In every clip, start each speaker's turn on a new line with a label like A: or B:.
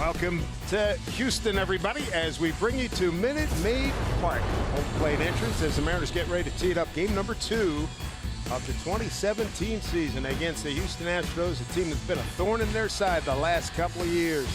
A: Welcome to Houston, everybody, as we bring you to Minute Maid Park. Home plate entrance as the Mariners get ready to tee it up game number 2 of the 2017 season against the Houston Astros, a team that's been a thorn in their side the last couple of years.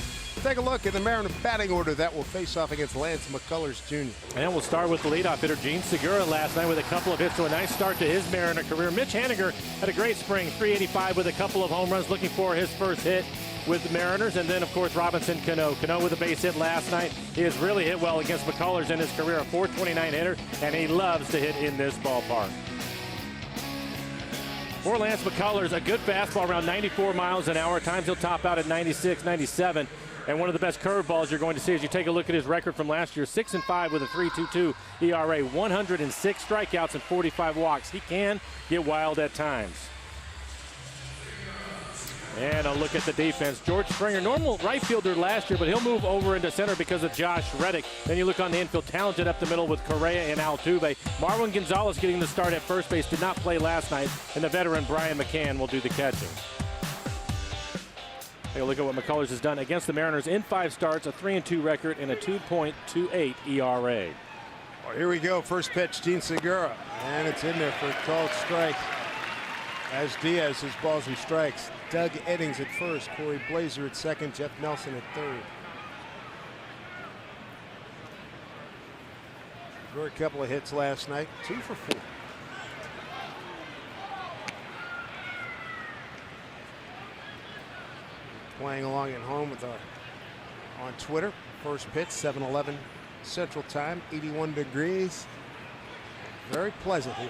A: Take a look at the Mariner batting order that will face off against Lance McCullers Jr.
B: And we'll start with the leadoff hitter, Gene Segura, last night with a couple of hits, so a nice start to his Mariner career. Mitch Haniger had a great spring, 385 with a couple of home runs, looking for his first hit with the Mariners. And then, of course, Robinson Cano. Cano with a base hit last night. He has really hit well against McCullers in his career, a .429 hitter, and he loves to hit in this ballpark. For Lance McCullers, a good fastball around 94 miles an hour. At times he'll top out at 96, 97. And one of the best curveballs you're going to see as you take a look at his record from last year, 6-5 with a 3.22 ERA, 106 strikeouts and 45 walks. He can get wild at times. And a look at the defense. George Springer, normal right fielder last year, but he'll move over into center because of Josh Reddick. Then you look on the infield, talented up the middle with Correa and Altuve. Marwin Gonzalez getting the start at first base, did not play last night, and the veteran Brian McCann will do the catching. Take a look at what McCullers has done against the Mariners in 5 starts, a 3-2 record, and a 2.28 ERA.
A: Well, here we go. First pitch, Gene Segura, and it's in there for a called strike. As Diaz has balls and strikes. Doug Eddings at first, Corey Blazer at second, Jeff Nelson at third. For a couple of hits last night, 2 for 4. Playing along at home with on Twitter. First pitch, 7:11 Central Time, 81 degrees. Very pleasant here.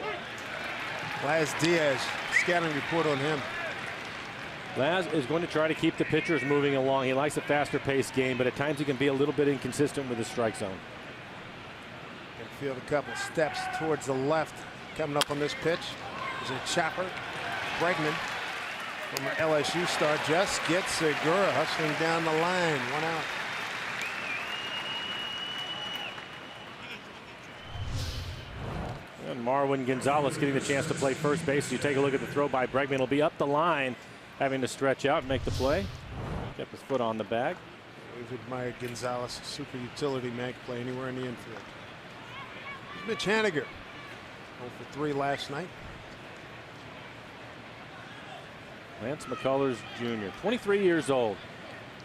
A: Laz Diaz, scouting report on him.
B: Laz is going to try to keep the pitchers moving along. He likes a faster paced game, but at times he can be a little bit inconsistent with the strike zone.
A: Can field a couple steps towards the left. Coming up on this pitch is a chopper. Bregman, from the LSU star, just gets Segura hustling down the line. 1 out.
B: And Marwin Gonzalez getting the chance to play first base. You take a look at the throw by Bregman. It'll be up the line, having to stretch out and make the play. Kept his foot on the bag.
A: We've admired Gonzalez, super utility man, can play anywhere in the infield. Mitch Haniger, 0 for 3 last night.
B: Lance McCullers Jr., 23 years old.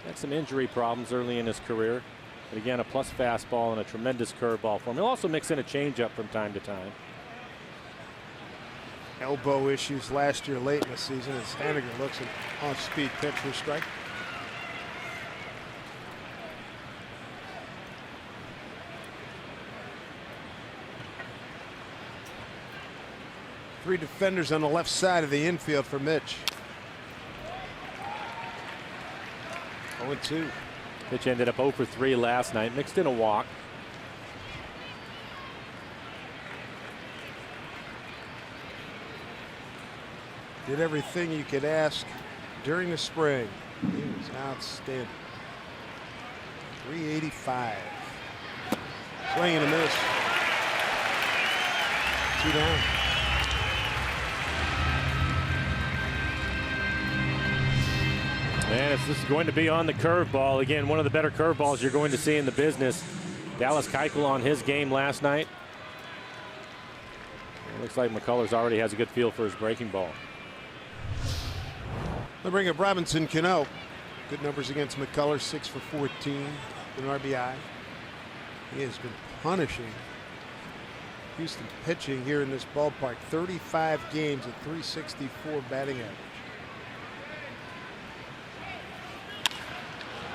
B: Had some injury problems early in his career. But again, a plus fastball and a tremendous curveball for him. He'll also mix in a changeup from time to time.
A: Elbow issues last year late in the season as Haniger looks at off-speed pitch for strike. Three defenders on the left side of the infield for Mitch. 0-2.
B: Pitch ended up 0 for 3 last night, mixed in a walk.
A: Did everything you could ask during the spring. He was outstanding. 385. Swing and a miss. 2 down.
B: And this is going to be on the curveball. Again, one of the better curveballs you're going to see in the business. Dallas Keuchel on his game last night. It looks like McCullers already has a good feel for his breaking ball.
A: They'll bring up Robinson Cano. Good numbers against McCullers, 6 for 14, an RBI. He has been punishing Houston pitching here in this ballpark. 35 games at 364 batting average.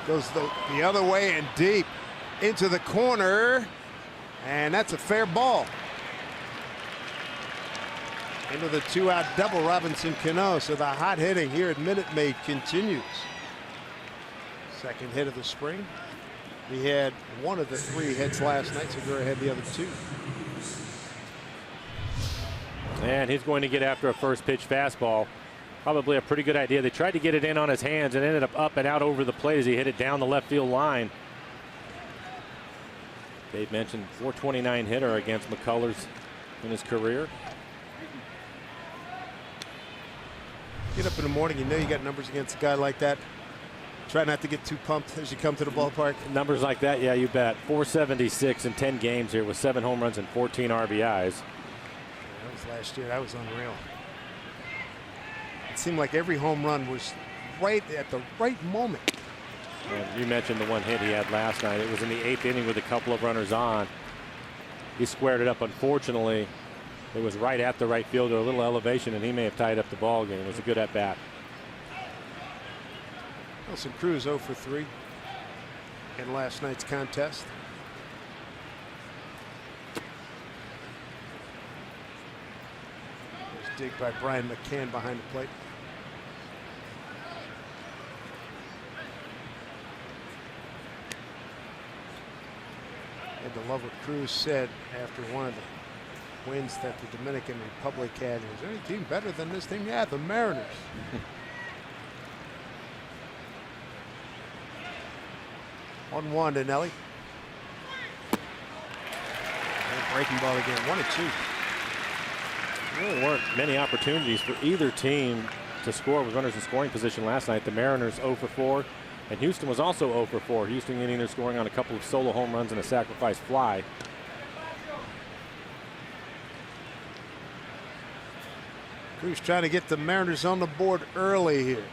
A: Goes the other way and deep into the corner, and that's a fair ball. Into the 2-out double, Robinson Cano. So the hot hitting here at Minute Maid continues. Second hit of the spring. He had 1 of the 3 hits last night. Segura had the other 2.
B: And he's going to get after a first pitch fastball. Probably a pretty good idea. They tried to get it in on his hands and ended up and out over the plate as he hit it down the left field line. Dave mentioned .429 hitter against McCullers in his career.
A: Get up in the morning, you know you got numbers against a guy like that. Try not to get too pumped as you come to the ballpark.
B: Numbers like that, yeah, you bet. 476 in 10 games here with 7 home runs and 14 RBIs.
A: Yeah, that was last year. That was unreal. It seemed like every home run was right at the right moment.
B: And you mentioned the one hit he had last night. It was in the 8th inning with a couple of runners on. He squared it up. Unfortunately, it was right at the right fielder, a little elevation, and he may have tied up the ball game. It was a good at bat.
A: Nelson Cruz 0 for 3 in last night's contest. There's a dig by Brian McCann behind the plate. And the love what Cruz said after one of the wins that the Dominican Republic had. Is there any team better than this team? Yeah, the Mariners. 1-1 to Nelly. And breaking ball again. 1-2.
B: There really weren't many opportunities for either team to score with runners in scoring position last night. The Mariners 0 for 4, and Houston was also 0 for 4. Houston getting their scoring on a couple of solo home runs and a sacrifice fly.
A: Cruz trying to get the Mariners on the board early here.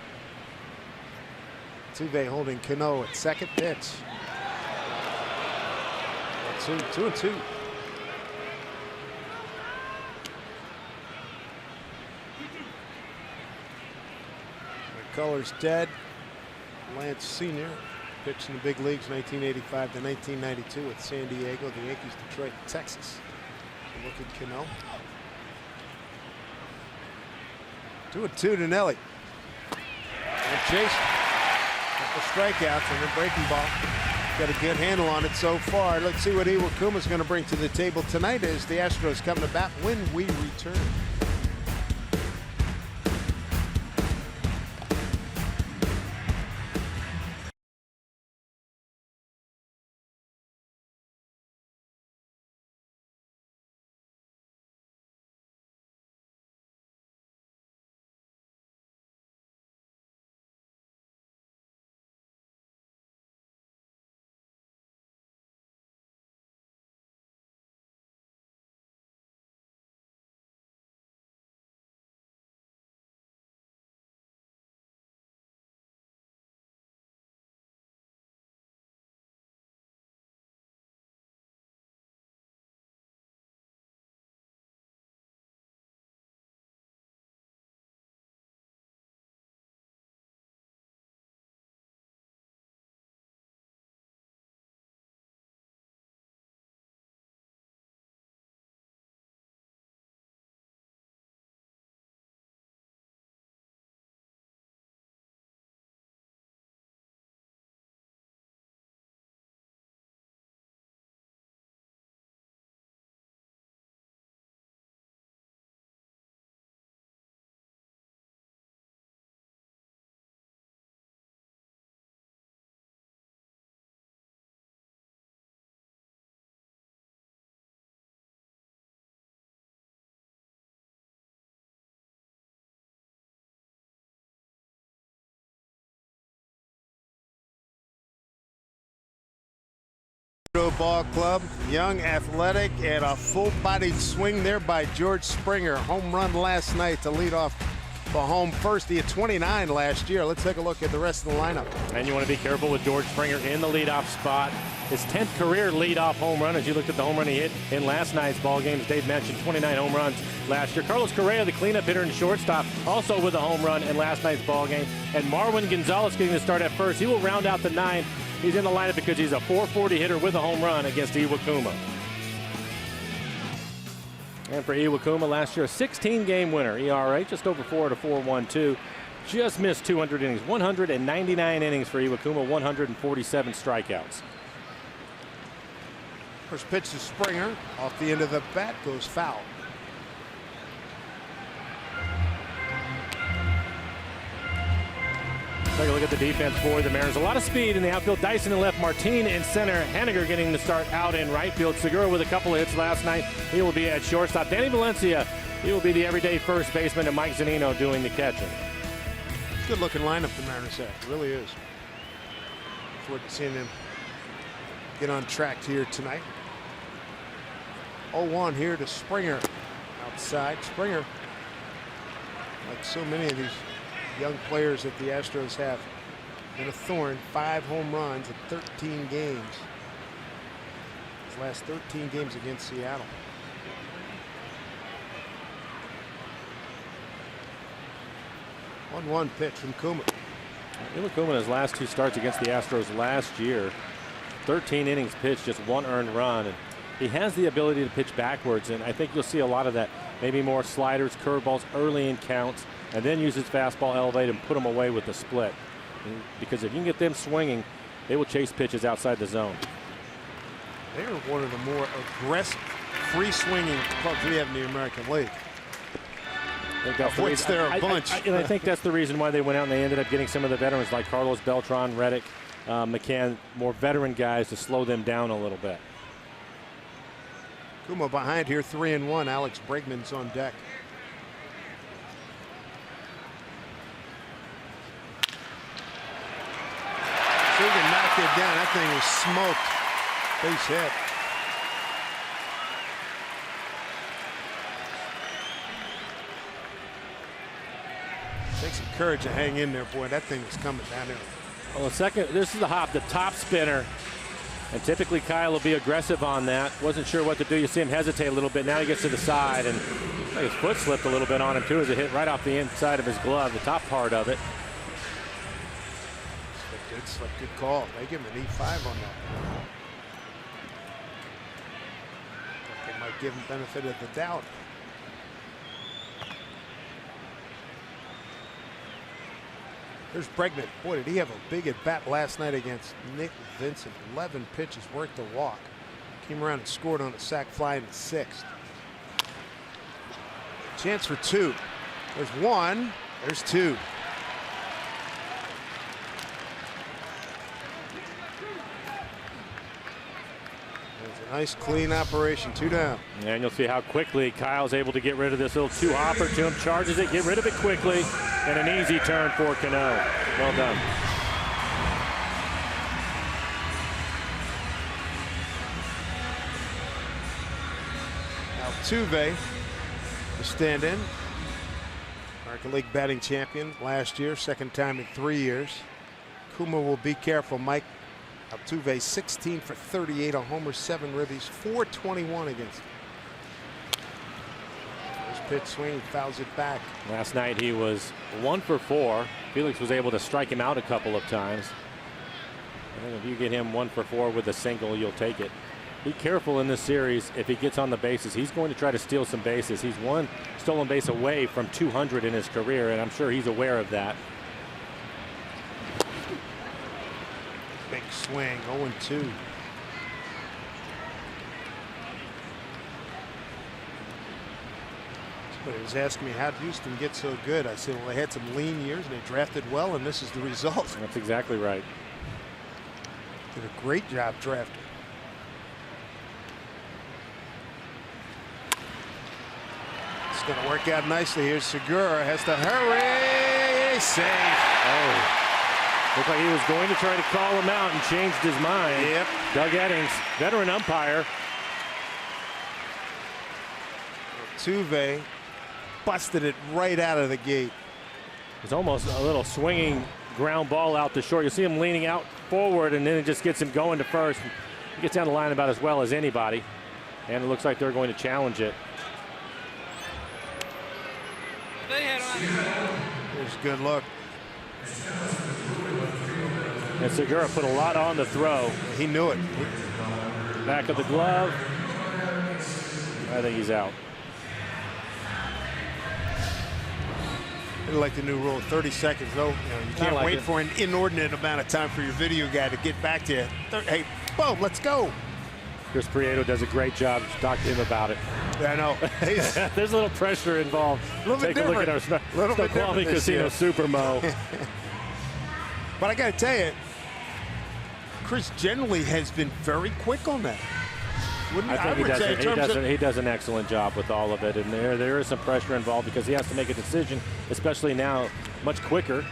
A: Tuve holding Cano at second pitch. 2-2. McCullers dead. Lance Sr. pitched in the big leagues 1985 to 1992 with San Diego, the Yankees, Detroit, Texas. Look at Cano. 2-2 to Nelly. And Chase. The strikeouts and the breaking ball. Got a good handle on it so far. Let's see what Iwakuma's going to bring to the table tonight as the Astros come to bat when we return. Ball club, young, athletic, and a full-bodied swing there by George Springer. Home run last night to lead off the home first. He had 29 last year. Let's take a look at the rest of the lineup.
B: And you want to be careful with George Springer in the leadoff spot. His 10th career leadoff home run as you look at the home run he hit in last night's ball game. As Dave mentioned, 29 home runs last year. Carlos Correa, the cleanup hitter and shortstop, also with a home run in last night's ball game. And Marwin Gonzalez getting the start at first. He will round out the 9. He's in the lineup because he's a .440 hitter with a home run against Iwakuma. And for Iwakuma last year, a 16-game winner. ERA just over 4 at a 4.12. Just missed 200 innings. 199 innings for Iwakuma, 147 strikeouts.
A: First pitch to Springer. Off the end of the bat goes foul.
B: Take a look at the defense for the Mariners. A lot of speed in the outfield. Dyson in left, Martin in center. Henniger getting the start out in right field. Segura with a couple of hits last night. He will be at shortstop. Danny Valencia, he will be the everyday first baseman, and Mike Zunino doing the catching.
A: Good looking lineup the Mariners have. It really is. forward to seeing him get on track here tonight. 0-1 here to Springer. Outside. Springer, like so many of these young players that the Astros have, been a thorn. 5 home runs in 13 games. His last 13 games against Seattle. 1-1 pitch from Kuma.
B: Kuma in his last 2 starts against the Astros last year, 13 innings pitched, just 1 earned run. And he has the ability to pitch backwards, and I think you'll see a lot of that. Maybe more sliders, curveballs early in counts, and then use his fastball elevate and put them away with the split. Because if you can get them swinging, they will chase pitches outside the zone.
A: They're one of the more aggressive, free-swinging clubs we have in the American League. Which there are a bunch.
B: I think that's the reason why they went out and they ended up getting some of the veterans like Carlos Beltran, Reddick, McCann, more veteran guys to slow them down a little bit.
A: Kuma behind here, 3-1. Alex Bregman's on deck. Keegan knocked it down. That thing was smoked. Base hit. Takes some courage to hang in there, boy. That thing was coming down there.
B: Well, this is the hop, the top spinner. And typically Kyle will be aggressive on that. Wasn't sure what to do. You see him hesitate a little bit. Now he gets to the side, and his foot slipped a little bit on him too as it hit right off the inside of his glove, the top part of it.
A: Good call. They give him an E5 on that. They might give him benefit of the doubt. There's Bregman. Boy, did he have a big at bat last night against Nick Vincent. 11 pitches, worked a walk. Came around and scored on a sac fly in the 6th. Chance for 2. There's 1. There's 2. There's a nice clean operation. 2 down.
B: And you'll see how quickly Kyle's able to get rid of this little 2-hopper to him. Charges it, get rid of it quickly. And an easy turn for Cano. Well done.
A: Altuve, the stand-in. American League batting champion last year, 2nd time in 3 years. Kuma will be careful, Mike. Altuve 16 for 38, a homer, 7 ribbies, 421 against him. Pitch swing, fouls it back.
B: Last night he was 1 for 4. Felix was able to strike him out a couple of times. I think if you get him 1 for 4 with a single, you'll take it. Be careful in this series if he gets on the bases. He's going to try to steal some bases. He's 1 stolen base away from 200 in his career, and I'm sure he's aware of that.
A: Big swing, 0-2. But he was asking me, how did Houston get so good? I said, well, they had some lean years and they drafted well, and this is the result.
B: That's exactly right.
A: Did a great job drafting. It's going to work out nicely here. Segura has to hurry. Safe.
B: Oh. Looked like he was going to try to call him out and changed his mind.
A: Yep.
B: Doug Eddings, veteran umpire.
A: Altuve busted it right out of the gate.
B: It's almost a little swinging ground ball out to short. You see him leaning out forward, and then it just gets him going to first. He gets down the line about as well as anybody, and it looks like they're going to challenge it.
A: Here's a good look.
B: And Segura put a lot on the throw.
A: He knew it.
B: Back of the glove. I think he's out.
A: I like the new rule, 30 seconds though. You can't
B: like
A: wait
B: it.
A: for an inordinate amount of time for your video guy to get back to you. Hey, boom, let's go.
B: Chris Prieto does a great job. Talk to him about it.
A: Yeah, I know.
B: There's a little pressure involved.
A: A little bit
B: Take a look
A: different.
B: at our Snoqualmie Casino Super Mo.
A: But I got to tell you, Chris generally has been very quick on that.
B: I think he does an excellent job with all of it, and there is some pressure involved because he has to make a decision, especially now, much quicker.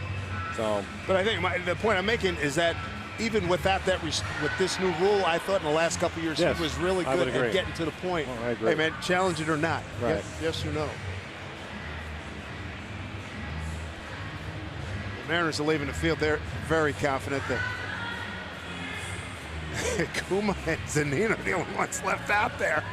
B: So,
A: but I think the point I'm making is that even without that, with this new rule, I thought in the last couple of years
B: yes,
A: he was really good at getting to the point.
B: I agree.
A: Hey, man, challenge it or not.
B: Right.
A: Yes or no. The Mariners are leaving the field. They're very confident that Kuma and Zunino are the only ones left out there.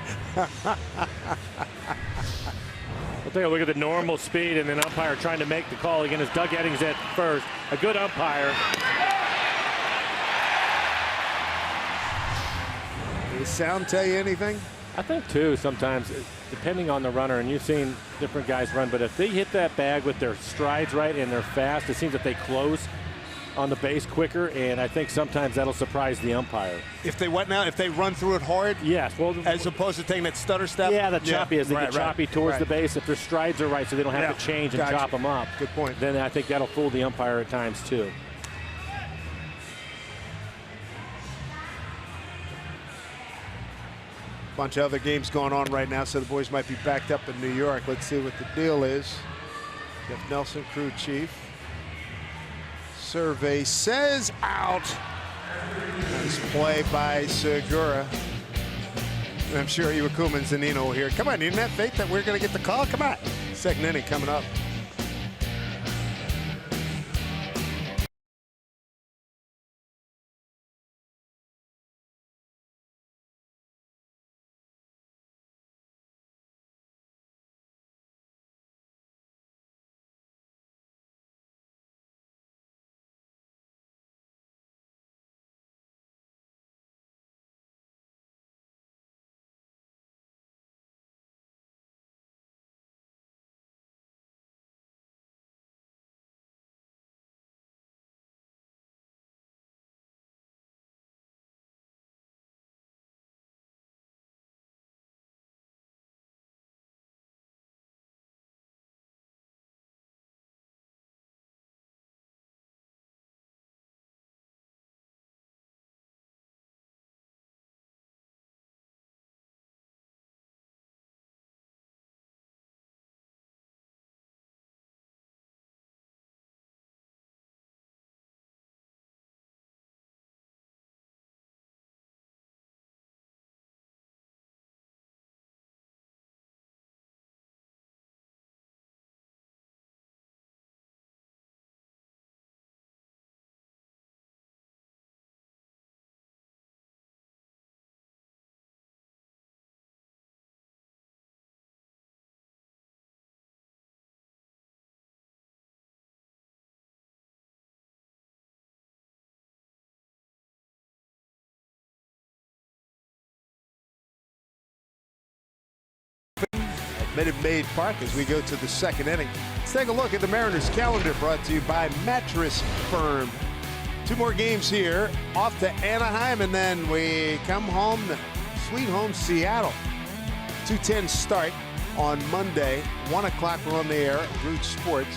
B: We'll take a look at the normal speed and then umpire trying to make the call. Again, as Doug Eddings at first. A good umpire.
A: Did the sound tell you anything?
B: I think, too, sometimes, depending on the runner, and you've seen different guys run, but if they hit that bag with their strides right and they're fast, it seems that they close on the base quicker, and I think sometimes that'll surprise the umpire.
A: If they what now? If they run through it hard?
B: Yes. Well,
A: as opposed to taking that stutter step?
B: Yeah, the choppy, as they get choppy towards the base. If their strides are right so they don't have to change and chop them up.
A: Good point.
B: Then I think that'll fool the umpire at times, too.
A: Bunch of other games going on right now, so the boys might be backed up in New York. Let's see what the deal is. Jeff Nelson, crew chief. Survey says out. Nice play by Segura. I'm sure Iwakuma and Zunino will hear. Come on, isn't that fate that we're going to get the call? Come on. Second inning coming up. Minute Maid Park as we go to the second inning. Let's take a look at the Mariners calendar, brought to you by Mattress Firm. 2 more games here, off to Anaheim, and then we come home to sweet home Seattle. 2:10 start on Monday. 1 o'clock we're on the air at Root Sports.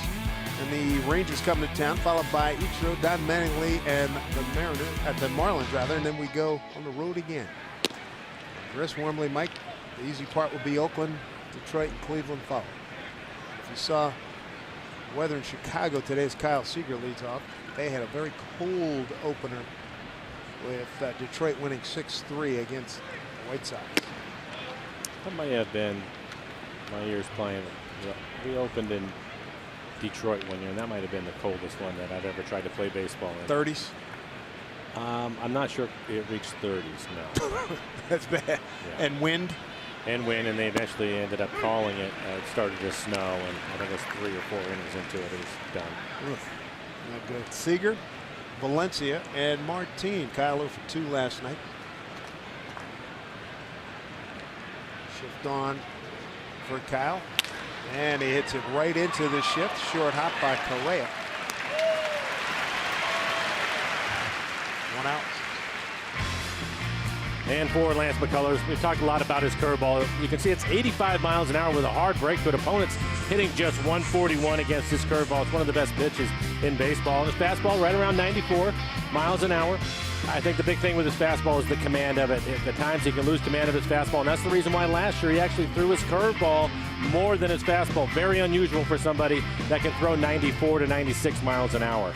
A: And the Rangers come to town, followed by Ichiro, Don Mattingly, and the Marlins, and then we go on the road again. Dress warmly, Mike. The easy part will be Oakland, Detroit, and Cleveland follow. If you saw weather in Chicago today as Kyle Seager leads off, they had a very cold opener with Detroit winning 6-3 against the White Sox.
B: That might have been my years playing. We opened in Detroit one year, and that might have been the coldest one that I've ever tried to play baseball in.
A: 30s?
B: I'm not sure it reached 30s, no.
A: That's bad. Yeah. And wind?
B: And they eventually ended up calling it. It started to snow, and I think it was 3 or 4 innings into it. It was done.
A: Oof. Not good. Seager, Valencia, and Martin. Kyle 0 for 2 last night. Shift on for Kyle. And he hits it right into the shift. Short hop by Correa. 1 out.
B: And for Lance McCullers, we've talked a lot about his curveball. You can see it's 85 miles an hour with a hard break, but opponents hitting just 141 against his curveball. It's one of the best pitches in baseball. And his fastball right around 94 miles an hour. I think the big thing with his fastball is the command of it. At the times he can lose command of his fastball, and that's the reason why last year he actually threw his curveball more than his fastball. Very unusual for somebody that can throw 94 to 96 miles an hour.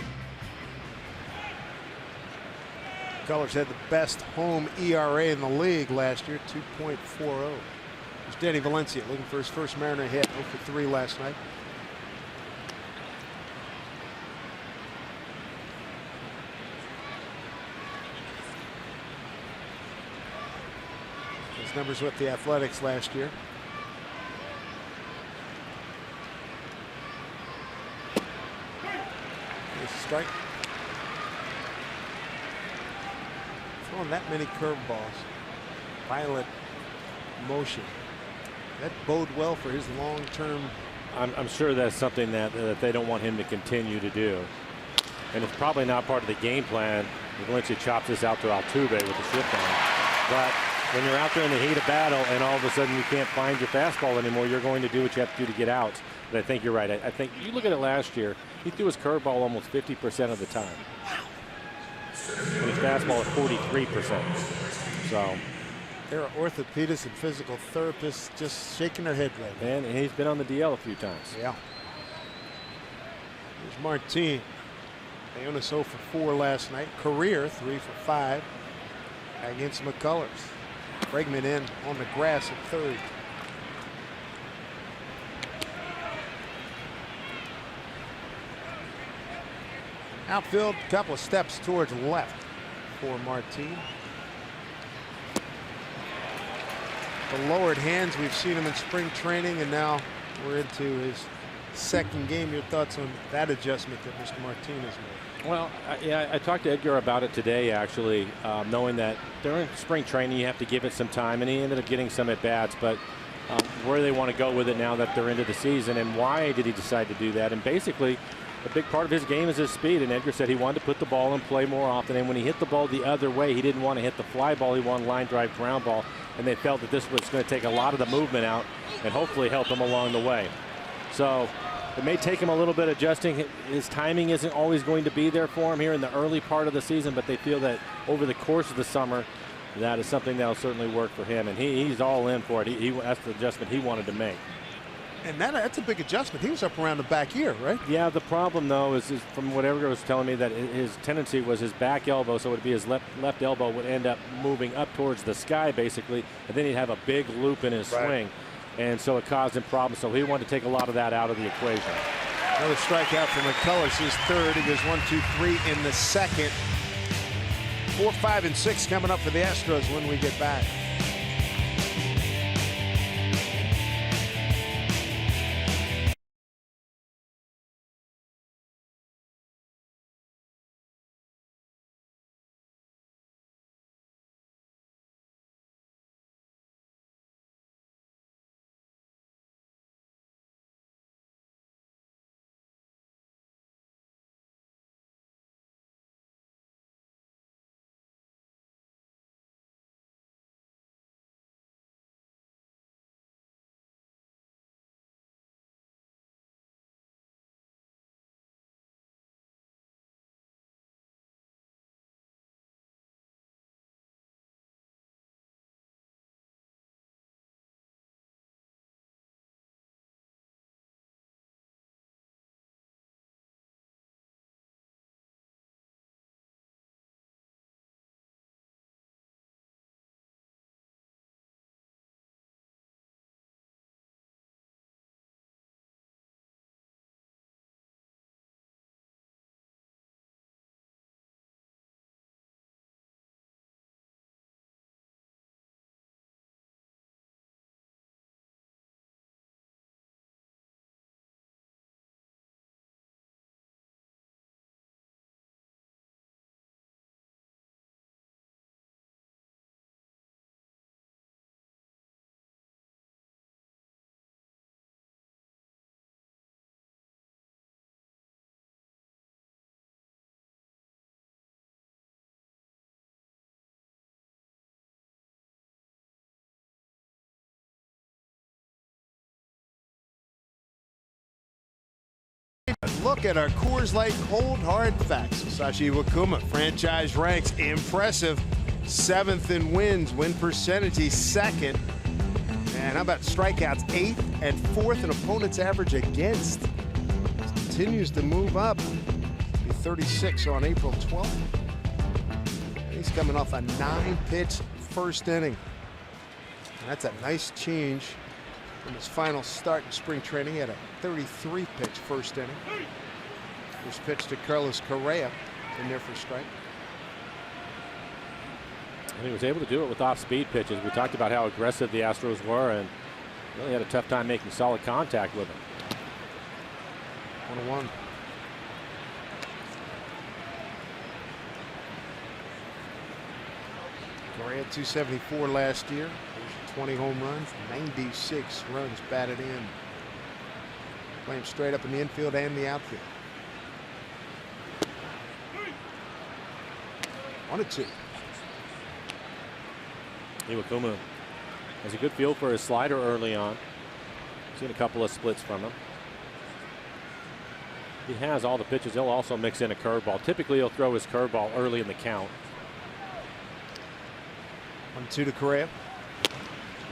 A: Colors had the best home ERA in the league last year, 2.40. It's Danny Valencia looking for his first Mariner hit, 0 for 3 last night. His numbers with the Athletics last year. Nice strike. Throwing that many curveballs, violent motion. That bode well for his long-term.
B: I'm sure that's something that they don't want him to continue to do, and it's probably not part of the game plan. Valencia chops this out to Altuve with the shift on, but when you're out there in the heat of battle and all of a sudden you can't find your fastball anymore, you're going to do what you have to do to get out. But I think you're right. I think you look at it last year, he threw his curveball almost 50% of the time. And his fastball at 43%. So
A: there are orthopedists and physical therapists just shaking their head right now.
B: And he's been on the DL a few times.
A: Yeah. Here's Martin. They own us 0 for 4 last night. Career 3 for 5 against McCullers. Bregman in on the grass at third. Outfield, a couple of steps towards left for Martin. The lowered hands, we've seen him in spring training, and now we're into his second game. Your thoughts on that adjustment that Mr. Martin has made?
B: Well, yeah, I talked to Edgar about it today, actually, knowing that during spring training you have to give it some time, and he ended up getting some at-bats, but where they want to go with it now that they're into the season, and why did he decide to do that? And basically, a big part of his game is his speed, and Edgar said he wanted to put the ball in play more often, and when he hit the ball the other way, he didn't want to hit the fly ball, he wanted line drive ground ball, and they felt that this was going to take a lot of the movement out and hopefully help him along the way. So it may take him a little bit adjusting. His timing isn't always going to be there for him here in the early part of the season, but they feel that over the course of the summer, that is something that will certainly work for him, and he's all in for it. That's the adjustment he wanted to make.
A: And that's a big adjustment. He was up around the back ear, right?
B: Yeah, the problem, though, is from what Edgar was telling me, that his tendency was his back elbow, so it would be his left elbow would end up moving up towards the sky, basically, and then he'd have a big loop in his swing. And so it caused him problems, so he wanted to take a lot of that out of the equation.
A: Another strikeout from McCullers, his third. He goes 1, 2, 3 in the second. 4, 5, and 6 coming up for the Astros when we get back. Look at our Coors Light cold hard facts. Sashi Wakuma, franchise ranks impressive. 7th in wins, win percentage, he's 2nd. And how about strikeouts? 8th and 4th in opponent's average against. Continues to move up. Be 36 on April 12th. He's coming off a 9-pitch first inning. And that's a nice change from his final start in spring training. He had a 33-pitch first inning. First pitch to Carlos Correa in there for strike.
B: And he was able to do it with off-speed pitches. We talked about how aggressive the Astros were and really had a tough time making solid contact with him.
A: 1-1. Correa 274 last year. 20 home runs, 96 runs batted in. Playing straight up in the infield and the outfield. 1-2.
B: Iwakuma has a good feel for his slider early on. Seen a couple of splits from him. He has all the pitches. He'll also mix in a curveball. Typically, he'll throw his curveball early in the count.
A: 1-2 to Correa.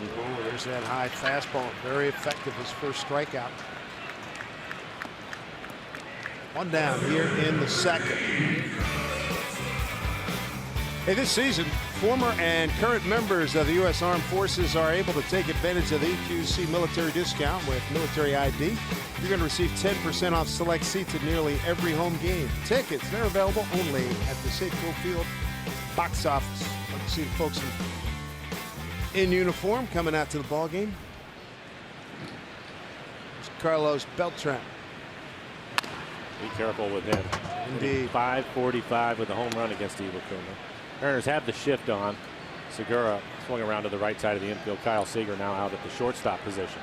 A: Oh, there's that high fastball. Very effective, his first strikeout. One down here in the second. Hey, this season, former and current members of the U.S. Armed Forces are able to take advantage of the EQC military discount with military ID. You're going to receive 10% off select seats at nearly every home game. Tickets, they're available only at the Safeco Field box office. Love to see the folks in uniform coming out to the ball game. There's Carlos Beltran.
B: Be careful with him.
A: Indeed.
B: 545 with a home run against Iwakuma. Mariners have the shift on. Segura swung around to the right side of the infield. Kyle Seager now out at the shortstop position.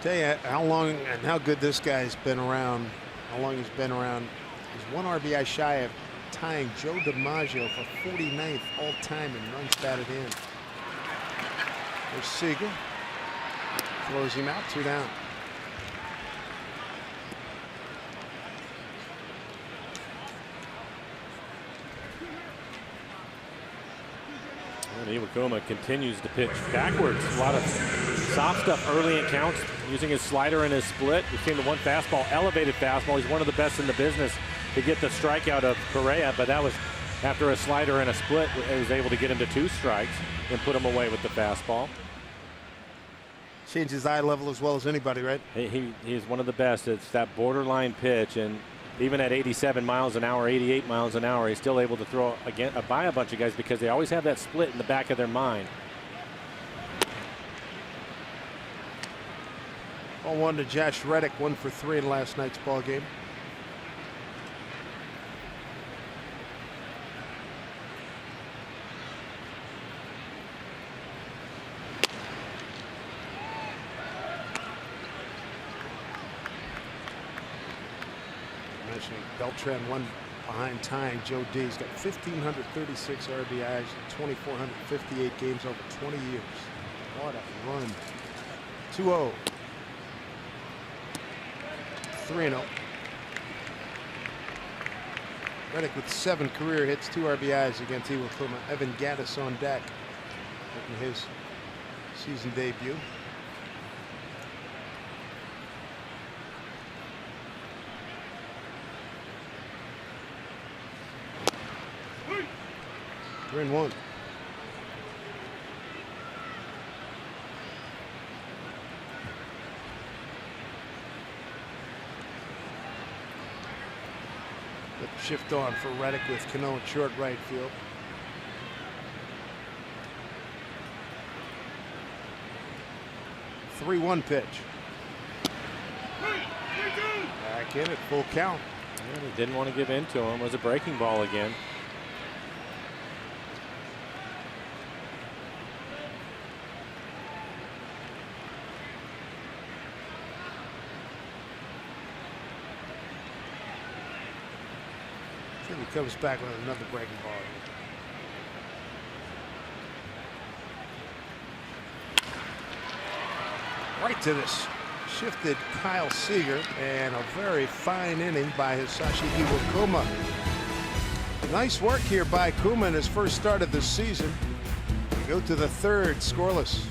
A: Tell you how long and how good this guy's been around. How long he's been around. He's 1 RBI shy of tying Joe DiMaggio for 49th all-time in runs batted in. There's Seager. Throws him out, 2 down.
B: And Iwakuma continues to pitch backwards. A lot of soft stuff early in counts, using his slider and his split. We've seen the one fastball, elevated fastball. He's one of the best in the business to get the strikeout of Correa, but that was after a slider and a split. He was able to get him to 2 strikes and put him away with the fastball.
A: Changes eye level as well as anybody, right?
B: He is one of the best. It's that borderline pitch, and even at 87 miles an hour, 88 miles an hour, he's still able to throw again by a bunch of guys because they always have that split in the back of their mind.
A: 0-1 to Josh Reddick, 1 for 3 in last night's ball game. Beltran 1 behind tying Joe D. He's got 1,536 RBIs, 2,458 games over 20 years. What a run. 2-0. 3-0. Reddick with 7 career hits, 2 RBIs against Iwakuma. Evan Gattis on deck, making his season debut. We're in 1. The shift on for Reddick with Cano at short right field. The 3-1 pitch. Back in at full count.
B: Yeah, he didn't want to give in to him. It was a breaking ball again.
A: He comes back with another breaking ball. Right to this shifted Kyle Seager, and a very fine inning by Hisashi Iwakuma. Nice work here by Kuma in his first start of the season. Go to the 3rd, scoreless.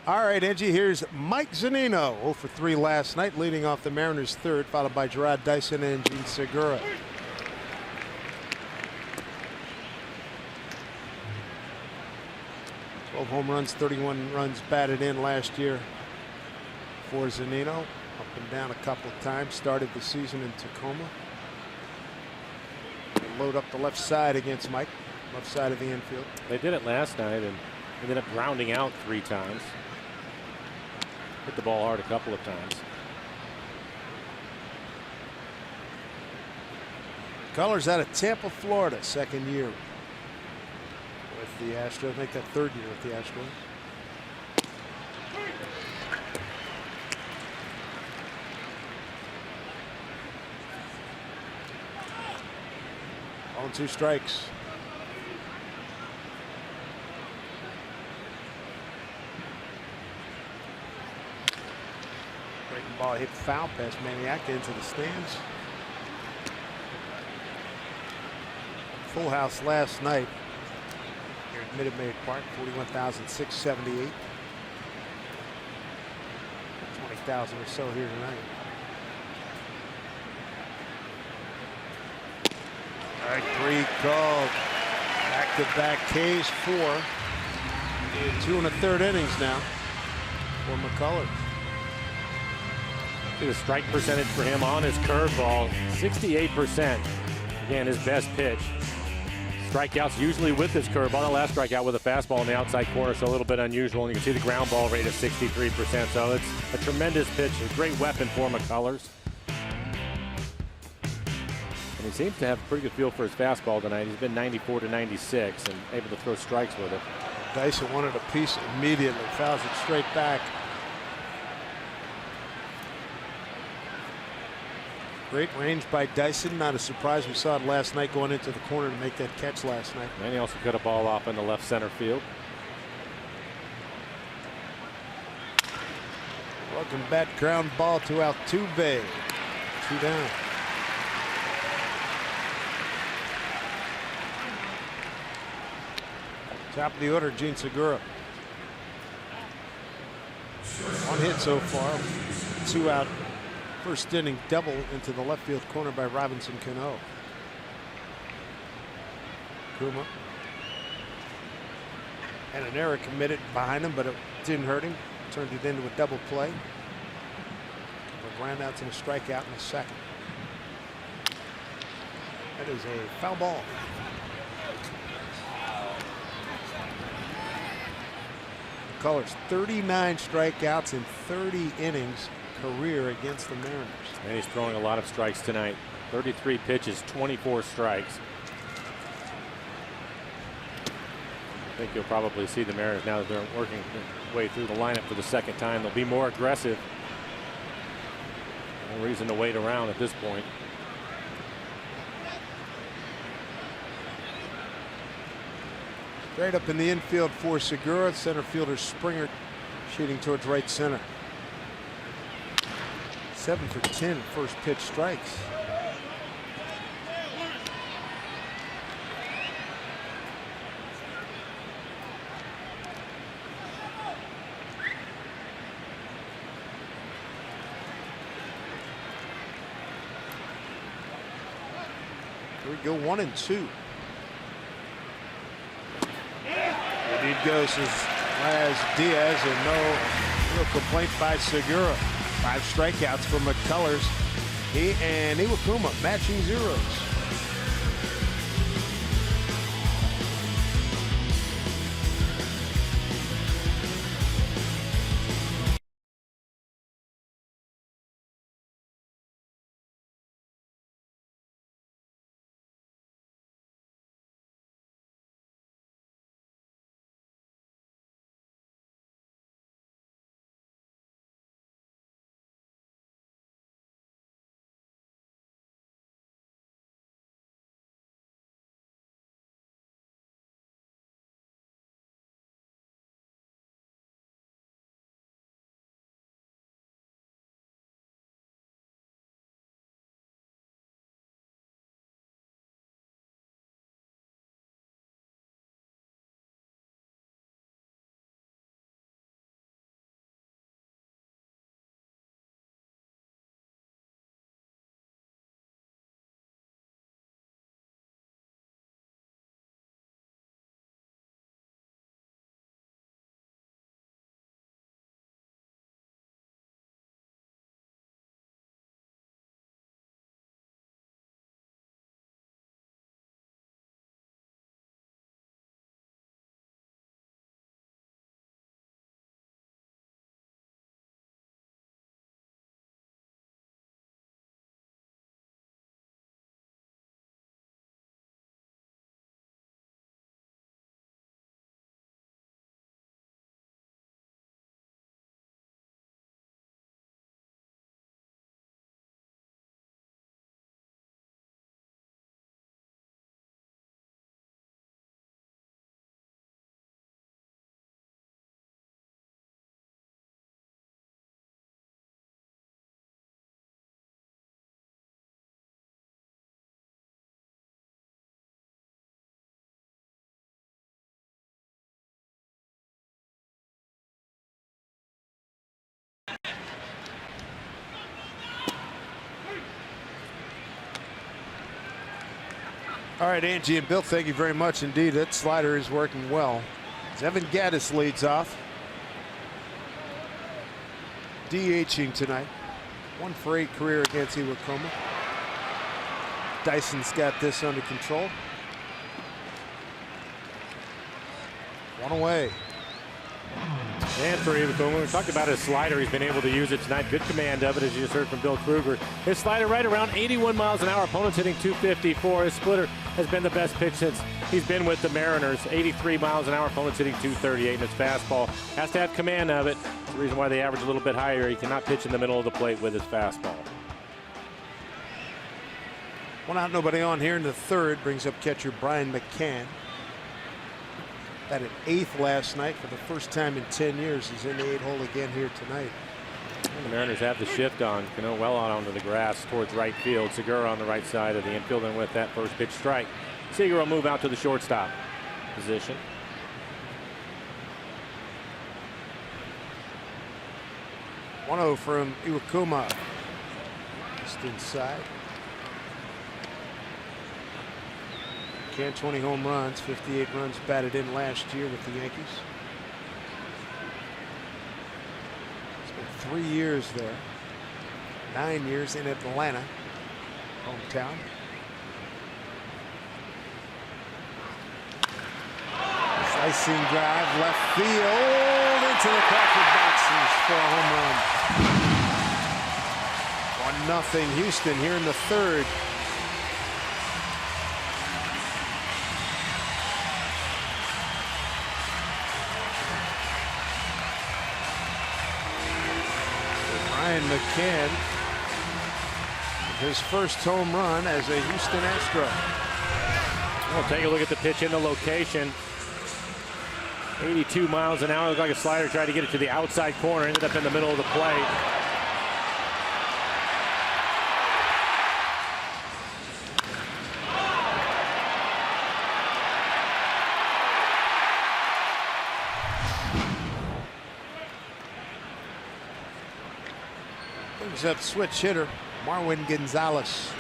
A: All right, Angie, here's Mike Zunino, 0 for 3 last night, leading off the Mariners' third, followed by Gerard Dyson and Gene Segura. Home runs, 31 runs batted in last year for Zunino. Up and down a couple of times. Started the season in Tacoma. Load up the left side against Mike. Left side of the infield.
B: They did it last night and ended up grounding out 3 times. Hit the ball hard a couple of times.
A: Colors out of Tampa, Florida, second year with the Astros. Make that third year with the Astros. On 2 strikes. Breaking ball hit foul past Maniac into the stands. Full house last night here at Minute Maid Park, 41,678. 20,000 or so here tonight. All right, 3 called. Back-to-back Ks, 4. 2 1/3 innings now for McCullers.
B: The strike percentage for him on his curveball, 68%. Again, his best pitch. Strikeouts usually with his curveball. The last strikeout with a fastball in the outside corner, so a little bit unusual. And you can see the ground ball rate of 63%. So it's a tremendous pitch, a great weapon for McCullers. And he seems to have a pretty good feel for his fastball tonight. He's been 94 to 96 and able to throw strikes with it.
A: Dyson wanted a piece immediately. Fouls it straight back. Great range by Dyson. Not a surprise. We saw it last night going into the corner to make that catch last night.
B: And he also got a ball off in the left center field.
A: Welcome back. Ground ball to Altuve. 2 down. Top of the order, Gene Segura. 1 hit so far. 2 out. First inning double into the left field corner by Robinson Cano. Kuma. And an error committed behind him, but it didn't hurt him. Turned it into a double play. A ground out and a strikeout in the second. That is a foul ball. McCullers, 39 strikeouts in 30 innings career against the Mariners.
B: And he's throwing a lot of strikes tonight. 33 pitches, 24 strikes. I think you'll probably see the Mariners now that they're working their way through the lineup for the second time. They'll be more aggressive. No reason to wait around at this point.
A: Straight up in the infield for Segura. Center fielder Springer shooting towards right center. 7 for 10 first pitch strikes. Here we go, 1 and 2. Indeed goes as Diaz, and no real complaint by Segura. 5 strikeouts for McCullers. He and Iwakuma matching zeros. All right, Angie and Bill, thank you very much indeed. That slider is working well. Evan Gattis leads off. DHing tonight. 1 for 8 career against Iwakuma. Dyson's got this under control. 1 away.
B: And for Iwakuma, we talked about his slider. He's been able to use it tonight. Good command of it, as you just heard from Bill Kruger. His slider right around 81 miles an hour. Opponents hitting 254. His splitter has been the best pitch since he's been with the Mariners. 83 miles an hour. Opponents hitting 238. And his fastball has to have command of it. That's the reason why they average a little bit higher. He cannot pitch in the middle of the plate with his fastball.
A: 1 out, nobody on here in the 3rd. Brings up catcher Brian McCann. Batted 8th last night for the first time in 10 years. He's in the 8 hole again here tonight.
B: And the Mariners have the shift on. Cano well out onto the grass towards right field. Segura on the right side of the infield, and with that first pitch strike, Segura will move out to the shortstop position.
A: One-0 from Iwakuma. Just inside. McCann 20 home runs, 58 runs batted in last year with the Yankees. Spent 3 years there, 9 years in Atlanta, hometown. Slicing drive left field into the Crawford boxes for a home run. 1-0 Houston here in the 3rd. Brian McCann, his first home run as a Houston Astro.
B: We'll take a look at the pitch in the location. 82 miles an hour. Looked like a slider. Tried to get it to the outside corner. Ended up in the middle of the plate.
A: Brings up switch hitter Marwin Gonzalez.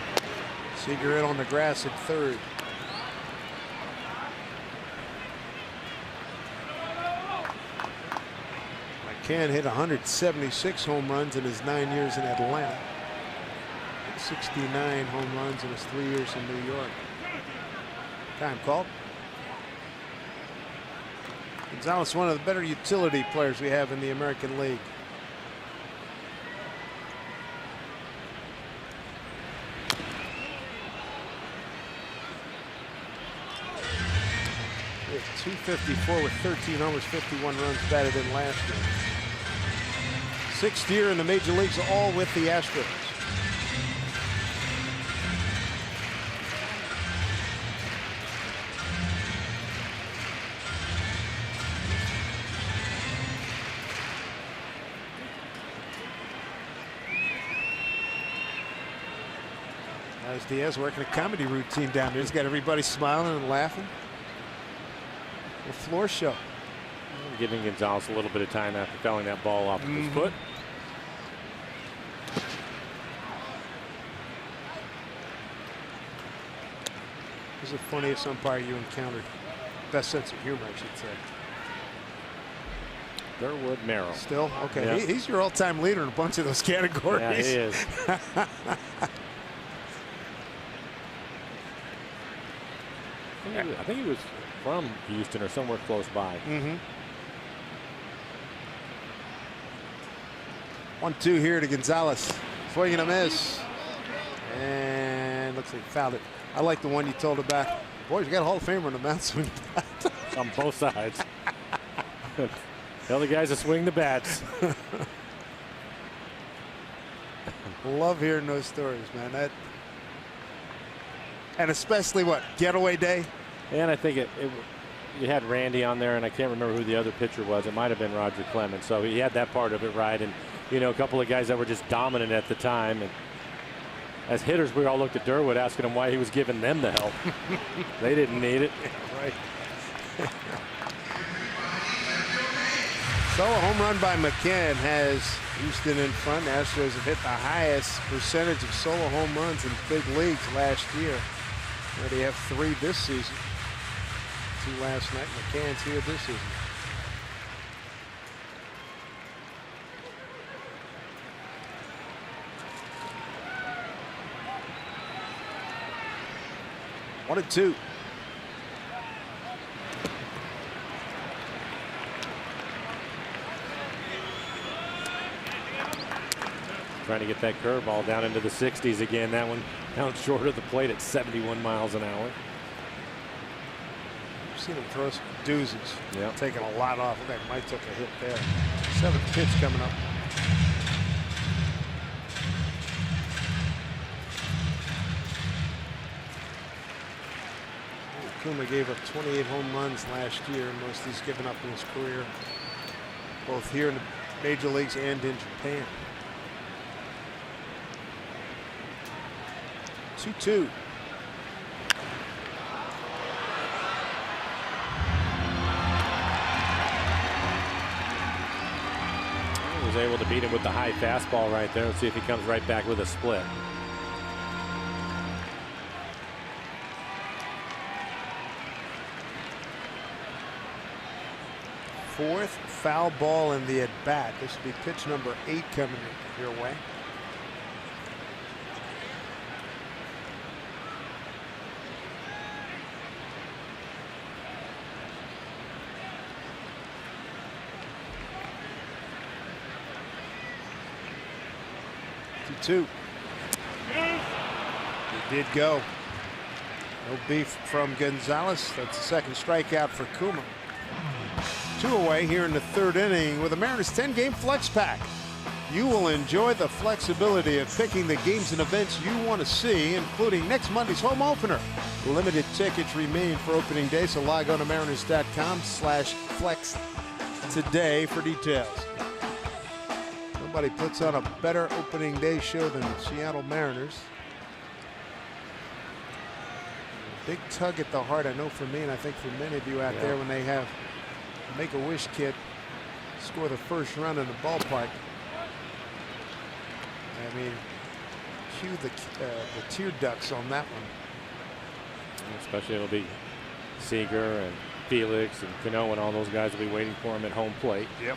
A: Seager in on the grass at 3rd. McCann hit 176 home runs in his 9 years in Atlanta. 69 home runs in his 3 years in New York. Time called. Gonzalez, one of the better utility players we have in the American League. He hit 254 with 13 homers, 51 runs batted in last year. 6th year in the major leagues, all with the Astros. As Diaz working a comedy routine down there. He's got everybody smiling and laughing. A floor show.
B: Giving Gonzalez a little bit of time after fouling that ball off of his foot.
A: Who's the funniest umpire you encountered? Best sense of humor, I should say.
B: Durwood Merrill.
A: Still? Okay.
B: Yeah.
A: He's your all-time leader in a bunch of those categories.
B: Yeah, he is. I think he was from Houston or somewhere close by.
A: 1-2 here to Gonzalez. Swing and a miss. And looks like he fouled it. I like the one you told about. Boys, you got a Hall of Famer on the mound swing.
B: On both sides. Tell the guys to swing the bats.
A: Love hearing those stories, man. And especially what, getaway day?
B: And I think you had Randy on there, and I can't remember who the other pitcher was. It might have been Roger Clemens. So he had that part of it right. And, you know, a couple of guys that were just dominant at the time. And as hitters, we all looked at Durwood asking him why he was giving them the help. They didn't need it.
A: Right. So a home run by McCann has Houston in front. The Astros have hit the highest percentage of solo home runs in big leagues last year. Already have 3 this season. 2 last night. McCann's here this season. One and 2.
B: Trying to get that curveball down into the 60s again. That one down short of the plate at 71 miles an hour.
A: I've seen him throw some doozies.
B: Yeah.
A: Taking a lot off. That might took a hit there. 7th pitch coming up. Kuma gave up 28 home runs last year, most he's given up in his career, both here in the major leagues and in Japan. 2-2.
B: He was able to beat him with the high fastball right there. Let's see if he comes right back with a split.
A: Fourth foul ball in the at bat. This will be pitch number 8 coming your way. Two. He did go. No beef from Gonzalez. That's the second strikeout for Kuma. 2 away here in the 3rd inning with the Mariners 10-game flex pack. You will enjoy the flexibility of picking the games and events you want to see, including next Monday's home opener. Limited tickets remain for opening day, so log on to mariners.com/flex today for details. Nobody puts on a better opening day show than the Seattle Mariners. Big tug at the heart, I know for me, and I think for many of you out there, when they have Make-A-Wish kid score the first run in the ballpark. I mean, cue the tear ducts on that one.
B: Especially it'll be Seager and Felix and Cano and all those guys will be waiting for him at home plate.
A: Yep.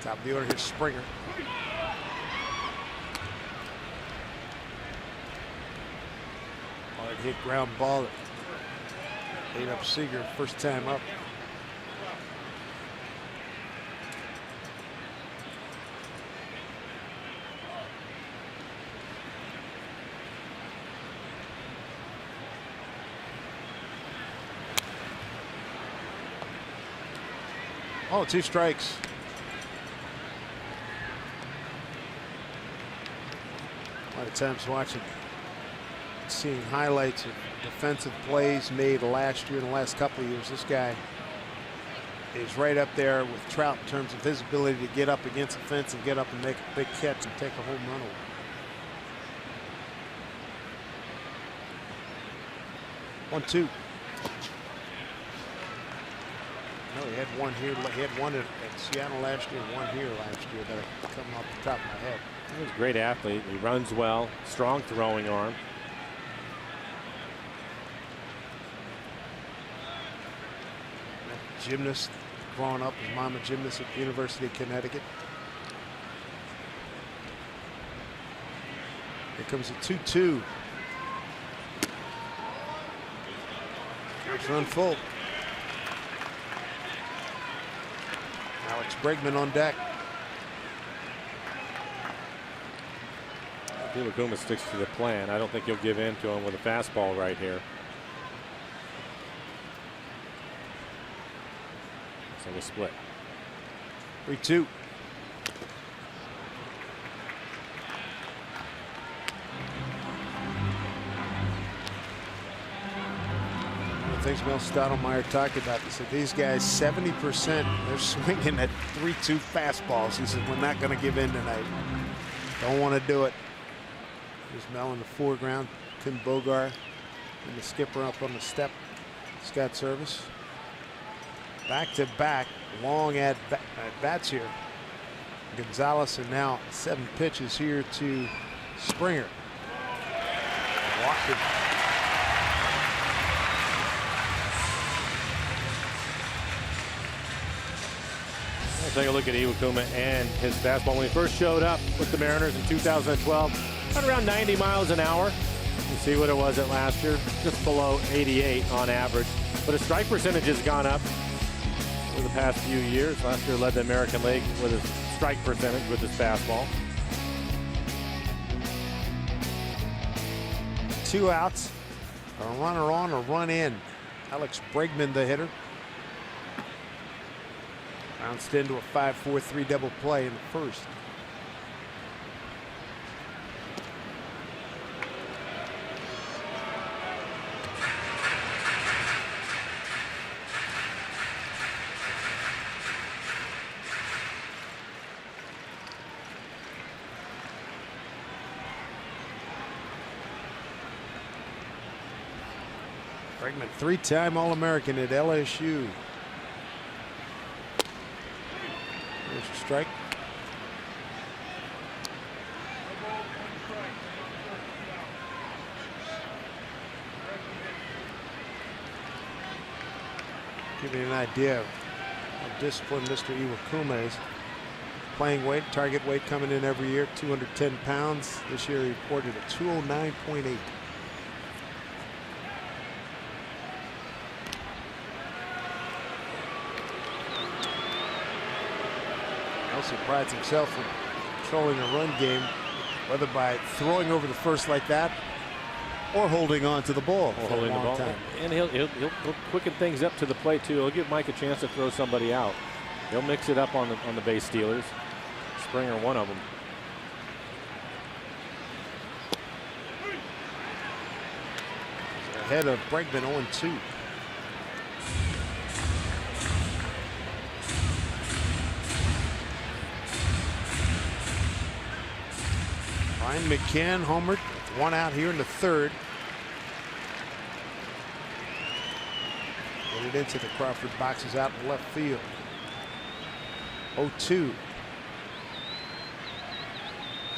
A: Top of the order here, Springer. Hard hit ground ball. Ate up Seager first time up. Oh, 2 strikes. A lot of times watching, seeing highlights of defensive plays made last year and the last couple of years. This guy is right up there with Trout in terms of his ability to get up against the fence and get up and make a big catch and take a home run away. One, two. No, he had one here. He had one at Seattle last year, one here last year that are coming off the top of my head.
B: He's a great athlete. He runs well, strong throwing arm.
A: Gymnast, growing up, his mom a gymnast at the University of Connecticut. Here comes a 2-2. First run full. Alex Bregman on deck.
B: If Kuma sticks to the plan, I don't think he'll give in to him with a fastball right here. Looks like a split.
A: 3-2. One of the things Mel Stottlemyre talked about, he said these guys 70% they're swinging at 3-2 fastballs. He said we're not going to give in tonight. Don't want to do it. There's Mel in the foreground, Tim Bogar and the skipper up on the step. Scott Service. Back to back long at bats here. Gonzalez, and now 7 pitches here to Springer. Walker.
B: We'll take a look at Iwakuma and his fastball. When he first showed up with the Mariners in 2012, at around 90 miles an hour. You see what it was at last year, just below 88 on average. But his strike percentage has gone up over the past few years. Last year led the American League with his strike percentage with his fastball.
A: 2 outs, a runner on, a run in. Alex Bregman, the hitter. Bounced into a 5-4-3 double play in the first. Bregman, 3-time All-American at LSU. There's a strike. Give you an idea of how disciplined Mr. Iwakuma is. Playing weight, target weight coming in every year, 210 pounds. This year he reported a 209.8. Also prides himself in controlling a run game, whether by throwing over the first like that or holding on to the ball for a long time.
B: And he'll quicken things up to the plate too. He'll give Mike a chance to throw somebody out. He'll mix it up on the base stealers. Springer, one of them.
A: Ahead of Bregman, 0-2. Ryan McCann homered, 1 out here in the third. Get it into the Crawford boxes out in left field. 0-2.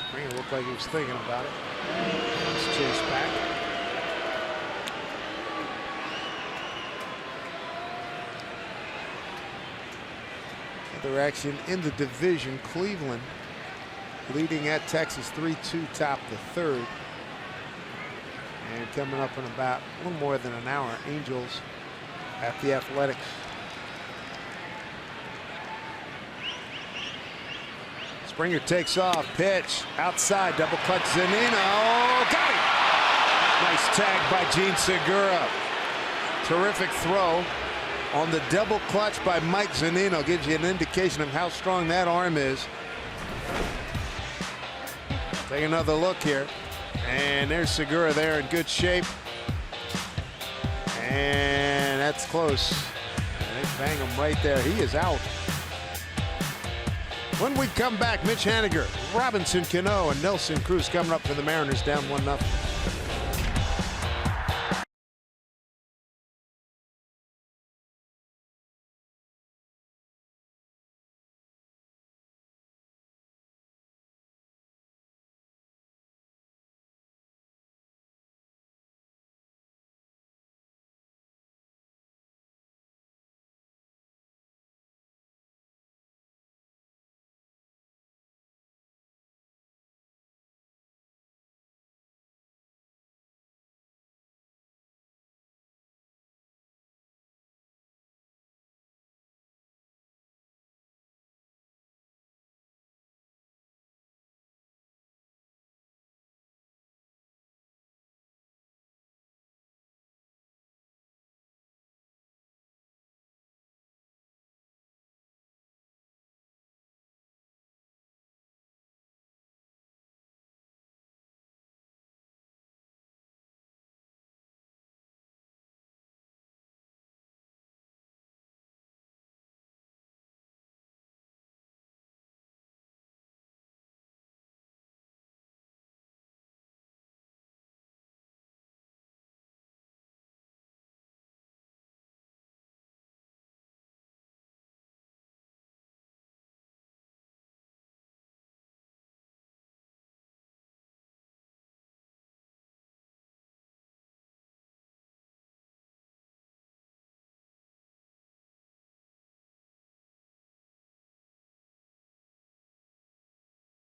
A: Springer looked like he was thinking about it. Let's chase back. Other action in the division, Cleveland leading at Texas 3-2, top the third. And coming up in about a little more than an hour, Angels at the Athletics. Springer takes off, pitch outside, double clutch Zunino. Got it! Nice tag by Gene Segura. Terrific throw on the double clutch by Mike Zunino. Gives you an indication of how strong that arm is. Take another look here. And there's Segura there in good shape. And that's close. And they bang him right there. He is out. When we come back, Mitch Haniger, Robinson Cano, and Nelson Cruz coming up for the Mariners, down 1-0.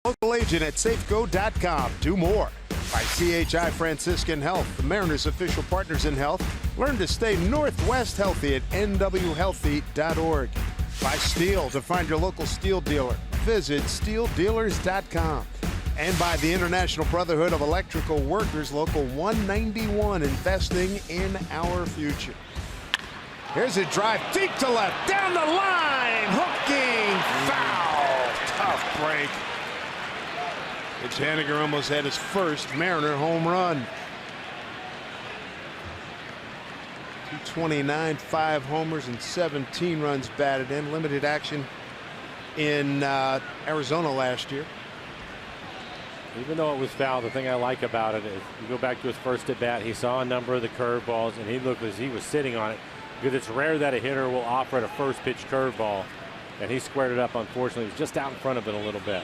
A: Local agent at safeco.com. Do more. By CHI Franciscan Health, the Mariners' official partners in health. Learn to stay Northwest healthy at nwhealthy.org. By Steel, to find your local steel dealer, visit steeldealers.com. And by the International Brotherhood of Electrical Workers, Local 191, investing in our future. Here's a drive deep to left, down the line, hooking, foul, tough break. Mitch Haniger almost had his first Mariner home run. 229, 5 homers, and 17 runs batted in. Limited action in Arizona last year.
B: Even though it was foul, the thing I like about it is you go back to his first at bat, he saw a number of the curveballs, and he looked as he was sitting on it, because it's rare that a hitter will offer at a first pitch curveball, and he squared it up. Unfortunately, he was just out in front of it a little bit.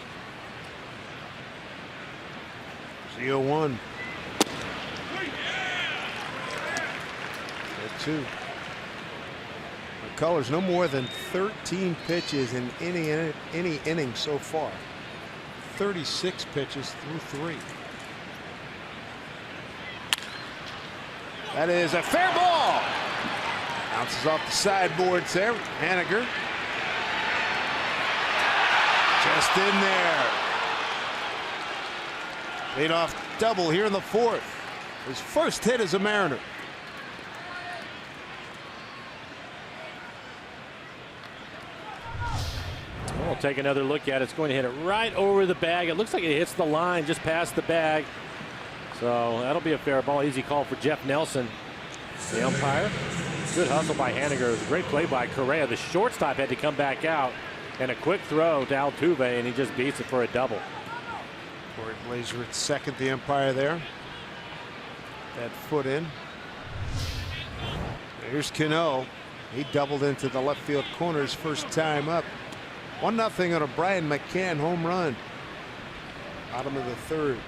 A: 0-1. 2. McCullers no more than 13 pitches in any inning so far. 36 pitches through 3. That is a fair ball. Bounces off the sideboards there. Haniger just in there. Leadoff double here in the 4th. His first hit as a Mariner.
B: We'll take another look at it. It's going to hit it right over the bag. It looks like it hits the line just past the bag. So that'll be a fair ball. Easy call for Jeff Nelson, the umpire. Good hustle by Haniger. It was a great play by Correa. The shortstop had to come back out, and a quick throw to Altuve, and he just beats it for a double.
A: Corey Blazer at second, the umpire there. That foot in. Here's Cano. He doubled into the left field corner his first time up. 1-0 on a Brian McCann home run. Bottom of the 3rd.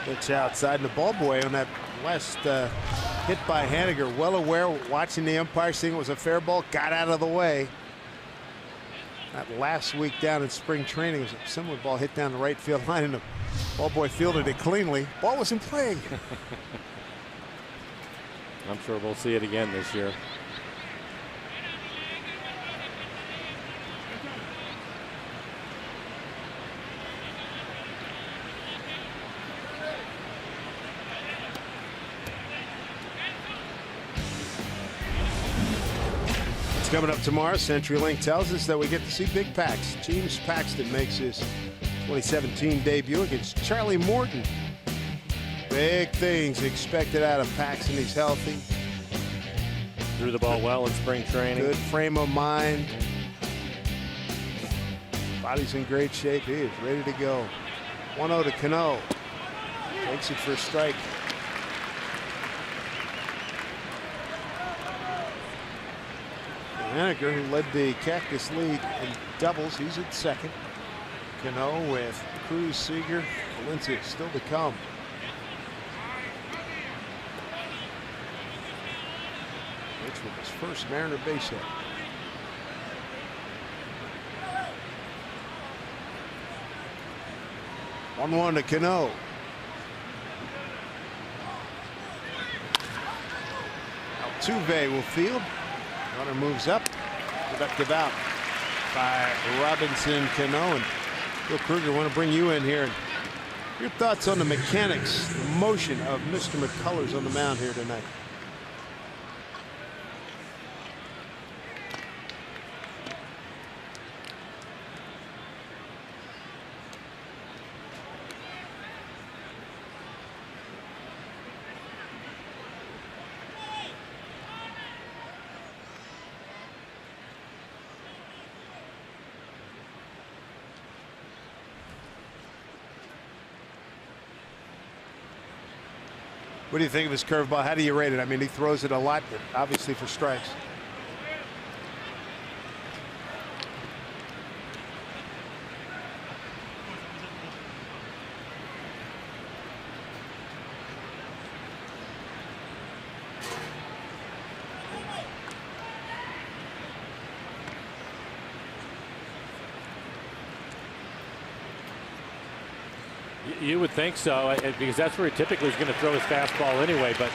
A: Pitch outside, and the ball boy on that last hit by Haniger, well aware, watching the umpire, seeing it was a fair ball, got out of the way. That last week down in spring training was a similar ball hit down the right field line, and the ball boy fielded it cleanly. Ball was in play.
B: I'm sure we'll see it again this year.
A: Coming up tomorrow, CenturyLink tells us that we get to see Big Pax. James Paxton makes his 2017 debut against Charlie Morton. Big things expected out of Paxton. He's healthy.
B: Threw the ball well in spring training.
A: Good frame of mind. Body's in great shape. He is ready to go. 1-0 to Cano. Takes it for a strike. Haniger, who led the Cactus lead in doubles, he's at second. Cano with Cruz, Seager, Valencia still to come. Which was his first Mariner base hit. One to Cano. Altuve will field. Runner moves up. Productive out by Robinson Cano. And Bill Kruger, want to bring you in here. Your thoughts on the mechanics, the motion of Mr. McCullers on the mound here tonight? What do you think of his curveball? How do you rate it? I mean, he throws it a lot, but obviously for strikes.
B: You would think so, because that's where he typically is going to throw his fastball anyway. But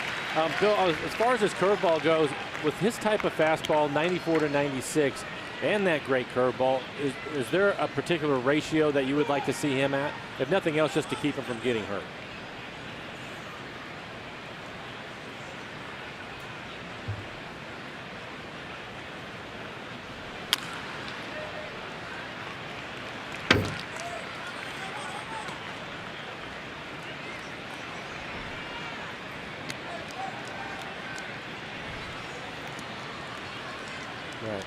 B: Bill, as far as his curveball goes, with his type of fastball, 94 to 96, and that great curveball, is there a particular ratio that you would like to see him at? If nothing else, just to keep him from getting hurt. Right.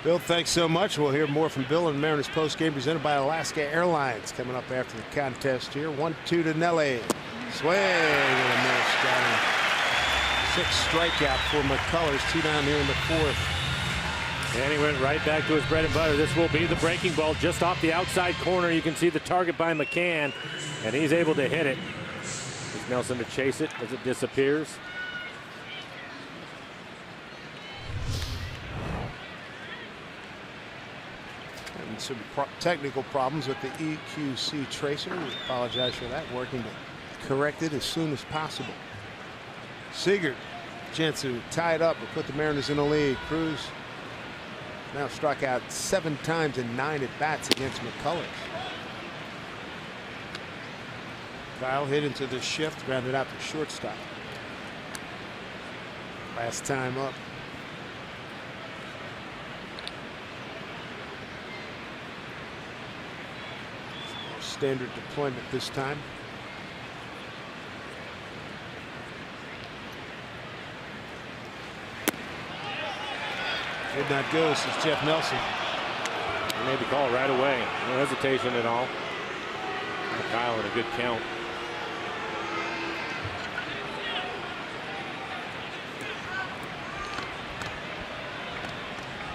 A: Bill, thanks so much. We'll hear more from Bill and Mariners postgame presented by Alaska Airlines coming up after the contest here. 1-2 to Nelly. Swing and a miss. Got him. 6 strikeout for McCullers. 2 down here in the 4th.
B: And he went right back to his bread and butter. This will be the breaking ball just off the outside corner. You can see the target by McCann, and he's able to hit it. It's Nelson to chase it as it disappears.
A: And some technical problems with the EQC tracer. We apologize for that. Working to correct it as soon as possible. Seager, chance to tie it up or put the Mariners in the lead. Cruz now struck out 7 times in 9 at-bats against McCullers. Kyle hit into the shift, grounded out to shortstop. Last time up. Standard deployment this time. Did not go. This is Jeff Nelson.
B: He made the call right away. No hesitation at all. Kyle in a good count.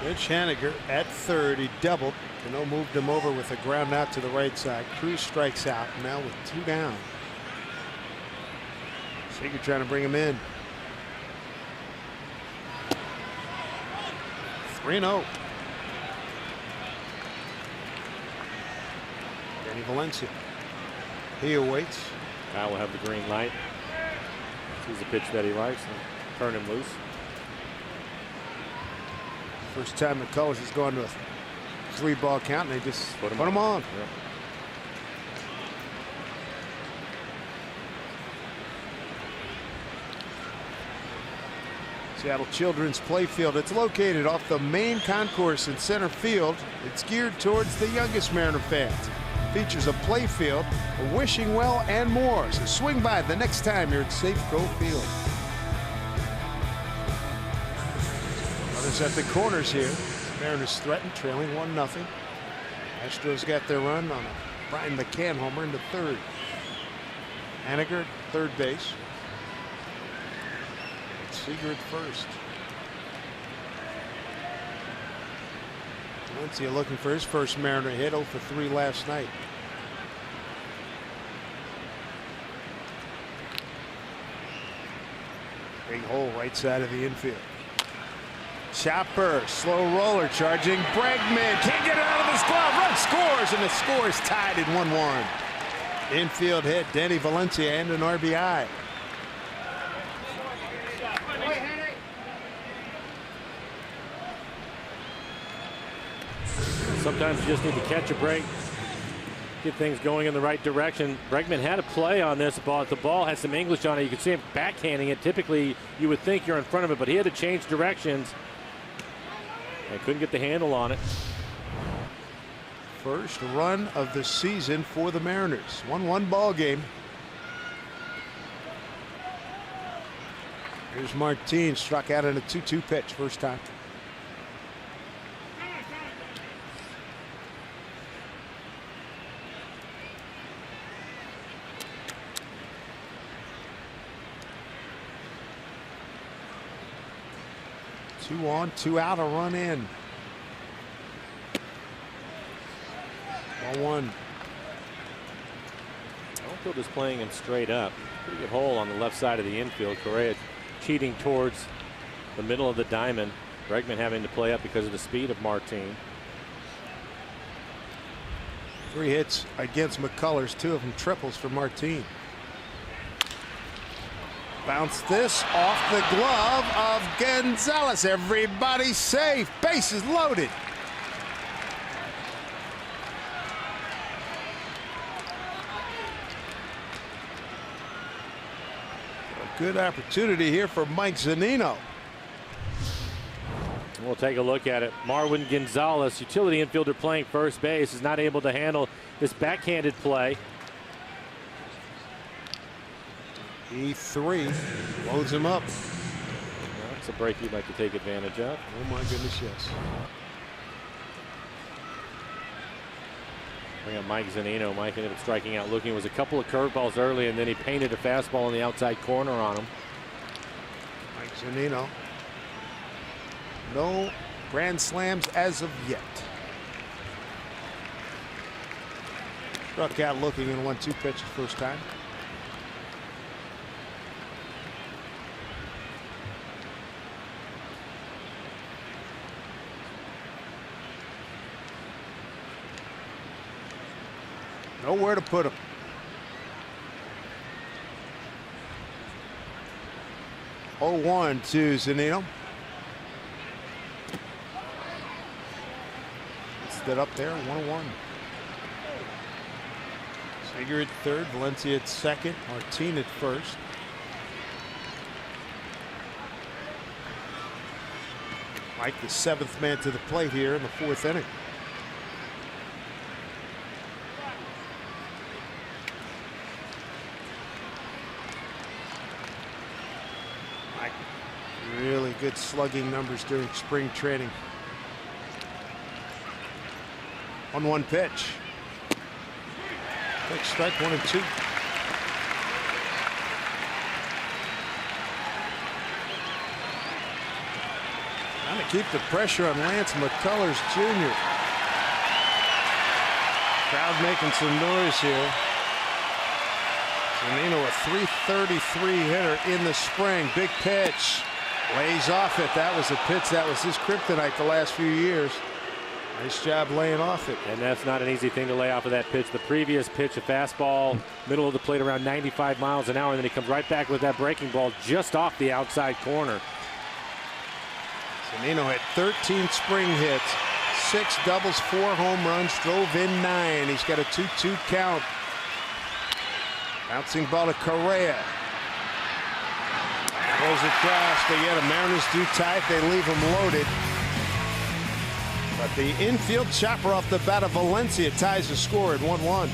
A: Mitch Haniger at third. He doubled. Cano moved him over with a ground out to the right side. Cruz strikes out now with 2 down. Seager trying to bring him in. 3-0. Danny Valencia. He awaits.
B: Kyle will have the green light. Sees a pitch that he likes and turn him loose.
A: First time McCullers has gone to a 3-ball count, and they just put him on.
B: Yep.
A: Seattle Children's Playfield. It's located off the main concourse in center field. It's geared towards the youngest Mariner fans. Features a playfield, a wishing well, and more. So swing by the next time you're at Safeco Field. Others at the corners here. Mariners threatened, trailing 1-0. Astros got their run on a Brian McCann homer in the 3rd. Haniger, third base. Seager at first. Valencia looking for his first Mariner hit. 0 for 3 last night. Big hole right side of the infield. Chopper, slow roller charging. Bregman can't get it out of his glove. Run scores, and the score is tied at 1-1. Infield hit. Danny Valencia and an RBI.
B: Sometimes you just need to catch a break, get things going in the right direction. Bregman had a play on this ball. The ball had some English on it. You can see him backhanding it. Typically, you would think you're in front of it, but he had to change directions and couldn't get the handle on it.
A: First run of the season for the Mariners. 1-1 ball game. Here's Martin, struck out in a 2-2 pitch first time. Two on, 2 out, a run in. 1-1.
B: Infield is playing him straight up. Pretty good hole on the left side of the infield. Correa cheating towards the middle of the diamond. Bregman having to play up because of the speed of Martin.
A: 3 hits against McCullers, 2 of them triples for Martin. Bounce this off the glove of Gonzalez. Everybody safe. Bases loaded. A good opportunity here for Mike Zunino.
B: We'll take a look at it. Marwin Gonzalez, utility infielder playing first base, is not able to handle this backhanded play.
A: E3 loads him up.
B: That's a break you'd like to take advantage of.
A: Oh my goodness, yes.
B: Bring up Mike Zunino. Mike ended up striking out looking. It was a couple of curveballs early, and then he painted a fastball on the outside corner on him.
A: Mike Zunino. No grand slams as of yet. Struck out looking and 1-2 pitch the first time. Nowhere to put him. Oh, 1 to Zunino. Stood up there, 1-1. Seager at third, Valencia at second, Martin at first. Mike, the 7th man to the plate here in the 4th inning. Mike, really good slugging numbers during spring training. 1-1 pitch. Quick strike, 1 and 2. Trying to keep the pressure on Lance McCullers Jr. Crowd making some noise here. Zunino, a 333 hitter in the spring. Big pitch. Lays off it. That was a pitch that was his kryptonite the last few years. Nice job laying off it.
B: And that's not an easy thing to lay off of that pitch. The previous pitch, a fastball, middle of the plate around 95 miles an hour, and then he comes right back with that breaking ball just off the outside corner.
A: Zunino had 13 spring hits, 6 doubles, 4 home runs, drove in 9. He's got a 2-2 count. Bouncing ball to Correa. Goes across. They get a Mariners do tie. They leave him loaded. But the infield chopper off the bat of Valencia ties the score at 1-1.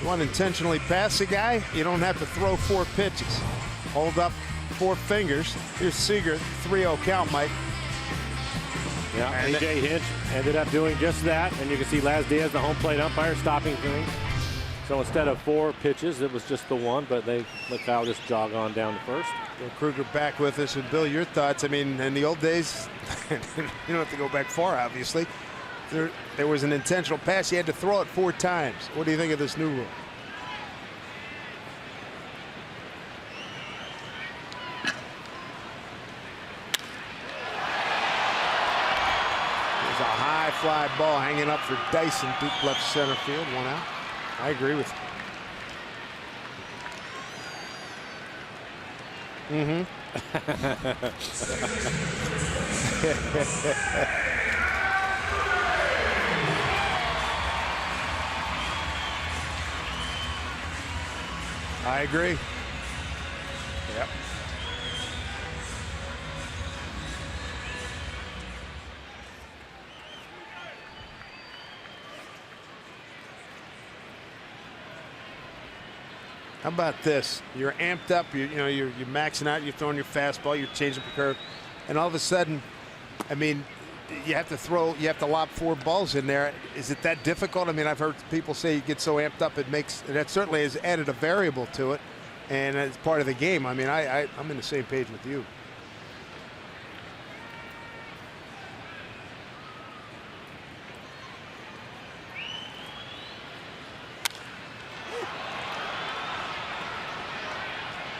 A: You want to intentionally pass a guy, you don't have to throw 4 pitches. Hold up 4 fingers. Here's Seager, 3-0 count, Mike.
B: Yeah, A.J. Hinch ended up doing just that, and you can see Laz Diaz, the home plate umpire, stopping things. So instead of 4 pitches, it was just the 1, but they let Kyle just jog on down to first.
A: Bill Kruger back with us. And Bill, your thoughts? I mean, in the old days, you don't have to go back far, obviously. There was an intentional pass. You had to throw it 4 times. What do you think of this new rule? There's a high fly ball hanging up for Dyson, deep left center field. 1 out. I agree with you. I agree. Yep. How about this? You're amped up. You're maxing out. You're throwing your fastball. You're changing the curve, and all of a sudden, I mean, you have to lob 4 balls in there. Is it that difficult? I mean, I've heard people say you get so amped up that certainly has added a variable to it, and it's part of the game. I mean, I'm in the same page with you.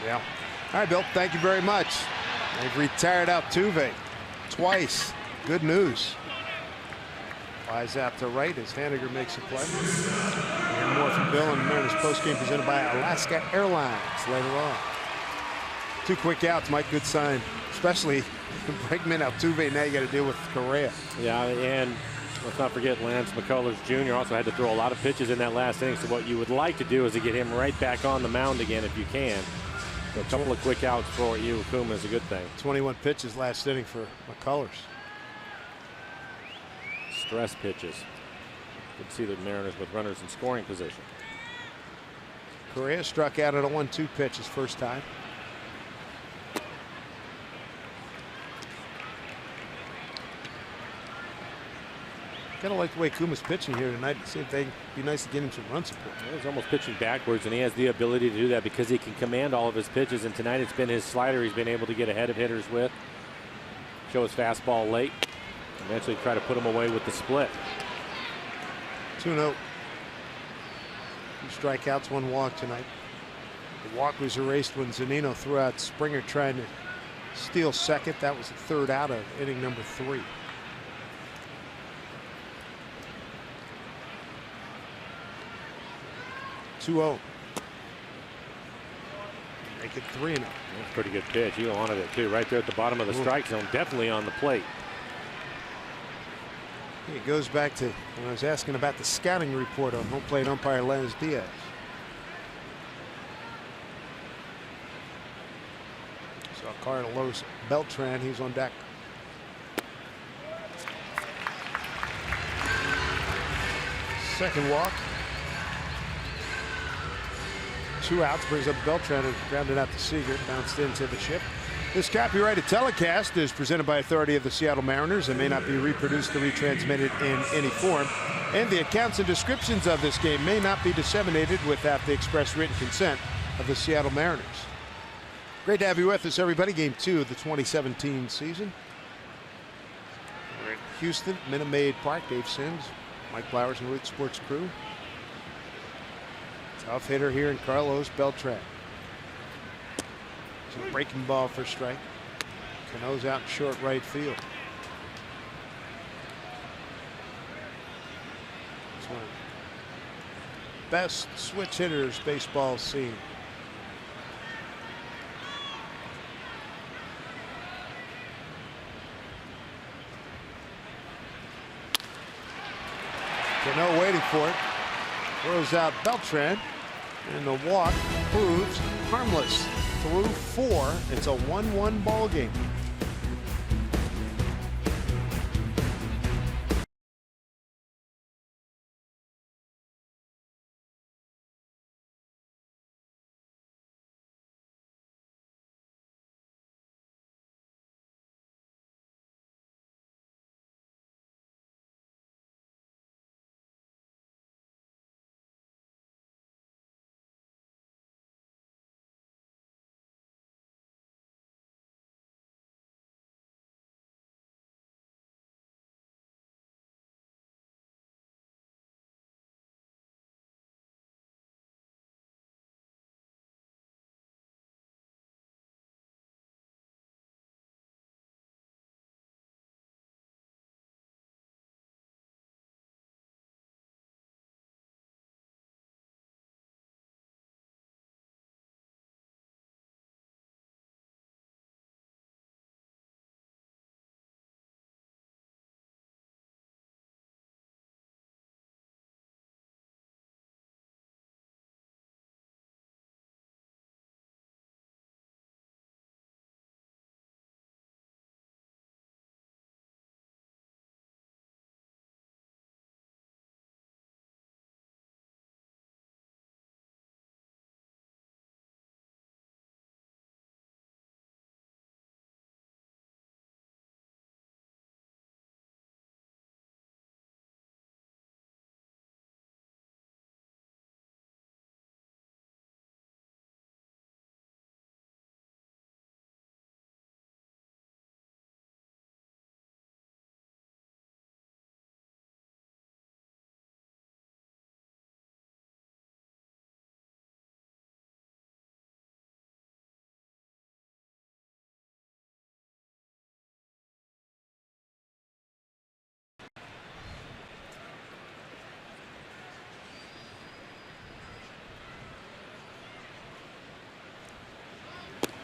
A: Yeah. All right, Bill, thank you very much. They've retired Altuve twice. Good news. Flies out to right as Haniger makes a play. We'll hear more from Bill and Mariners postgame presented by Alaska Airlines later on. 2 quick outs, Mike. Good sign. Especially Bregman, Altuve. Now you got to deal with Correa.
B: Yeah, and let's not forget Lance McCullers Jr. also had to throw a lot of pitches in that last inning. So what you would like to do is to get him right back on the mound again if you can. So a couple of quick outs for you, Kuma, is a good thing.
A: 21 pitches last inning for McCullers.
B: Stress pitches. You can see the Mariners with runners in scoring position.
A: Correa struck out at a 1-2 pitch his first time. Kind of like the way Kuma's pitching here tonight. See if they be nice to get him some run support.
B: Well, he's almost pitching backwards, and he has the ability to do that because he can command all of his pitches. And tonight it's been his slider he's been able to get ahead of hitters with. Show his fastball late. Eventually try to put him away with the split.
A: 2-0. 2 strikeouts, 1 walk tonight. The walk was erased when Zunino threw out Springer trying to steal second. That was the 3rd out of inning number 3. 2-0. Make it 3-0.
B: That's a pretty good pitch. He wanted it too. Right there at the bottom of the strike zone. Definitely on the plate.
A: It goes back to when I was asking about the scouting report on home plate umpire Laz Diaz. So Carlos Beltran, he's on deck. Second walk. 2 outs, brings up Beltran and grounded out to Seager, bounced into the chip. This copyrighted telecast is presented by authority of the Seattle Mariners and may not be reproduced or retransmitted in any form. And the accounts and descriptions of this game may not be disseminated without the express written consent of the Seattle Mariners. Great to have you with us, everybody. Game 2 of the 2017 season. We're in Houston, Minute Maid Park. Dave Sims, Mike Flowers, and Root Sports crew. Tough hitter here in Carlos Beltran. It's a breaking ball for strike. Cano's out in short right field. It's one of the best switch hitters baseball's seen. Cano waiting for it. Throws out Beltran, and the walk proves harmless. Through 4, it's a 1-1 ball game.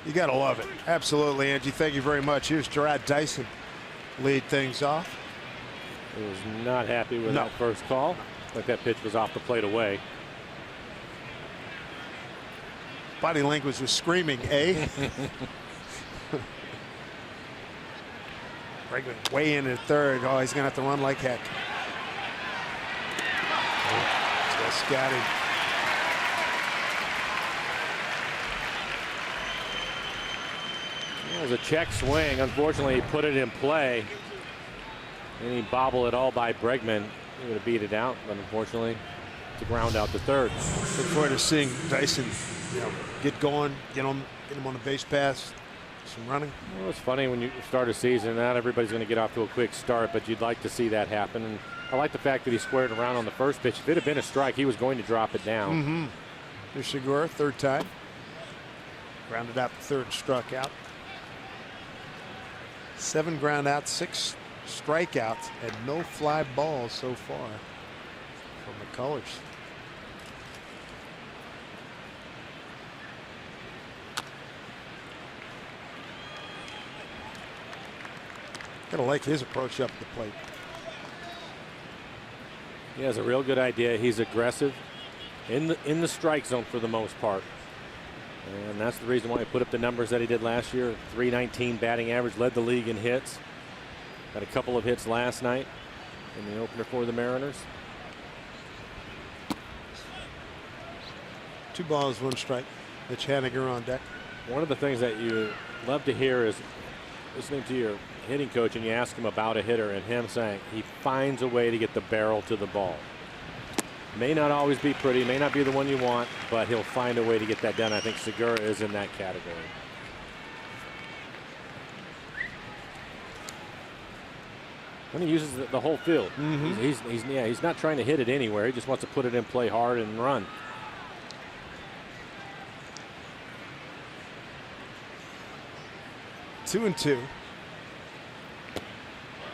A: You got to love it. Absolutely, Angie. Thank you very much. Here's Jarrod Dyson lead things off.
B: He was not happy with that first call. Like that pitch was off the plate away.
A: Body language was screaming, eh? Bregman way in at third. Oh, he's going to have to run like heck. Just got him.
B: It was a check swing. Unfortunately, he put it in play. Any bobble at all by Bregman, he would have beat it out, but unfortunately, to ground out to third.
A: Look forward to seeing Dyson, get going, get him on the base pass, some running.
B: Well, it's funny when you start a season, not everybody's going to get off to a quick start, but you'd like to see that happen. And I like the fact that he squared around on the first pitch. If it had been a strike, he was going to drop it down.
A: Here's Segura, third time. Grounded out the third and struck out. 7 ground outs, 6 strikeouts, and no fly balls so far from the Colors. Gotta like his approach up the plate.
B: He has a real good idea. He's aggressive in the strike zone for the most part. And that's the reason why he put up the numbers that he did last year. .319 batting average, led the league in hits. Got a couple of hits last night in the opener for the Mariners.
A: 2 balls, 1 strike. Mitch Haniger on deck.
B: One of the things that you love to hear is listening to your hitting coach and you ask him about a hitter and him saying he finds a way to get the barrel to the ball. May not always be pretty, may not be the one you want, but he'll find a way to get that done. I think Segura is in that category. When he uses the whole field, he's not trying to hit it anywhere. He just wants to put it in play hard and run.
A: Two and 2.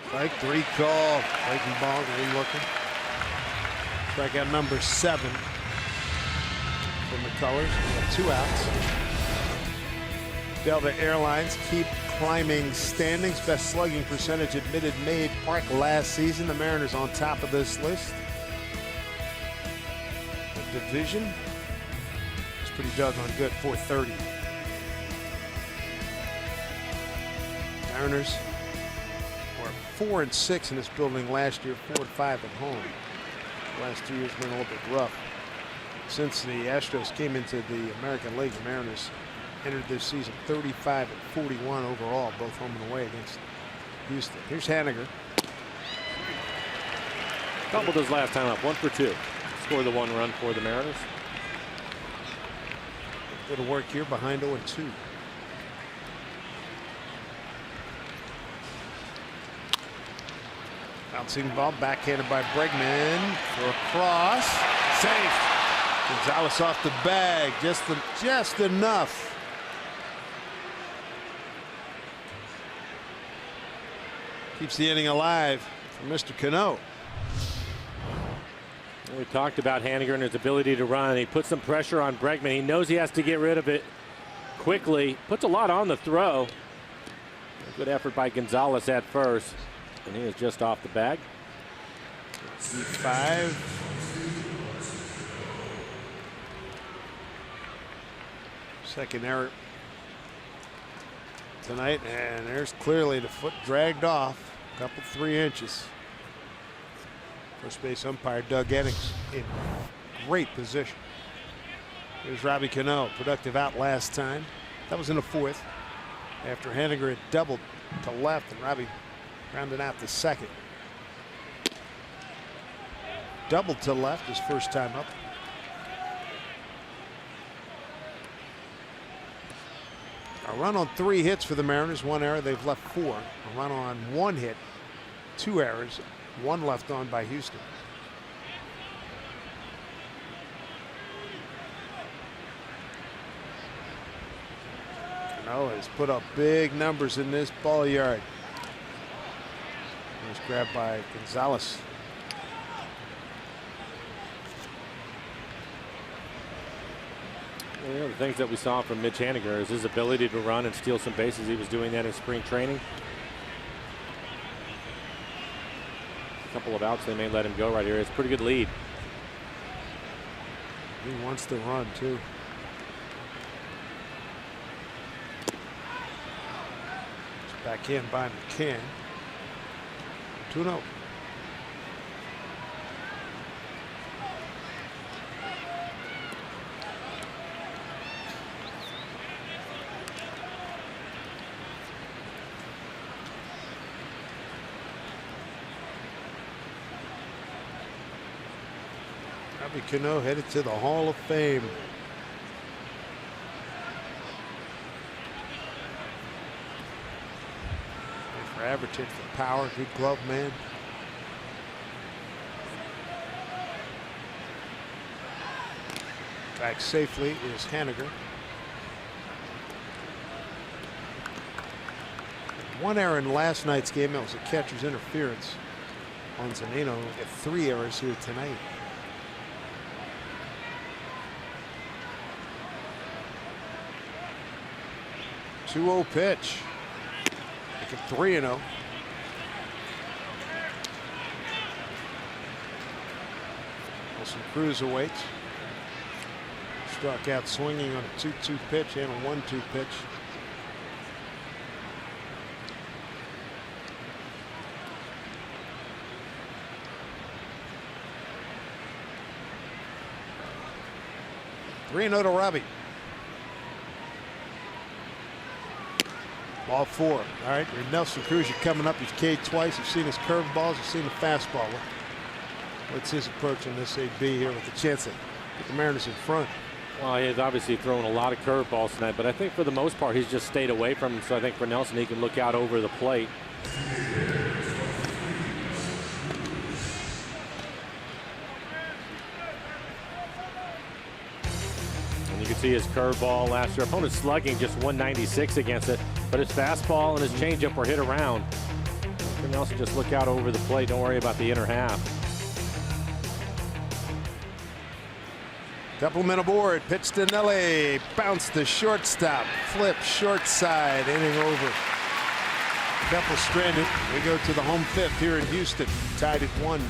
A: Strike 3 call. Breaking ball, green looking. Strikeout number 7 from the Colors. 2 outs. Delta Airlines keep climbing standings. Best slugging percentage at Minute Maid Park last season. The Mariners on top of this list. The division is pretty doggone good. 430. Mariners were 4-6 in this building last year. 4-5 at home. The last 2 years been a little bit rough. Since the Astros came into the American League, the Mariners entered this season 35-41 overall, both home and away against Houston. Here's Haniger.
B: Doubled his last time up, 1 for 2. Scored the 1 run for the Mariners.
A: Good work here behind 0-2. Bouncing ball, backhanded by Bregman for a cross. Safe. Gonzalez off the bag, just enough. Keeps the inning alive for Mr. Cano.
B: We talked about Haniger and his ability to run. He puts some pressure on Bregman. He knows he has to get rid of it quickly. Puts a lot on the throw. A good effort by Gonzalez at first. And he is just off the bag.
A: 5. Second error tonight, and there's clearly the foot dragged off a couple 3 inches. First base umpire Doug Eddings in great position. Here's Robbie Cano, productive out last time. That was in the 4th after Haniger had doubled to left and Robbie rounded out the second. Doubled to left his first time up. A run on 3 hits for the Mariners, 1 error. They've left 4. A run on 1 hit, 2 errors, 1 left on by Houston. Cano has put up big numbers in this ball yard. He was grabbed by Gonzalez.
B: You know, the things that we saw from Mitch Haniger is his ability to run and steal some bases. He was doing that in spring training. A couple of outs, they may let him go right here. It's a pretty good lead.
A: He wants to run too. Back in by McCann. 2-0. Robbie Cano headed to the Hall of Fame. For Everton, for power, good glove man. Back safely is Haniger. One error in last night's game. That was a catcher's interference on Zunino. Get 3 errors here tonight. Two-0 pitch. Make it 3-0. Wilson Cruz awaits. Struck out swinging on a 2-2 pitch and a 1-2 pitch. Three-0 to Robbie. Ball 4. All right, Nelson Cruz, you're coming up. He's K'd twice. You've seen his curveballs. You've seen the fastball. What's his approach on this AB here with the chance to get the Mariners in front?
B: Well, he's obviously thrown a lot of curveballs tonight, but I think for the most part he's just stayed away from him. So I think for Nelson, he can look out over the plate. And you can see his curveball last year. Opponent slugging just 196 against it, but his fastball and his changeup were hit around. For Nelson, just look out over the plate. Don't worry about the inner half.
A: Couple men aboard. Pitch to Nelly. Bounce to shortstop. Flip short side. Inning over. Couple stranded. We go to the home fifth here in Houston. Tied at 1.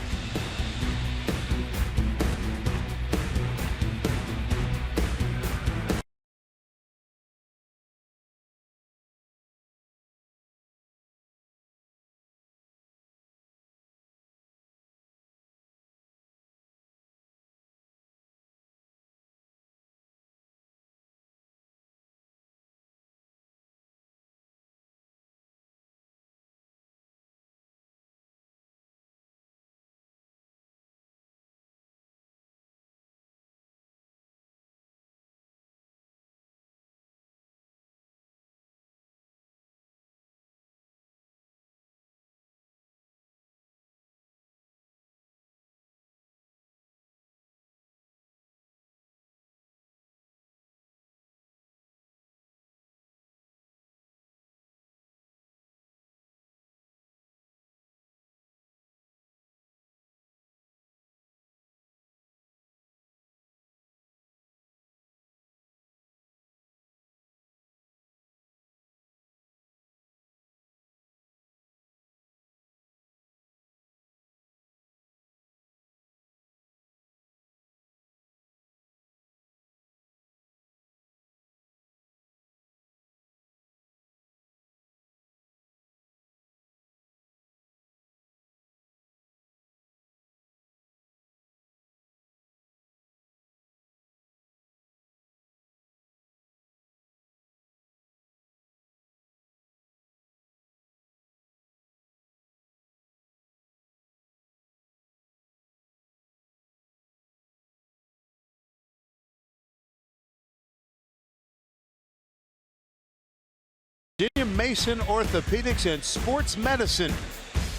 A: Virginia Mason Orthopedics and Sports Medicine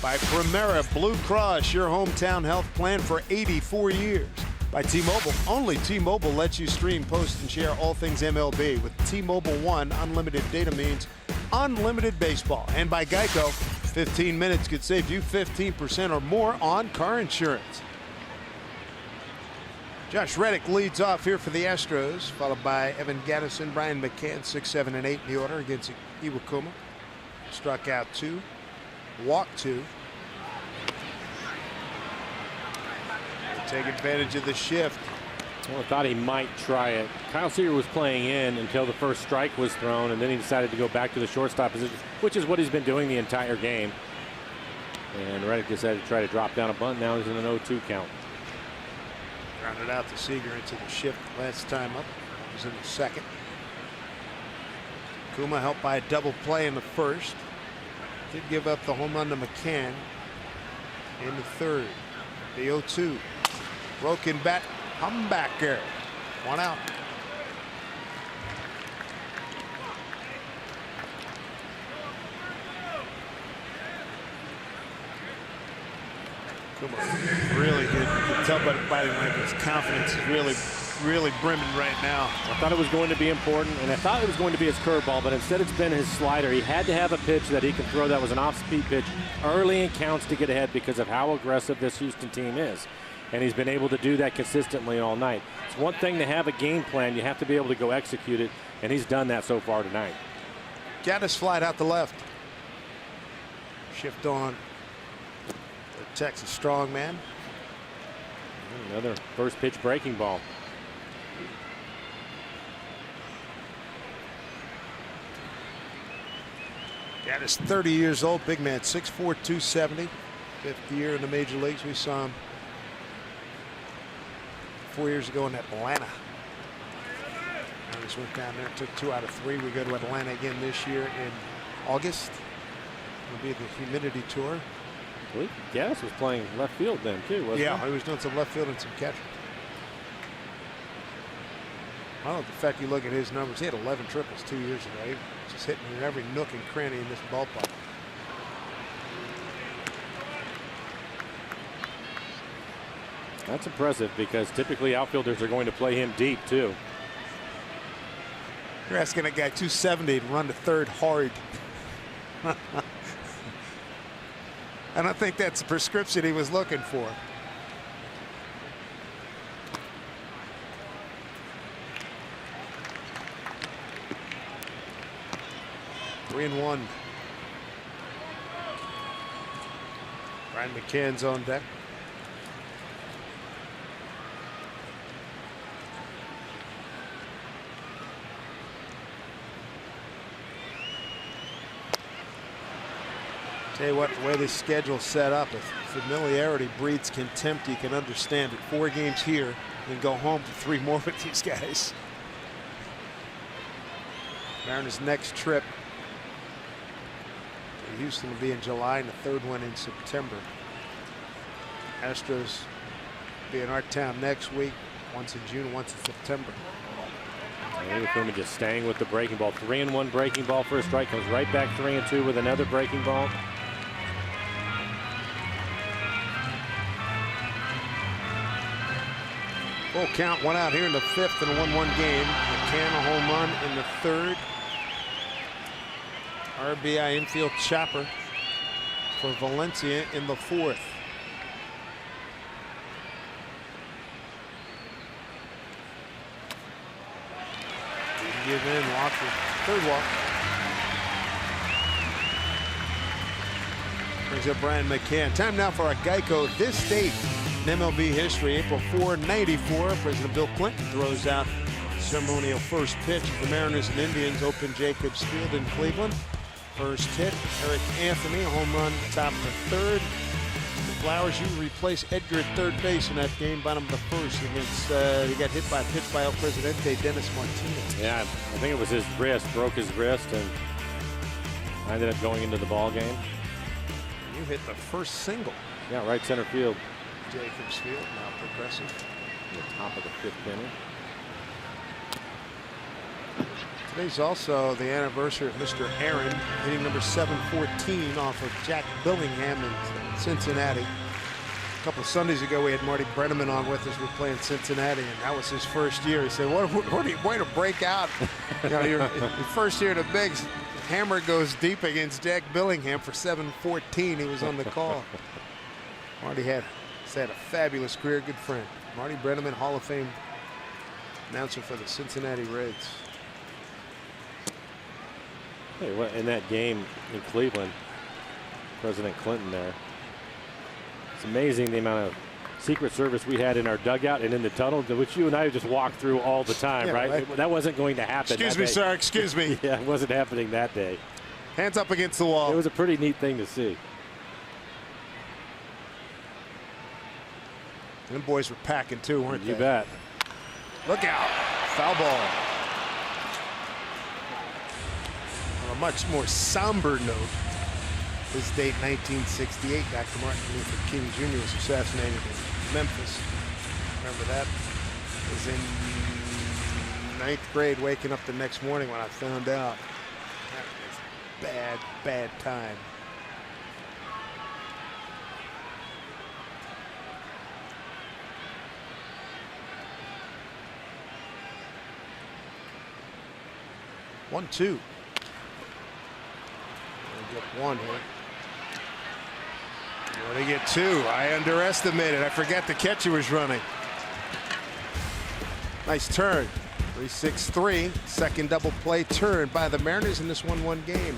A: by Primera Blue Cross, your hometown health plan for 84 years. By T-Mobile, only T-Mobile lets you stream, post, and share all things MLB. With T-Mobile One, unlimited data means unlimited baseball. And by Geico, 15 minutes could save you 15% or more on car insurance. Josh Reddick leads off here for the Astros, followed by Evan Gaddison, Brian McCann, 6, 7, and 8 in the order against Iwakuma. Struck out 2, walked 2. Take advantage of the shift.
B: Well, I thought he might try it. Kyle Seager was playing in until the first strike was thrown, and then he decided to go back to the shortstop position, which is what he's been doing the entire game. And Reddick decided to try to drop down a bunt. Now he's in an 0-2 count.
A: Grounded out to Seager into the shift last time up. That was in the second. Kuma helped by a double play in the first. Did give up the home run to McCann in the third. The 0-2. Broken bat. Humbacker. 1 out. Kuma really good. You can tell by the body language. His confidence is really brimming right now.
B: I thought it was going to be important, and I thought it was going to be his curveball, but instead it's been his slider. He had to have a pitch that he can throw that was an off-speed pitch early in counts to get ahead because of how aggressive this Houston team is. And he's been able to do that consistently all night. It's one thing to have a game plan. You have to be able to go execute it, and he's done that so far tonight.
A: Gaddis flied out the left. Shift on. The Texas strongman.
B: Another first pitch breaking ball.
A: Gaddis, 30 years old, big man, 6'4", 270. 5th year in the major leagues. We saw him 4 years ago in Atlanta. I just went down there, took 2 out of 3. We go to Atlanta again this year in August. It'll be the humidity tour.
B: I believe Gaddis was playing left field then too, wasn't he?
A: Yeah, he was doing some left field and some catching. I love the fact you look at his numbers. He had 11 triples 2 years ago. He was just hitting in every nook and cranny in this ballpark.
B: That's impressive because typically outfielders are going to play him deep too.
A: You're asking a guy 270 to run to third hard. I don't think that's the prescription he was looking for. Three and 1. Brian McCann's on deck. Tell you what, the way this schedule's set up, if familiarity breeds contempt, you can understand it. 4 games here and go home for 3 more with these guys. Mariners' next trip to Houston will be in July and the 3rd one in September. Astros be in our town next week, once in June, once in September.
B: Iwakuma just staying with the breaking ball. 3-1 breaking ball for a strike. Comes right back 3-2 with another breaking ball.
A: Full count, 1 out here in the 5th in a 1-1 game. McCann a home run in the 3rd. RBI infield chopper for Valencia in the 4th. Give in, Walker, 3rd walk. Brings up Brian McCann. Time now for our Geico This Date in MLB history. April 4, 94. President Bill Clinton throws out ceremonial first pitch of the Mariners and Indians open Jacobs Field in Cleveland. First hit, Eric Anthony, a home run, top of the 3rd. The Flowers, you replace Edgar at 3rd base in that game, bottom of the 1st against, he got hit by a pitch by El Presidente, Dennis Martinez.
B: Yeah, I think it was his wrist, broke his wrist, and I ended up going into the ball game.
A: You hit the first single.
B: Yeah, right center field.
A: Jacobs Field, now Progressive.
B: The top of the 5th inning.
A: Today's also the anniversary of Mr. Aaron hitting number 714 off of Jack Billingham in Cincinnati. A couple of Sundays ago, we had Marty Brenneman on with us. We were playing Cincinnati, and that was his first year. He said, "What way to break out? You know, your first year in the bigs, hammer goes deep against Jack Billingham for 714. He was on the call." Marty had a fabulous career, good friend. Marty Brennaman, Hall of Fame announcer for the Cincinnati Reds.
B: Hey, in that game in Cleveland, President Clinton there. It's amazing the amount of Secret Service we had in our dugout and in the tunnel, which you and I just walk through all the time, right? That wasn't going to happen.
A: Excuse me, sir. Excuse me.
B: Yeah, it wasn't happening that day.
A: Hands up against the wall.
B: It was a pretty neat thing to see.
A: Them boys were packing too, weren't they?
B: You bet.
A: Look out. Foul ball. On a much more somber note, this date, 1968, Dr. Martin Luther King Jr. was assassinated in Memphis. Remember that? I was in 9th grade, waking up the next morning when I found out. That was a bad, bad time. One, two. They get one here. Well, they get two. I underestimated. I forgot the catcher was running. Nice turn. 3-6-3. Second double play turn by the Mariners in this 1-1 game.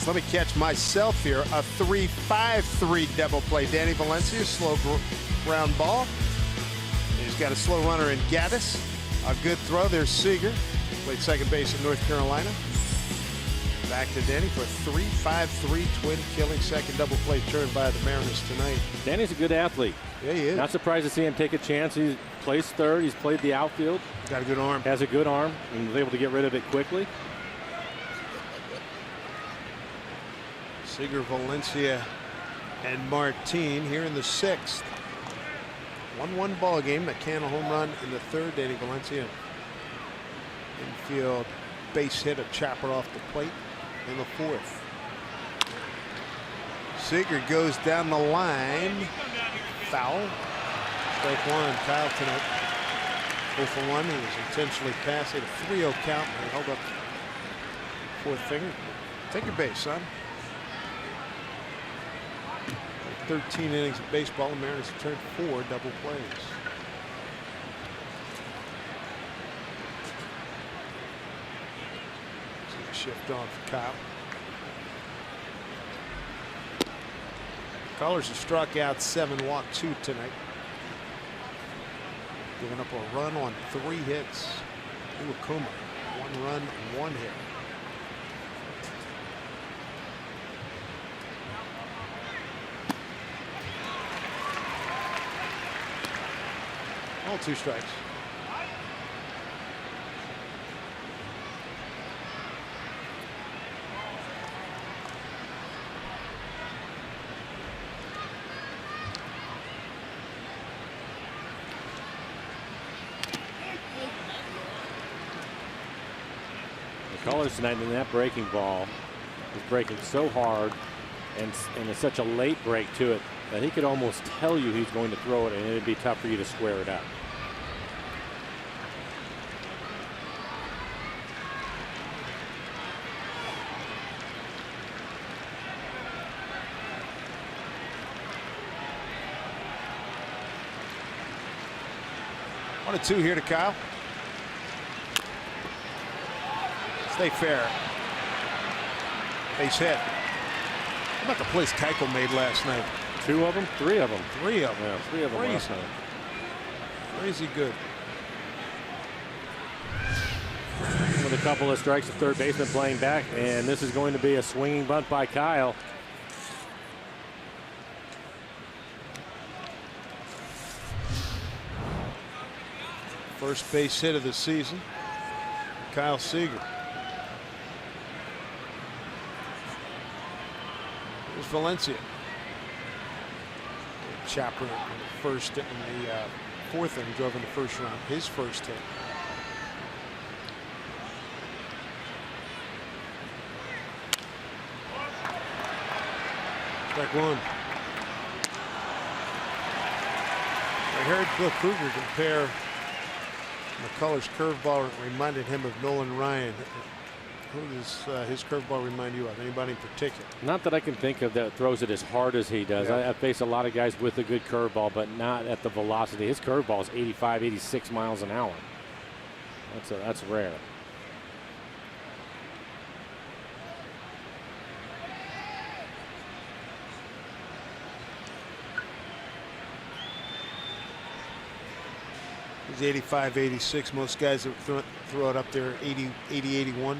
A: Let me catch myself here. A 3-5-3 double play. Danny Valencia, slow ground ball. He's got a slow runner in Gaddis. A good throw. There's Seager. Played second base in North Carolina. Back to Danny for a 3-5-3 twin killing second double play turn by the Mariners tonight.
B: Danny's a good athlete.
A: Yeah, he is.
B: Not surprised to see him take a chance. He plays third. He's played the outfield.
A: Got a good arm.
B: Has a good arm and was able to get rid of it quickly.
A: Seager, Valencia, and Martin here in the 6th. 1-1 ball game. McCann a home run in the 3rd. Danny Valencia infield base hit, a chopper off the plate in the 4th. Seager goes down the line. Foul. Strike one. Kyle tonight 0 for 1. He was intentionally passed. He had a 3-0 count and he held up 4th finger. Take your base, son. 13 innings of baseball. The Mariners have turned 4 double plays. See a shift on for Kyle. Colors have struck out 7, walked 2 tonight. Giving up a run on 3 hits. Iwakuma, 1 run, 1 hit. All 2 strikes.
B: McCullers tonight, and that breaking ball is breaking so hard, and it's such a late break to it that he could almost tell you he's going to throw it, and it'd be tough for you to square it up.
A: One and two here to Kyle. Stay fair. Base hit. How about the plays Keuchel made last night?
B: 2 of them? 3 of them.
A: 3 of them.
B: Yeah, 3 of them last night.
A: Crazy good.
B: With a couple of strikes, the third baseman playing back, and this is going to be a swinging bunt by Kyle.
A: First base hit of the season. Kyle Seager. Here's Valencia. Chopper in the first, in the fourth inning, drove in the first round. His first hit. Strike one. I heard Bill Kruger compare McCullers' curveball, reminded him of Nolan Ryan. Who does his curveball remind you of? Anybody in particular?
B: Not that I can think of that throws it as hard as he does.
A: Yeah.
B: I face a lot of guys with a good curveball, but not at the velocity. His curveball is 85, 86 miles an hour. That's rare.
A: He's 85, 86. Most guys that throw it up there 80, 81.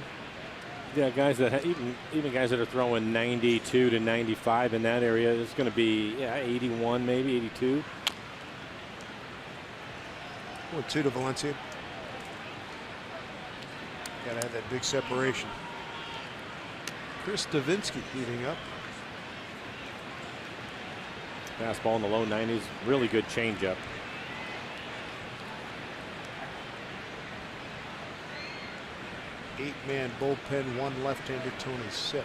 B: Yeah, guys that even guys that are throwing 92 to 95 in that area, it's going to be 81, maybe 82.
A: 1-2 to Valencia. Got to have that big separation. Chris Davinsky heating up.
B: Fastball in the low 90s, really good changeup.
A: Eight-man bullpen, one left-hander, Tony Sipp.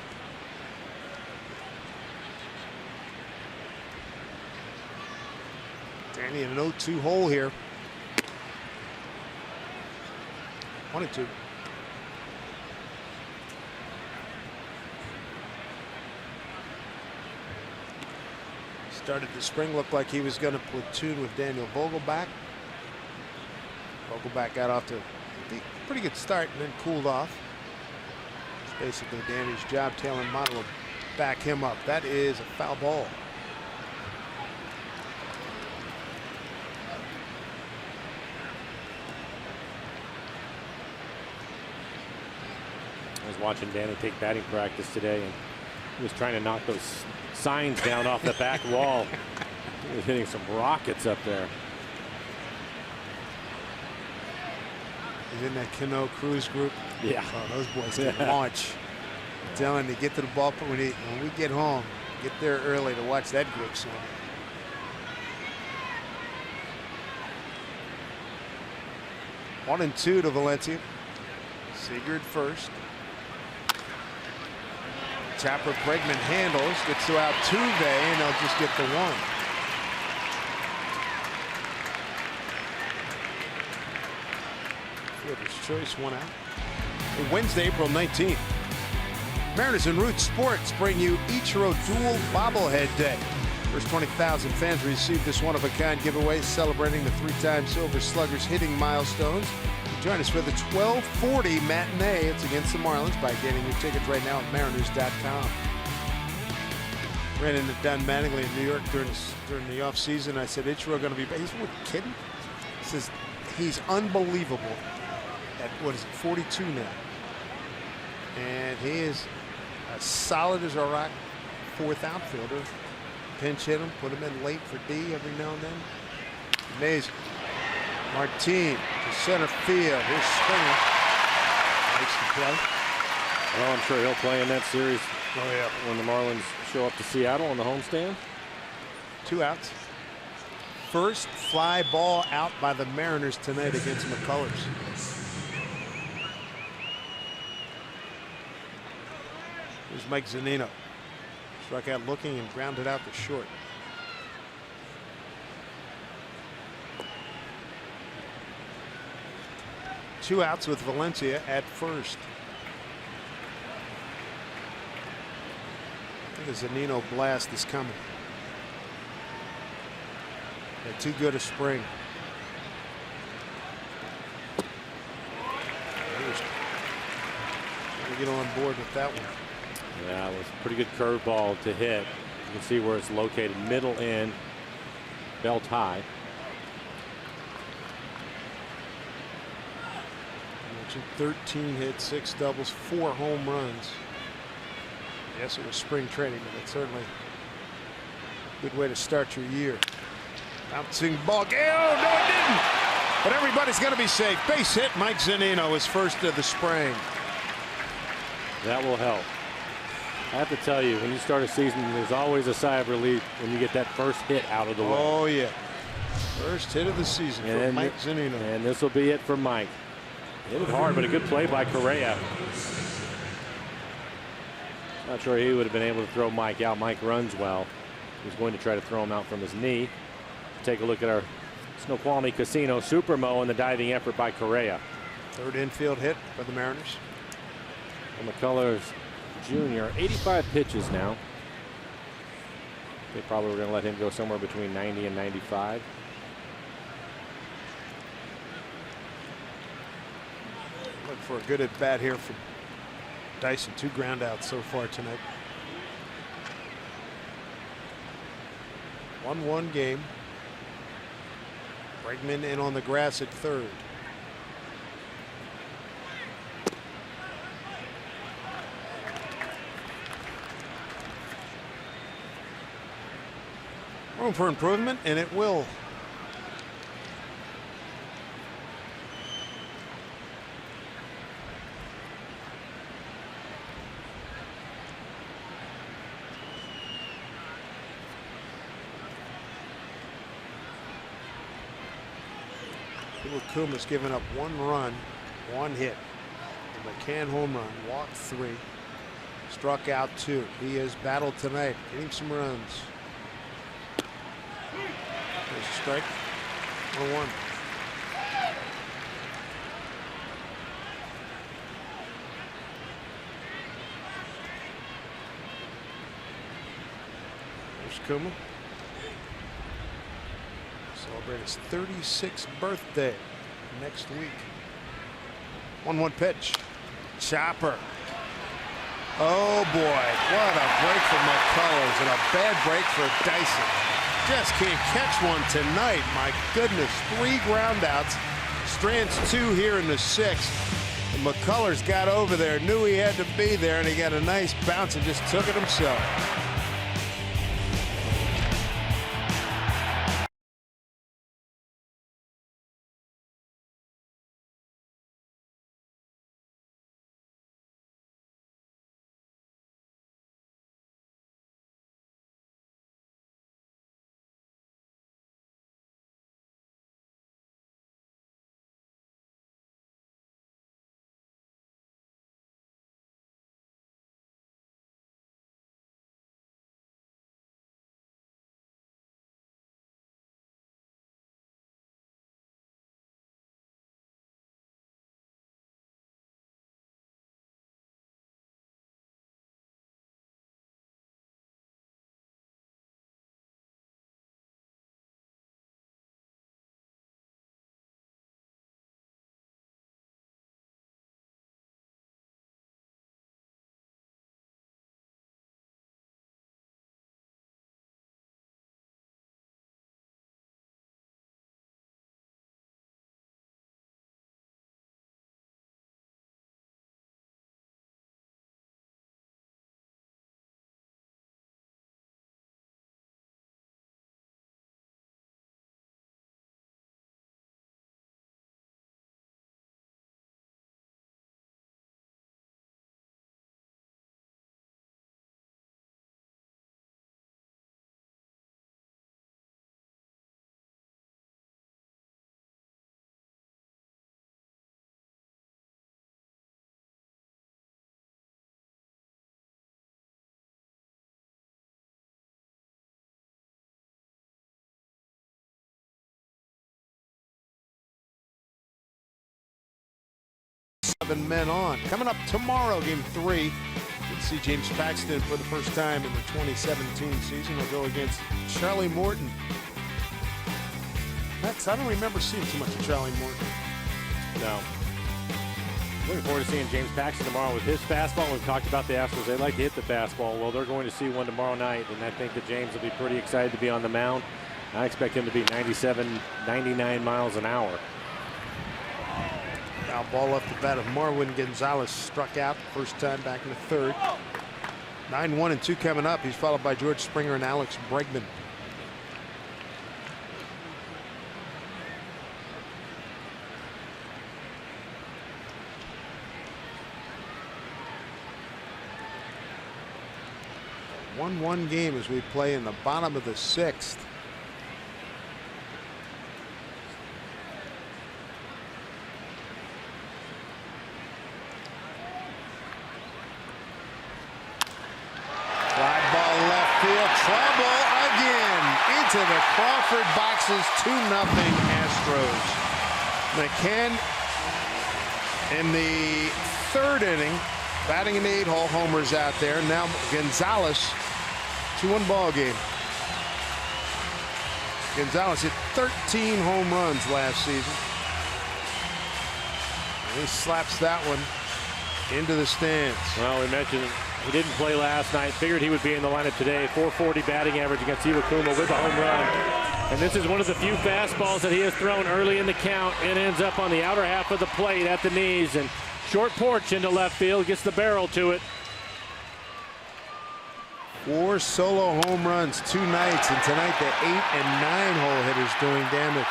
A: Danny in an 0-2 hole here. 1-2. Started the spring, looked like he was going to platoon with Daniel Vogelbach. Vogelbach got off to a pretty good start and then cooled off. It's basically Danny's job. Taylor Mott will back him up. That is a foul ball.
B: I was watching Danny take batting practice today, and he was trying to knock those signs down off the back wall. He was hitting some rockets up there.
A: He's in that Cano Cruz group.
B: Yeah.
A: Oh, those boys can launch. I'm telling you, get to the ballpark when we get home. Get there early to watch that group swing. One and two to Valencia. Seager at first. Chopper Bregman handles, gets to Altuve, and they'll just get the one. Fielder's choice, one out. Wednesday, April 19th. Mariners and Roots Sports bring you Ichiro Dual Bobblehead Day. First 20,000 fans receive this one-of-a-kind giveaway celebrating the three-time Silver Sluggers hitting milestones. Join us for the 12:40 matinee. It's against the Marlins by getting your tickets right now at mariners.com. Ran into Don Mattingly in New York during the offseason. I said, Ichiro going to be back? He's kidding. He says he's unbelievable at, 42 now. And he is as solid as a rock fourth outfielder. Pinch hit him, put him in late for D every now and then. Amazing. Martin to center field. Here's Springer. Likes to play.
B: Well, I'm sure he'll play in that series.
A: Oh, yeah.
B: When the Marlins show up to Seattle on the homestand.
A: 2 outs. First fly ball out by the Mariners tonight against McCullers. Here's Mike Zunino. Struck out looking and grounded out to short. Two outs with Valencia at first. I think the Zunino blast is coming. Had too good a spring. Trying to get on board with that one.
B: Yeah, it was a pretty good curveball to hit. You can see where it's located, middle in, belt high.
A: 13 hits, 6 doubles, 4 home runs. Yes, it was spring training, but it's certainly a good way to start your year. Bouncing ball. Oh, no, it didn't. But everybody's going to be safe. Base hit, Mike Zunino, his first of the spring.
B: That will help. I have to tell you, when you start a season, there's always a sigh of relief when you get that first hit out of the way.
A: Oh, yeah. First hit of the season for Mike Zunino.
B: And this will be it for Mike. Hit it hard, but a good play by Correa. Not sure he would have been able to throw Mike out. Mike runs well. He's going to try to throw him out from his knee. Take a look at our Snoqualmie Casino Supermo and the diving effort by Correa.
A: Third infield hit by the Mariners.
B: And McCullers Jr., 85 pitches now. They probably were going to let him go somewhere between 90 and 95.
A: Look for a good at bat here from Dyson. 2 ground outs so far tonight. 1-1 game. Bregman in on the grass at third. Room for improvement, and it will. Kuma's given up 1 run, 1 hit. The McCann home run, walked 3, struck out 2. He has battled tonight, getting some runs. There's a strike. 1-1. There's Kuma. Celebrate his 36th birthday next week. 1-1 pitch. Chopper. Oh boy, what a break for McCullers and a bad break for Dyson. Just can't catch one tonight. My goodness, 3 ground outs. Strands 2 here in the 6th. And McCullers got over there, knew he had to be there, and he got a nice bounce and just took it himself. 11 men on. Coming up tomorrow, Game 3. We'll see James Paxton for the first time in the 2017 season. He'll go against Charlie Morton. I don't remember seeing too much of Charlie Morton.
B: No. Looking forward to seeing James Paxton tomorrow with his fastball. We've talked about the Astros. They like to hit the fastball. Well, they're going to see one tomorrow night, and I think that James will be pretty excited to be on the mound. I expect him to be 97, 99 miles an hour.
A: Now ball off the bat of Marwin Gonzalez, struck out first time back in the third. 9-1-2 coming up. He's followed by George Springer and Alex Bregman. A 1-1 game as we play in the bottom of the sixth. Trouble again into the Crawford boxes. 2-0 Astros. McCann in the third inning, batting in the 8-hole. Homers out there. Now Gonzalez, 2-1 ball game. Gonzalez hit 13 home runs last season. And he slaps that one into the stands.
B: Well, we mentioned he didn't play last night. Figured he would be in the lineup today. 440 batting average against Iwakuma with a home run. And this is one of the few fastballs that he has thrown early in the count. It ends up on the outer half of the plate at the knees. And short porch into left field. Gets the barrel to it.
A: 4 solo home runs 2 nights. And tonight the 8 and 9 hole hitters doing damage.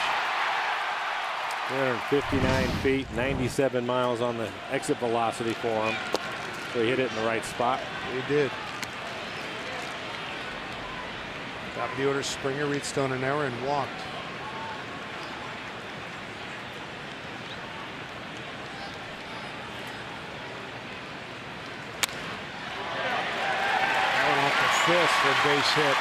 B: 359 feet, 97 miles on the exit velocity for him. So he hit it in the right spot.
A: He did. Top of the order, Springer reached on an error and walked. That one off the fist for a base hit.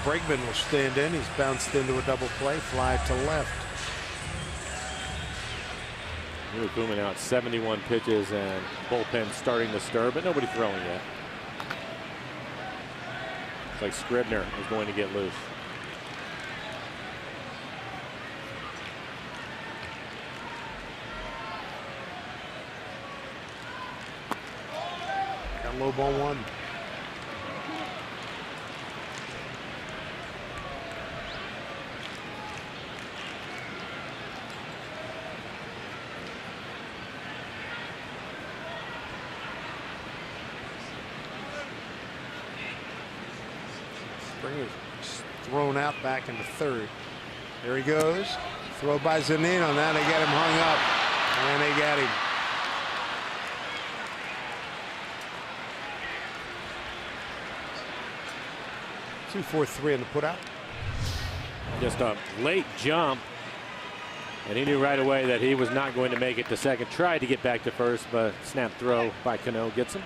A: Bregman will stand in. He's bounced into a double play. Fly to left.
B: Iwakuma now at 71 pitches and bullpen starting to stir, but nobody throwing yet. It's like Scribner is going to get loose.
A: Got low ball 1. Springer's thrown out back into third. There he goes. Throw by Zunino. Now they get him hung up. And they got him. Two, 4-3 in the putout.
B: Just a late jump. And he knew right away that he was not going to make it to second. Tried to get back to first, but snap throw by Cano gets him.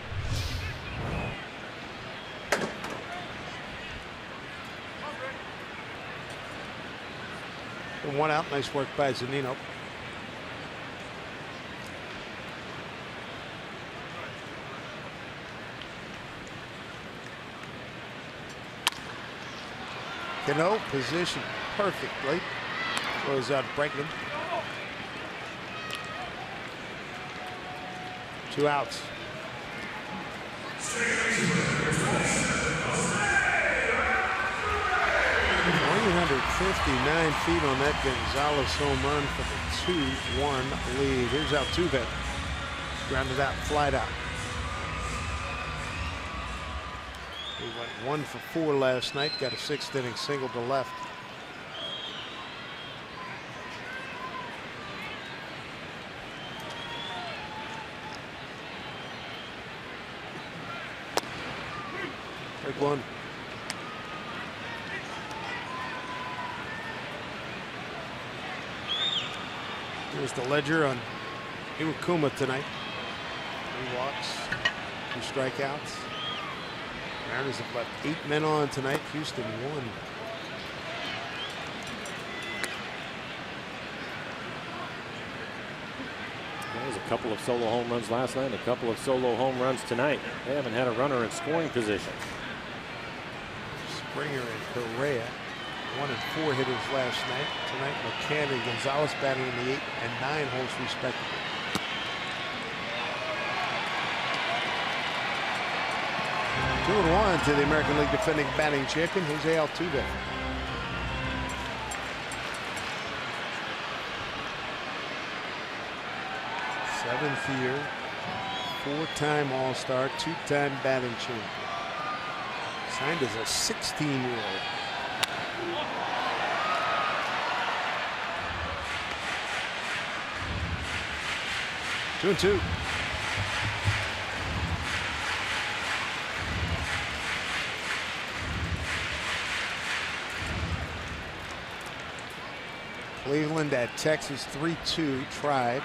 A: And 1 out. Nice work by Zunino. Cano positioned perfectly. Throws out Bregman. 2 outs. 359 feet on that Gonzalez home run for the 2-1 lead. Here's Altuve. Grounded out, flied out. He went 1 for 4 last night. Got a 6th inning single to left. Take 1. Here's the ledger on Iwakuma tonight. 3 walks, 2 strikeouts. Mariners have left 8 men on tonight. Houston 1.
B: There was a couple of solo home runs last night, a couple of solo home runs tonight. They haven't had a runner in scoring position.
A: Springer and Correa, 1 and 4 hitters last night. Tonight, McCann and Gonzalez batting in the 8 and 9 holes respectively. Two and 1 to the American League defending batting champion, Jose Altuve. Seventh year, 4-time All-Star, 2-time batting champion. Signed as a 16-year-old. Two and 2. Cleveland at Texas 3-2 tried.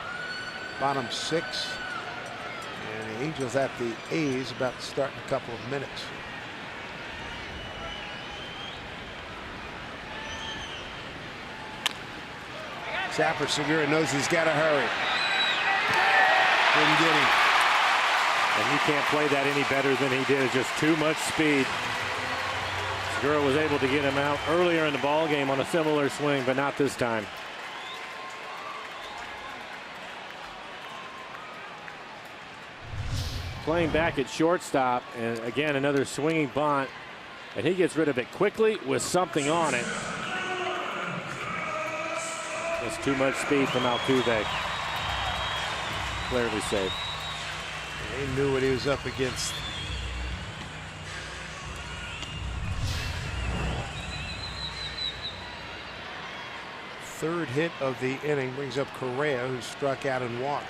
A: Bottom 6. And the Angels at the A's about to start in a couple of minutes. Sapper Segura knows he's got to hurry. Didn't get him.
B: And you can't play that any better than he did. Just too much speed. Segura was able to get him out earlier in the ball game on a similar swing, but not this time. Playing back at shortstop, and again another swinging bunt, and he gets rid of it quickly with something on it. That's too much speed from Altuve. Clearly safe.
A: He knew what he was up against. Third hit of the inning brings up Correa, who struck out and walked.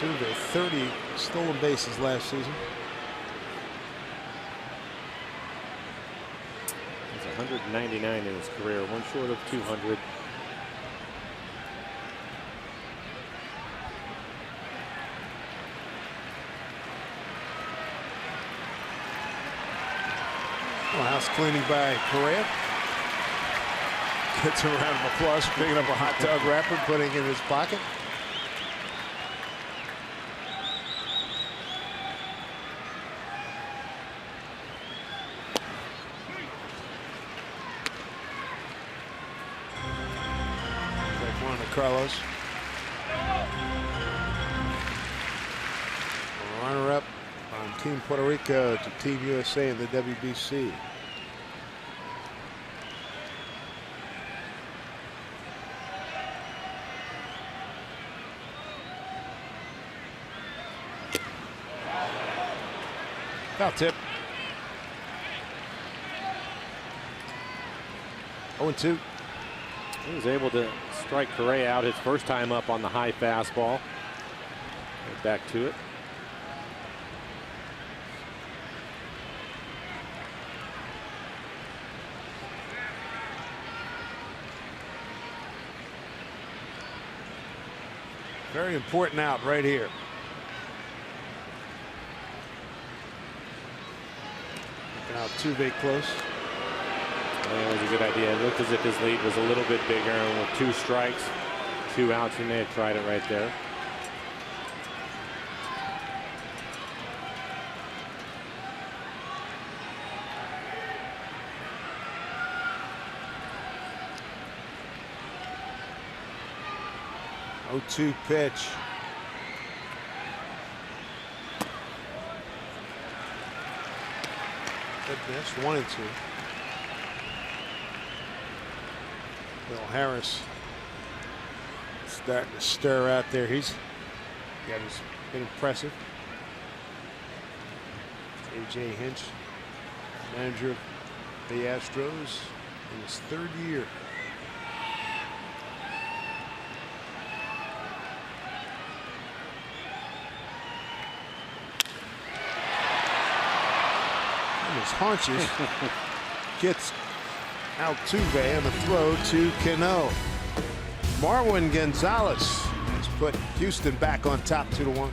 A: Altuve, 30 stolen bases last season.
B: He's 199 in his career, 1 short of 200.
A: Well, house cleaning by Correa. Gets a round of applause for picking up a hot dog wrapper, putting it in his pocket. Carlos. Runner-up on Team Puerto Rico to Team USA in the WBC. Foul tip. 0-2.
B: He was able to strike Correa out his first time up on the high fastball. Get back to it.
A: Very important out right here. Altuve close.
B: It was a good idea. It looked as if his lead was a little bit bigger, and with 2 strikes, 2 outs, he may have tried it right there.
A: Oh, 0-2 pitch. Good miss. 1-2. Bill Harris starting to stir out there. He's been impressive. A.J. Hinch, manager of the Astros in his 3rd year. his haunches. Gets Altuve on the throw to Cano. Marwin Gonzalez has put Houston back on top 2-1.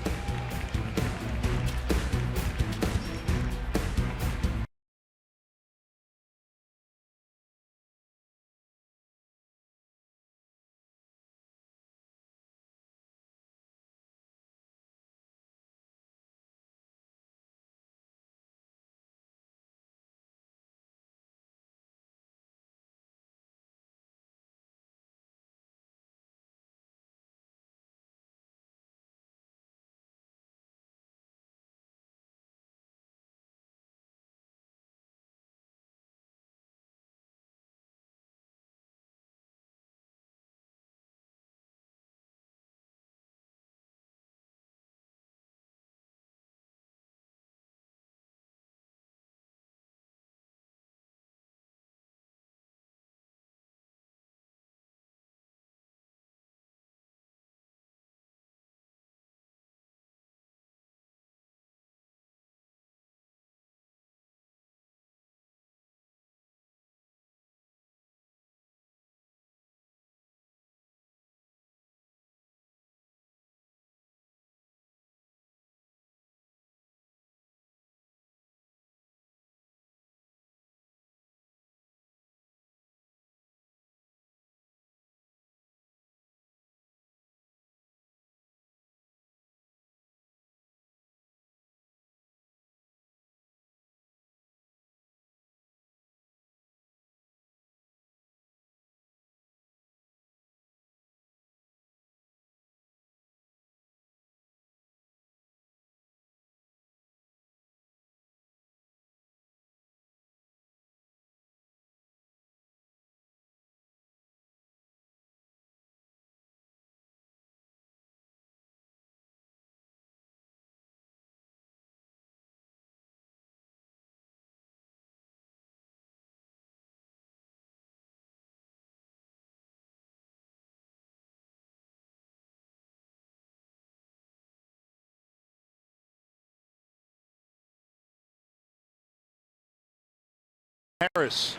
A: Harris,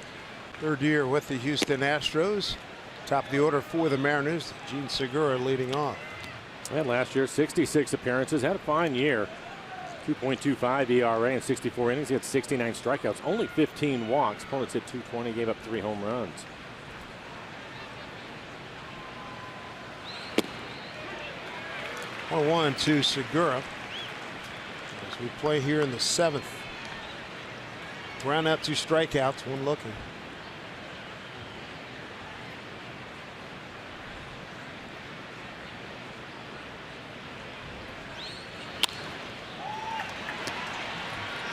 A: third year with the Houston Astros. Top of the order for the Mariners. Gene Segura leading off.
B: And last year, 66 appearances, had a fine year. 2.25 ERA in 64 innings. He had 69 strikeouts, only 15 walks. Opponents hit 220, gave up 3 home runs.
A: One to Segura as we play here in the 7th. Ground out 2 strikeouts, 1 looking.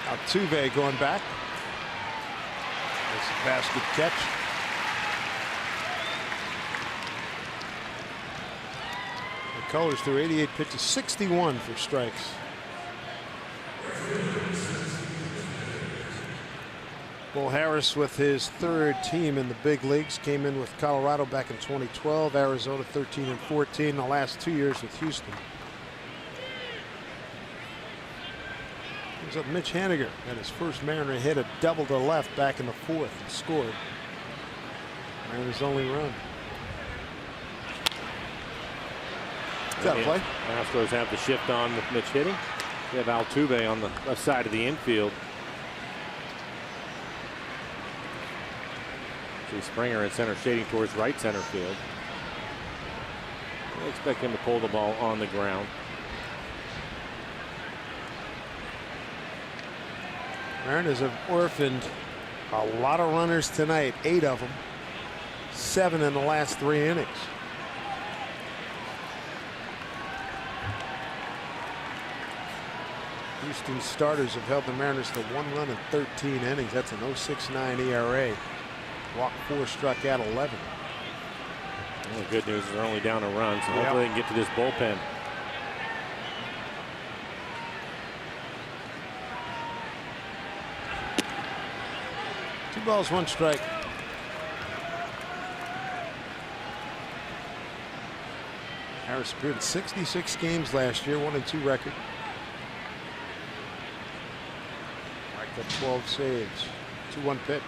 A: Altuve going back. That's a basket catch. The Colors through 88 pitches, 61 for strikes. Bull Harris with his 3rd team in the big leagues. Came in with Colorado back in 2012, Arizona 13 and 14, the last 2 years with Houston. Here's up Mitch Haniger, and his first Mariner hit a double to left back in the 4th and scored. Mariners' only run. Is that a play?
B: Astros have the shift on with Mitch hitting. They have Altuve on the left side of the infield. See Springer in center, shading towards right center field. I expect him to pull the ball on the ground.
A: Mariners have orphaned a lot of runners tonight, 8 of them, 7 in the last 3 innings. Houston starters have held the Mariners to 1 run in 13 innings. That's an 0.69 ERA. Walked 4, struck out 11.
B: Well, the good news is they're only down a run, so hopefully they can get to this bullpen.
A: Two balls, 1 strike. Harris appeared in 66 games last year, 1-2 record. got 12 saves. 2-1 pitch.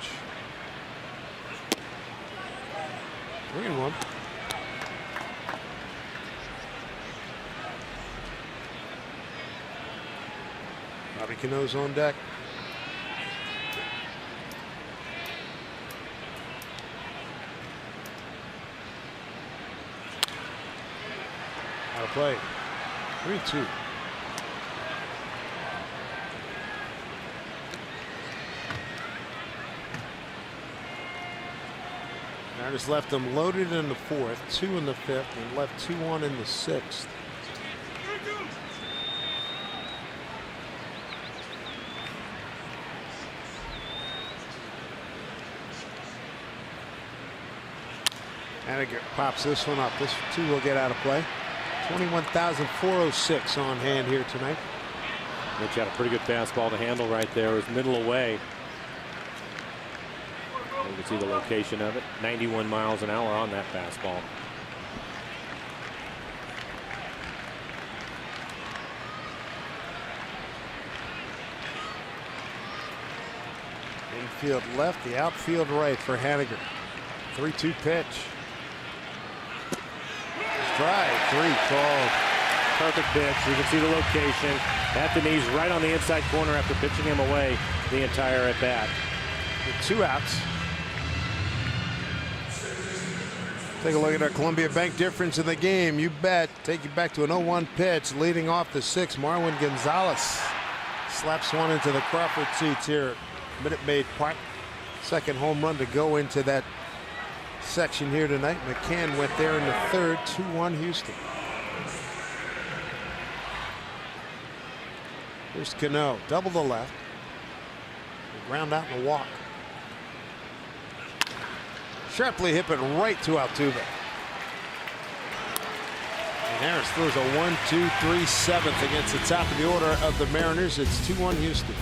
A: 3-1. Bobby Cano's on deck. Out of play. 3-2. Mariners left them loaded in the fourth, 2 in the fifth, and left 2 on in the sixth. Haniger pops this one up. This two will get out of play. 21,406 on hand here tonight.
B: Mitch had a pretty good fastball to handle right there. It was middle away. You can see the location of it. 91 miles an hour on that fastball.
A: Infield left, the outfield right for Haniger. 3-2 pitch. Strike 3 called.
B: Perfect pitch. You can see the location at the knees, right on the inside corner after pitching him away the entire at bat.
A: With 2 outs. Take a look at our Columbia Bank difference in the game. You bet. Take you back to an 0-1 pitch. Leading off the 6th, Marwin Gonzalez slaps one into the Crawford seats here at Minute Maid Park. Second home run to go into that section here tonight. McCann went there in the 3rd. 2-1 Houston. Here's Cano, double the left. Ground out and a walk. Sharply hit it right to Altuve. And Harris throws a 1-2-3 7th against the top of the order of the Mariners. It's 2-1 Houston.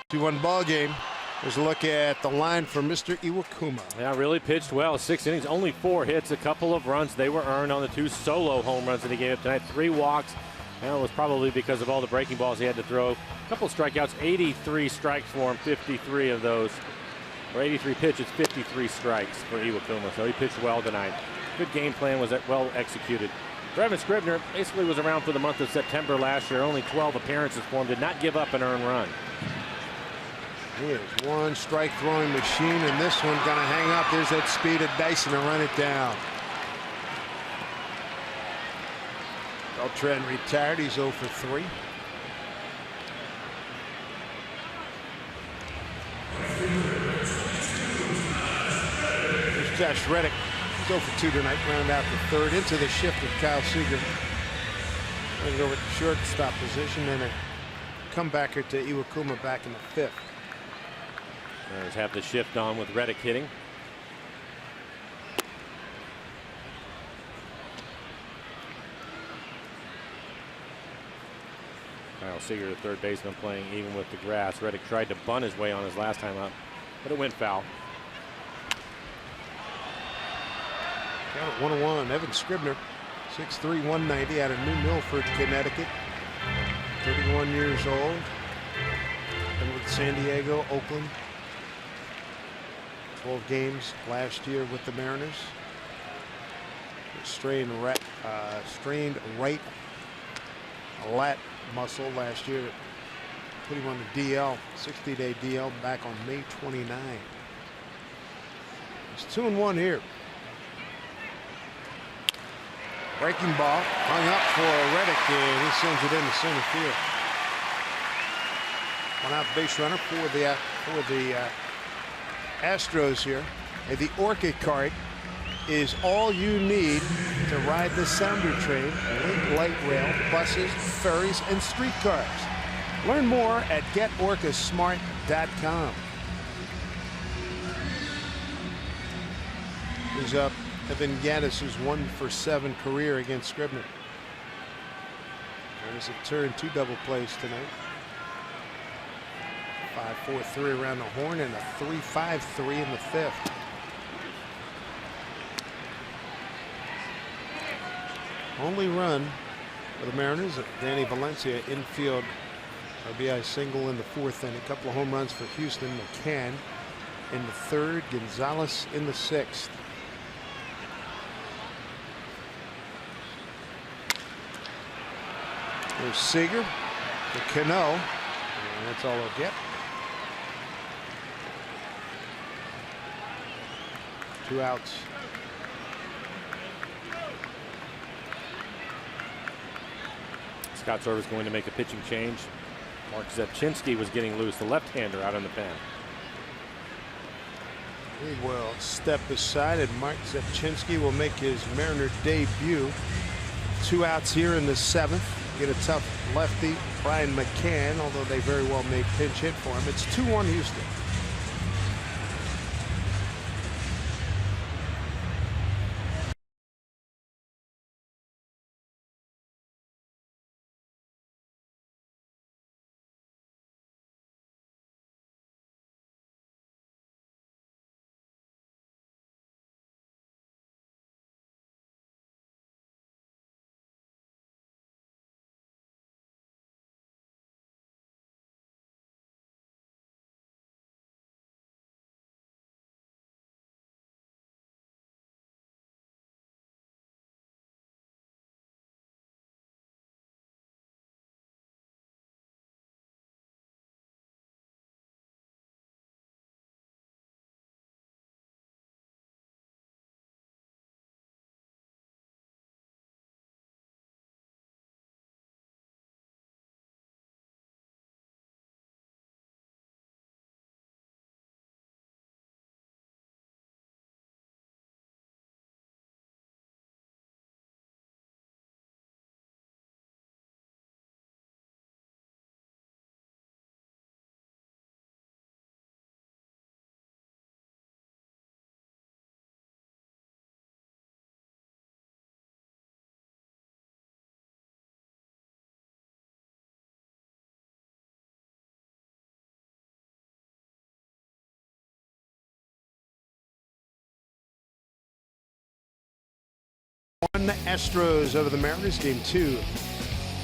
A: Two-one ball game. There's a look at the line for Mr. Iwakuma.
B: Yeah, really pitched well. 6 innings, only 4 hits, a couple of runs. They were earned on the 2 solo home runs that he gave up tonight. 3 walks. And it was probably because of all the breaking balls he had to throw. A couple of strikeouts, 83 strikes for him, 53 of those. Or 83 pitches, 53 strikes for Iwakuma. So he pitched well tonight. Good game plan, was well executed. Brevin Scribner basically was around for the month of September last year. Only 12 appearances for him. Did not give up an earned run.
A: He is one strike throwing machine, and this one gonna hang up. There's that speed of Dyson to run it down. Beltran retired. He's 0 for 3. There's Josh Reddick. He's 0 for 2 tonight. Round out the third into the shift with Kyle Seager. Going over to shortstop position and a comebacker to Iwakuma back in the 5th.
B: Let's have the shift on with Reddick hitting. Kyle Seager, the third baseman, playing even with the grass. Reddick tried to bunt his way on his last time up, but it went foul.
A: Count at 1-1. Evan Scribner, 6'3", 190, out of New Milford, Connecticut. 31 years old. Been with San Diego, Oakland. 12 games last year with the Mariners. Strained right lat muscle last year. Put him on the DL, 60-day DL back on May 29. It's 2-1 here. Breaking ball hung up for Reddick, and he sends it into center field. One out base runner for the Astros here. And the Orchid card is all you need to ride the Sounder train. Link light rail, buses, ferries, and streetcars. Learn more at getorcasmart.com. He's up Evan Gattis, who's 1 for 7 career against Scribner. There's a turn 2 double plays tonight. 5-4-3 around the horn and a 3-5-3 in the 5th. Only run for the Mariners, Danny Valencia, infield RBI single in the 4th, and a couple of home runs for Houston. McCann in the 3rd, Gonzalez in the 6th. There's Seager, the Cano, and that's all he'll get. 2 outs.
B: Scott Sorva's going to make a pitching change. Mark Zepchinski was getting loose, the left-hander out in the pen.
A: He will step aside, and Mark Zepchinski will make his Mariner debut. 2 outs here in the 7th. Get a tough lefty, Brian McCann, although they very well may pinch hit for him. It's 2-1 Houston. Astros over the Mariners, game 2.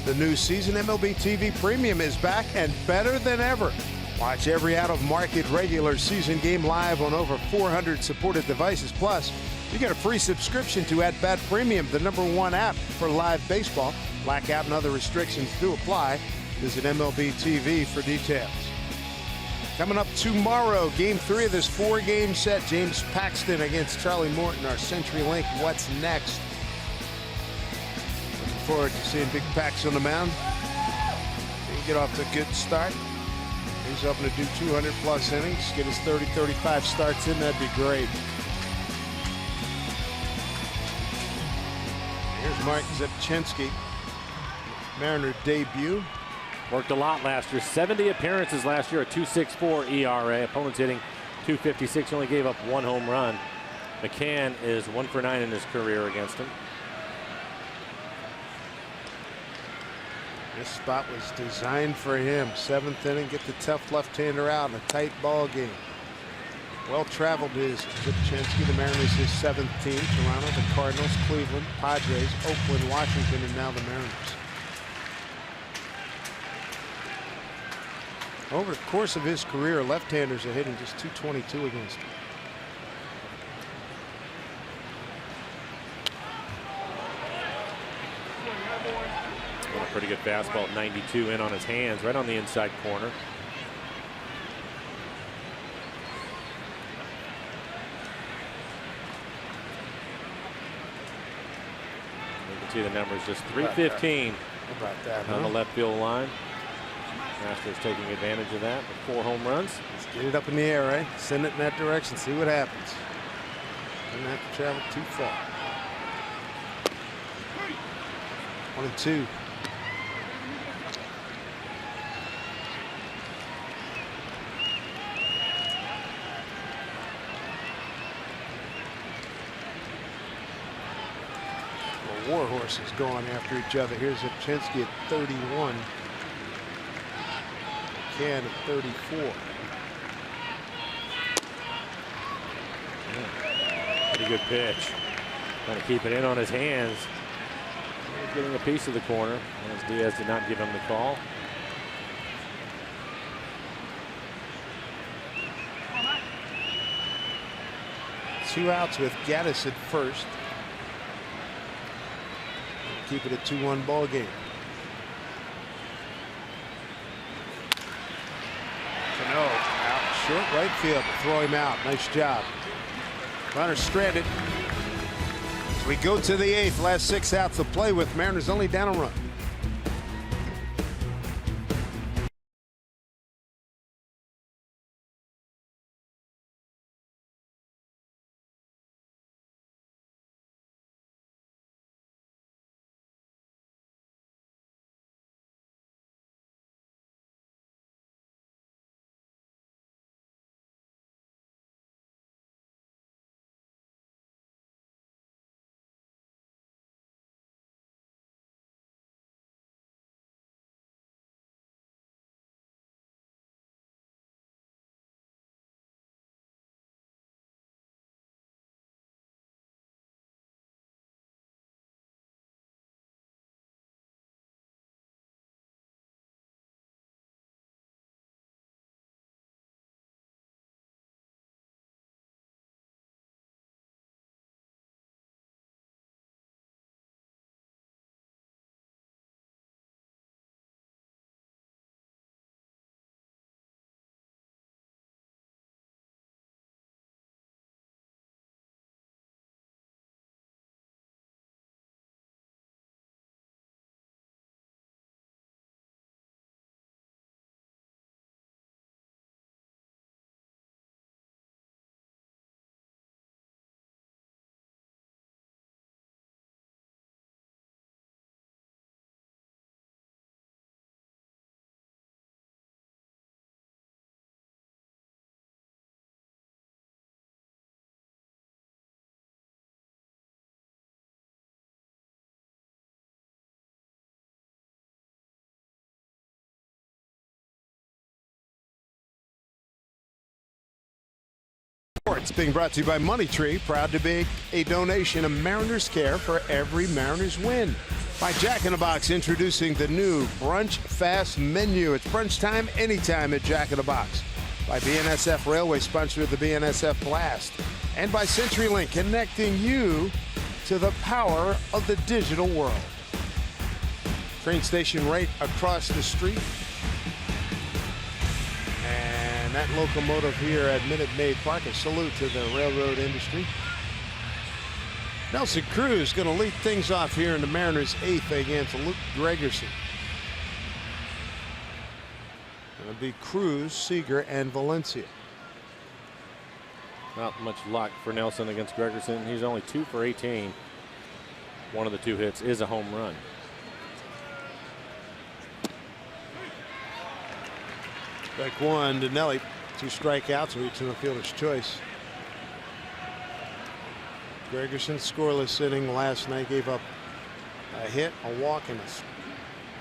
A: The new season. MLB TV Premium is back and better than ever. Watch every out-of-market regular season game live on over 400 supported devices. Plus, you get a free subscription to At Bat Premium, the #1 app for live baseball. Blackout and other restrictions do apply. Visit MLB TV for details. Coming up tomorrow, game 3 of this 4-game set. James Paxton against Charlie Morton, our CenturyLink What's Next. Looking forward to seeing Big Pax on the mound. He'll get off to a good start. He's hoping to do 200+ innings, get his 30-35 starts in. That'd be great. Here's Mark Zepchenski, Mariner debut.
B: Worked a lot last year. 70 appearances last year, a 2.64 ERA. Opponents hitting 256. Only gave up 1 home run. McCann is 1 for 9 in his career against him.
A: This spot was designed for him. 7th inning, get the tough left-hander out in a tight ball game. Well traveled is Zepchenski. The Mariners his 7th team. Toronto, the Cardinals, Cleveland, Padres, Oakland, Washington, and now the Mariners. Over the course of his career, left-handers are hitting just 222 against him.
B: A pretty good fastball at 92 in on his hands, right on the inside corner. You can see the numbers, just 315
A: How about that,
B: on the left field line. Astros taking advantage of that with 4 home runs.
A: Let's get it up in the air, right? Send it in that direction, see what happens. Doesn't have to travel too far. 1-2. The war horses going after each other. Here's Zepchenski at 31. Can at 34.
B: Pretty good pitch. Trying to keep it in on his hands. Getting a piece of the corner as Diaz did not give him the call.
A: Two outs with Gaddis at first. Keep it a 2-1 ball game. No, out short right field to throw him out. Nice job. Runner stranded. As we go to the 8th, last 6 outs to play with. Mariners only down a run. Sports being brought to you by Money Tree, proud to be a donation of Mariners Care for every Mariners win. By Jack in the Box, introducing the new Brunch Fast menu. It's brunch time anytime at Jack in the Box. By BNSF Railway, sponsor of the BNSF Blast. And by CenturyLink, connecting you to the power of the digital world. Train station right across the street. And that locomotive here at Minute Maid Park, a salute to the railroad industry. Nelson Cruz going to lead things off here in the Mariners' 8th against Luke Gregerson. Going to be Cruz, Seager, and Valencia.
B: Not much luck for Nelson against Gregerson. He's only 2 for 18. One of the 2 hits is a home run.
A: Strike 1 to Nelly. 2 strikeouts, reaching the fielder's choice. Gregerson scoreless inning last night, gave up a hit, a walk, and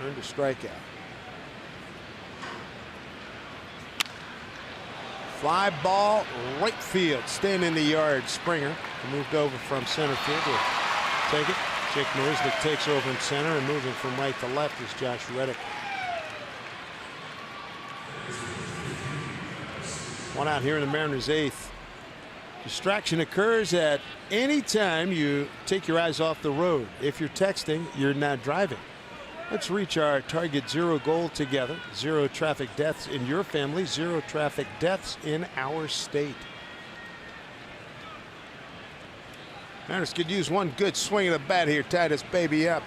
A: earned a strikeout. Fly ball, right field, staying in the yard. Springer moved over from center field to take it. Jake Marisnick takes over in center, and moving from right to left is Josh Reddick. One out here in the Mariners' 8th. Distraction occurs at any time you take your eyes off the road. If you're texting, you're not driving. Let's reach our target 0 goal together. 0 traffic deaths in your family, 0 traffic deaths in our state. Mariners could use one good swing of the bat here, tie this baby up.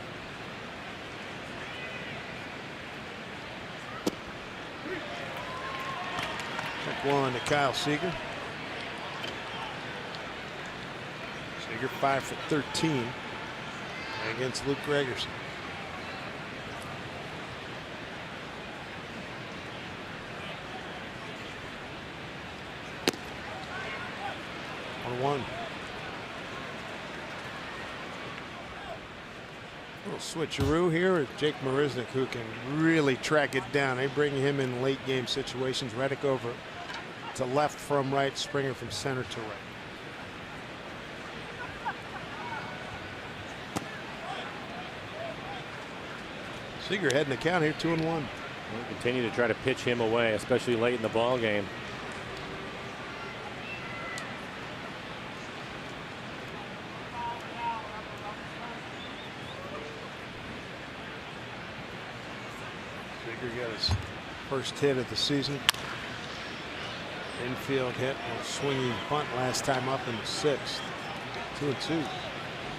A: Check 1 to Kyle Seager. Seager 5 for 13 against Luke Gregerson. One. Little switcheroo here with Jake Marisnick, who can really track it down. They bring him in late game situations. Reddick over to left from right, Springer from center to right. Seager heading the count here, 2-1.
B: We'll continue to try to pitch him away, especially late in the ball game.
A: Seager got his first hit of the season. Infield hit, a swinging bunt last time up in the 6th. 2-2.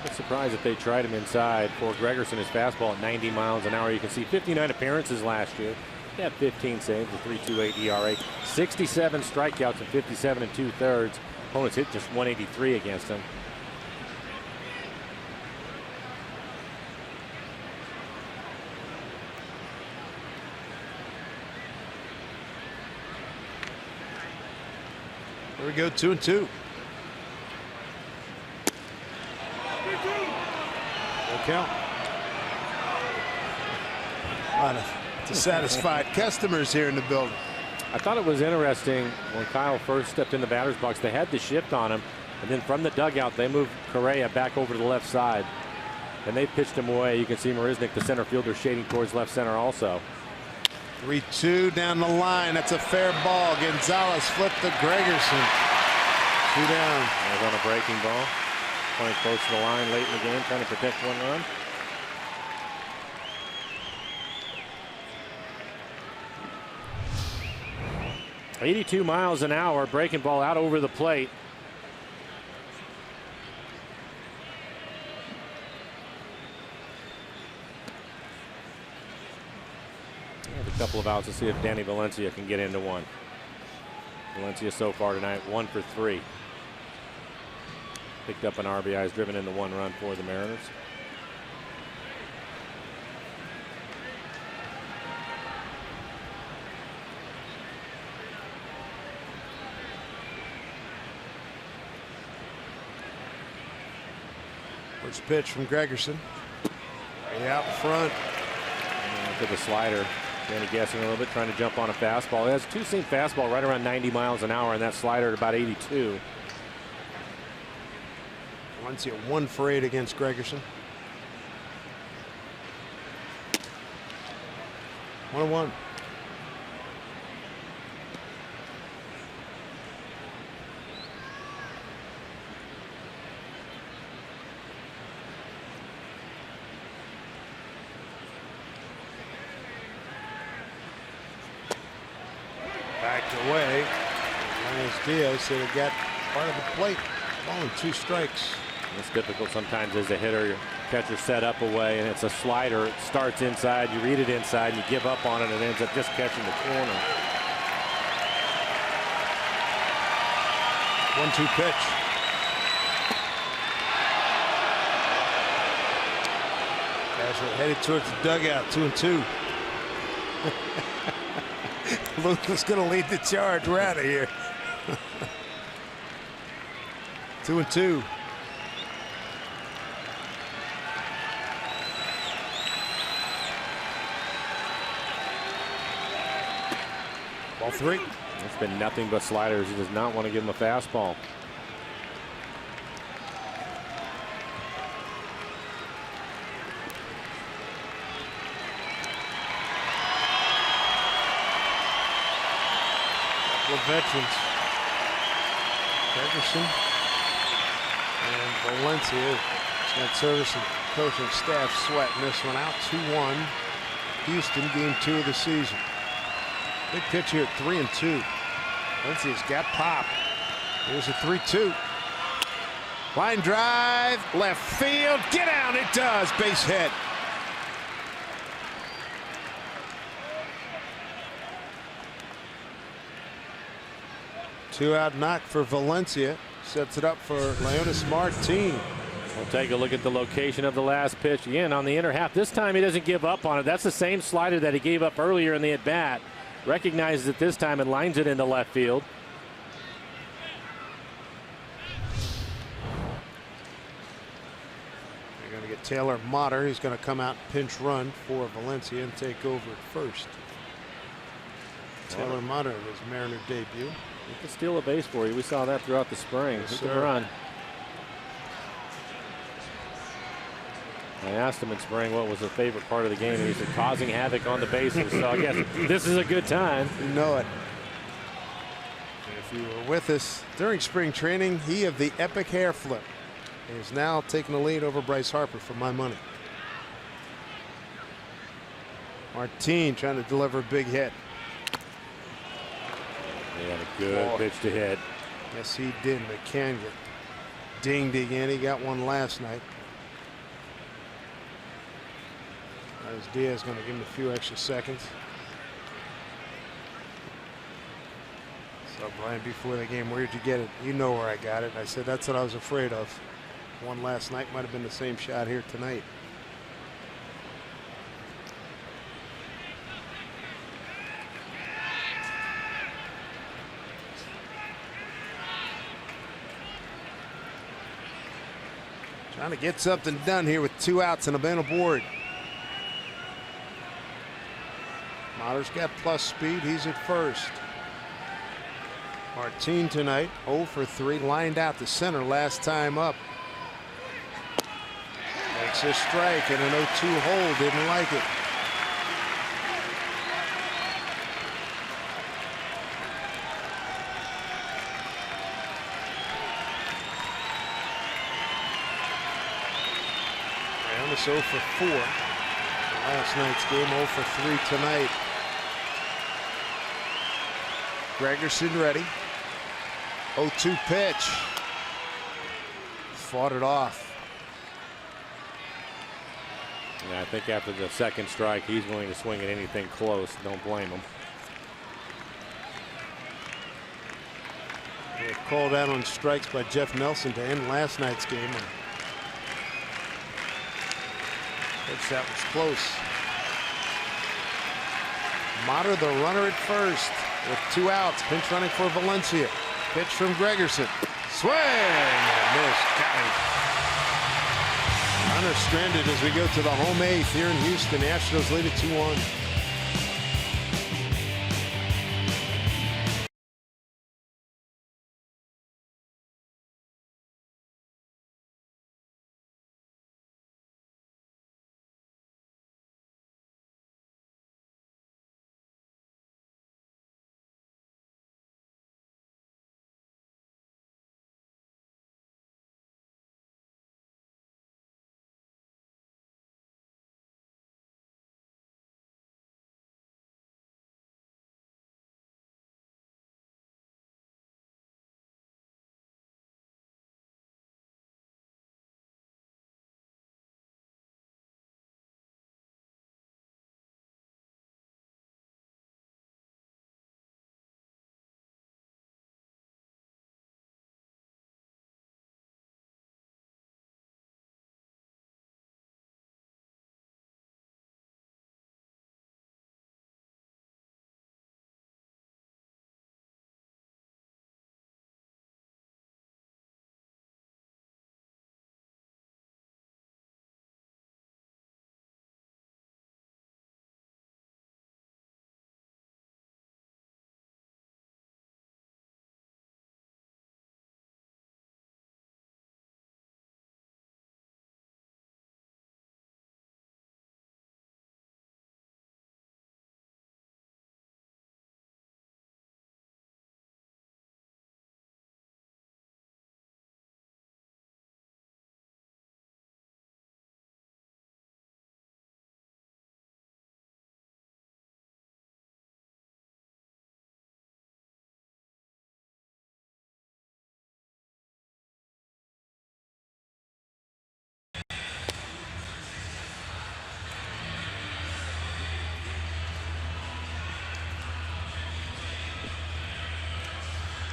B: I'm surprised if they tried him inside. For Gregerson, his fastball at 90 miles an hour. You can see 59 appearances last year. He had 15 saves, a 3.28 ERA, 67 strikeouts and 57 2/3. Opponents hit just 183 against him.
A: There we go, 2-2. Count. A lot of dissatisfied customers here in the building.
B: I thought it was interesting when Kyle first stepped in the batter's box. They had the shift on him, and then from the dugout they moved Correa back over to the left side, and they pitched him away. You can see Marisnick, the center fielder, shading towards left center also.
A: 3-2 down the line. That's a fair ball. Gonzalez flipped to Gregerson. 2 down.
B: That was on a breaking ball. Playing close to the line late in the game, trying to protect 1 run. .82 miles an hour, breaking ball out over the plate. A couple of outs to see if Danny Valencia can get into one. Valencia so far tonight 1 for 3. Picked up an RBI, has driven in the 1 run for the Mariners.
A: First pitch from Gregerson. Way out front.
B: To the slider. Danny guessing a little bit, trying to jump on a fastball. He has a 2-seam fastball right around 90 miles an hour, and that slider at about 82.
A: Valencia 1 for 8 against Gregerson. 1-1. Backed away. Diaz said it got part of the plate. Ball and 2 strikes.
B: It's difficult sometimes as a hitter. Your catcher set up away, and it's a slider. It starts inside. You read it inside, and you give up on it, and it ends up just catching the corner.
A: 1-2 pitch. Guys are headed towards the dugout. 2-2. Luca's going to lead the charge. We're out of here. 2-2. Ball 3.
B: It's been nothing but sliders. He does not want to give him a fastball.
A: Couple of veterans. Ferguson and Valencia. It's got service and coaching staff sweating this one out. 2-1. Houston, game 2 of the season. Big pitch here at 3-2. Valencia's got pop. Here's a 3-2. Line drive, left field. Get out! It does. Base hit. Two-out knock for Valencia. Sets it up for Leonis Martin.
B: We'll take a look at the location of the last pitch. Again, on the inner half. This time he doesn't give up on it. That's the same slider that he gave up earlier in the at-bat. Recognizes it this time and lines it into left field.
A: They're going to get Taylor Motter. He's going to come out and pinch run for Valencia and take over at first. Taylor Motter, his Mariner debut.
B: He can steal a base for you. We saw that throughout the spring.
A: Yes,
B: he can
A: sir.
B: run. I asked him in spring what was the favorite part of the game, and he said causing havoc on the bases. So I guess this is a good time.
A: You know it. If you were with us during spring training, he of the epic hair flip is now taking the lead over Bryce Harper for my money. Martin trying to deliver a big hit.
B: He had a good pitch to hit.
A: Yes, he did, but can get dinged again. He got one last night. As Diaz going to give him a few extra seconds. So Brian, before the game, where'd you get it? You know where I got it. I said that's what I was afraid of. One last night, might have been the same shot here tonight. Trying to get something done here with 2 outs and a man aboard. Motter's got plus speed. He's at first. Martin tonight 0 for 3. Lined out to center last time up. Makes a strike and an 0-2 hold. Didn't like it. Brown is 0 for 4. Last night's game, 0 for 3 tonight. Gregerson ready. 0-2 pitch. Fought it off.
B: Yeah, I think after the second strike, he's willing to swing at anything close. Don't blame him.
A: They called out on strikes by Jeff Nelson to end last night's game. Pitch that was close. Motter the runner at first with 2 outs. Pinch running for Valencia. Pitch from Gregerson. Swing and a miss. Runner stranded as we go to the home 8th here in Houston. Astros lead it 2-1.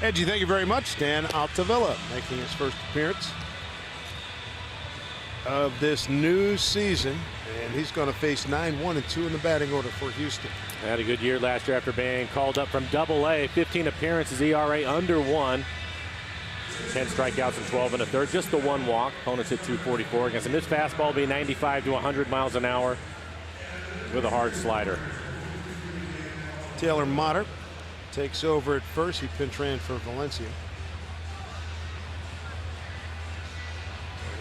A: Edgy, thank you very much. Dan Altavilla making his first appearance of this new season, and he's going to face 9-1-2 in the batting order for Houston.
B: Had a good year last year after being called up from Double-A. 15 appearances, ERA under 1. 10 strikeouts and 12 1/3. Just the one walk. Opponents hit .244 against him. His fastball will be 95 to 100 miles an hour with a hard slider.
A: Taylor Motter takes over at first. He pinch ran for Valencia.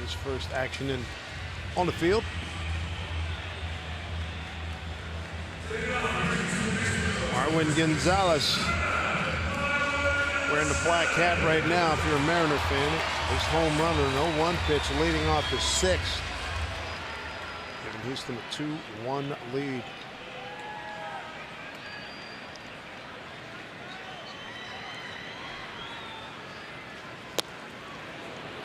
A: His first action on the field. Marwin Gonzalez wearing the black hat right now. If you're a Mariner fan, his home run on an 0-1 pitch leading off the sixth, giving Houston a 2-1 lead.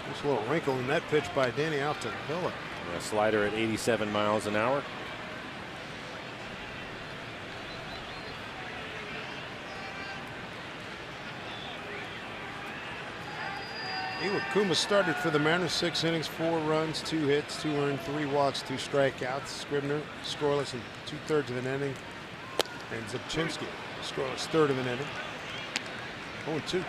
A: Just a little wrinkle in that pitch by Danny Altavilla.
B: A slider at 87 miles an hour.
A: Iwakuma started for the Mariners, 6 innings, 4 runs, 2 hits, 2 earned, 3 walks, 2 strikeouts. Scribner scoreless in 2/3 of an inning, and Zubczynski scoreless 1/3 of an inning. 0-2.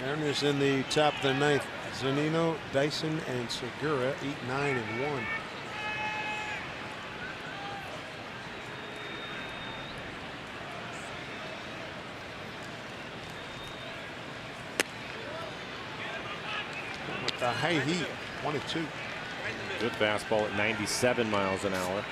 A: Mariners in the top of the 9th. Zunino, Dyson, and Segura 8, 9, and 1. The high heat, 1-2.
B: Good fastball at 97 miles an hour.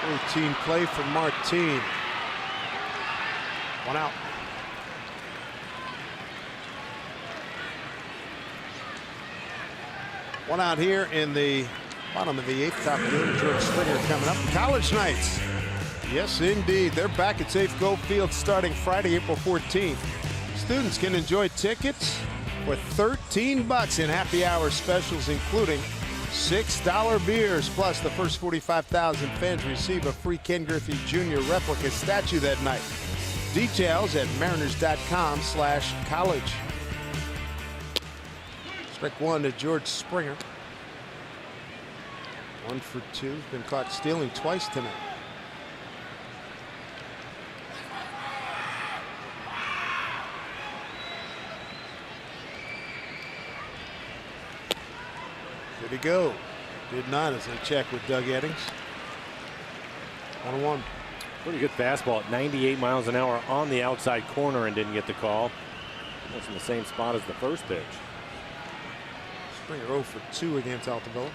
A: Routine play for Martin. 1 out. One out here in the bottom of the 8th. Top of the order, George Springer coming up. College nights. Yes, indeed. They're back at Safeco Field starting Friday, April 14th. Students can enjoy tickets for $13 in happy hour specials, including $6 beers. Plus, the first 45,000 fans receive a free Ken Griffey Jr. replica statue that night. Details at mariners.com/college. Strike 1 to George Springer. 1 for 2. Been caught stealing twice tonight. Did he go? Did not, as they check with Doug Eddings. 1-1.
B: Pretty good fastball at 98 miles an hour on the outside corner and didn't get the call. That's in the same spot as the first pitch.
A: Springer 0 for 2 against Altavilla.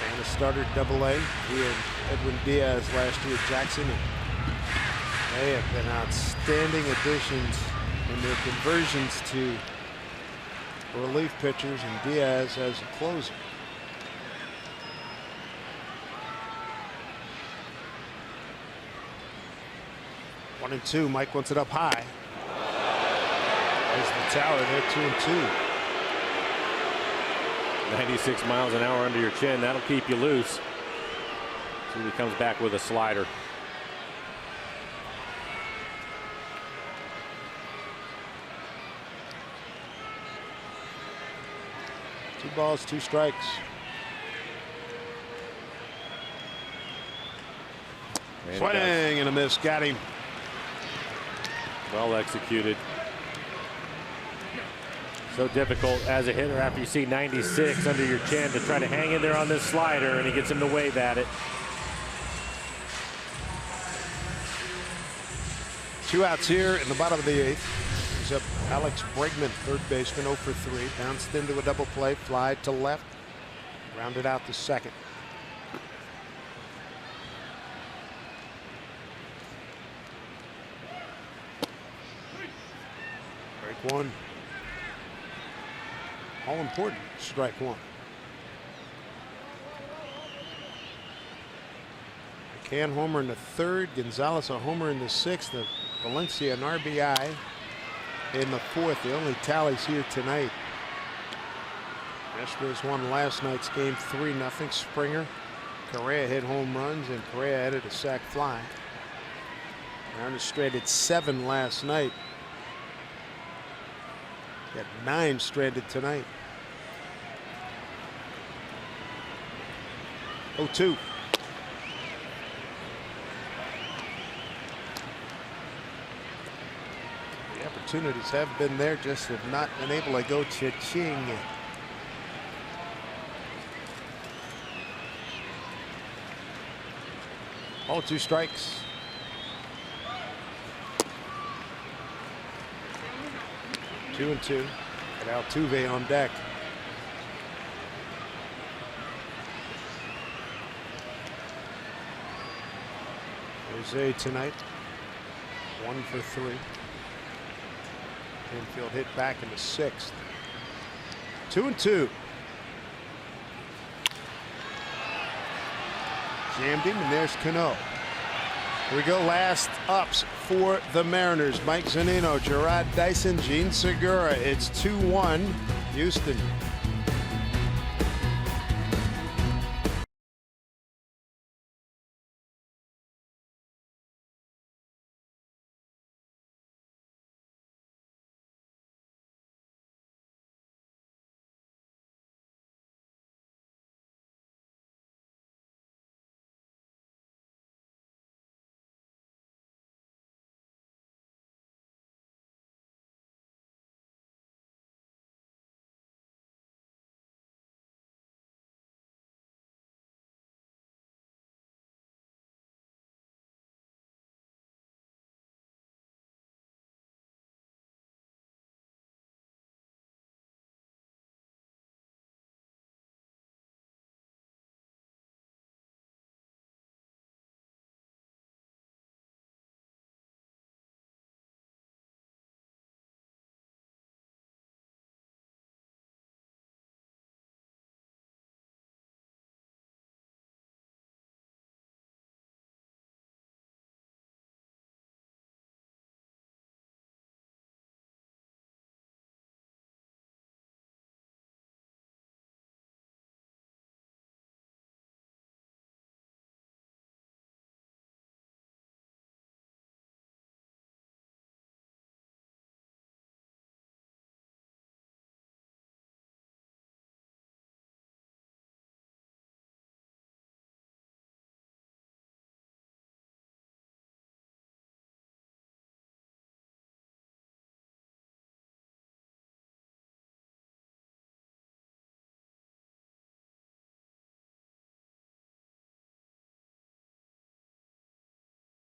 A: And a starter Double-A. He and Edwin Diaz last year at Jackson. And they have been outstanding additions in their conversions to relief pitchers, and Diaz as a closer. One and 2. Mike wants it up high. There's the tower. They're 2-2.
B: 96 miles an hour under your chin. That'll keep you loose. So he comes back with a slider.
A: Two balls, 2 strikes. Swing and a miss. Got him.
B: Well executed. So difficult as a hitter after you see 96 under your chin to try to hang in there on this slider, and he gets him to wave at it.
A: 2 outs here in the bottom of the 8th. He's up Alex Bregman, third baseman, 0 for 3. Bounced into a double play, fly to left. Rounded out the second. Break 1. All important. Strike 1. Can homer in the third. Gonzalez a homer in the sixth. Valencia an RBI in the fourth. The only tallies here tonight. Astros won last night's game 3-0. Springer, Correa hit home runs, and Correa added a sac fly. Mariners stranded 7 last night. Got 9 stranded tonight. 0-2. The opportunities have been there, just have not been able to go cha-ching. 2 strikes. Two and 2. And Altuve on deck. Jose tonight, 1 for 3. Infield hit back in the 6th. 2 and 2. Jammed him, and there's Cano. Here we go. Last ups for the Mariners. Mike Zunino, Jarrod Dyson, Gene Segura. It's 2-1 Houston.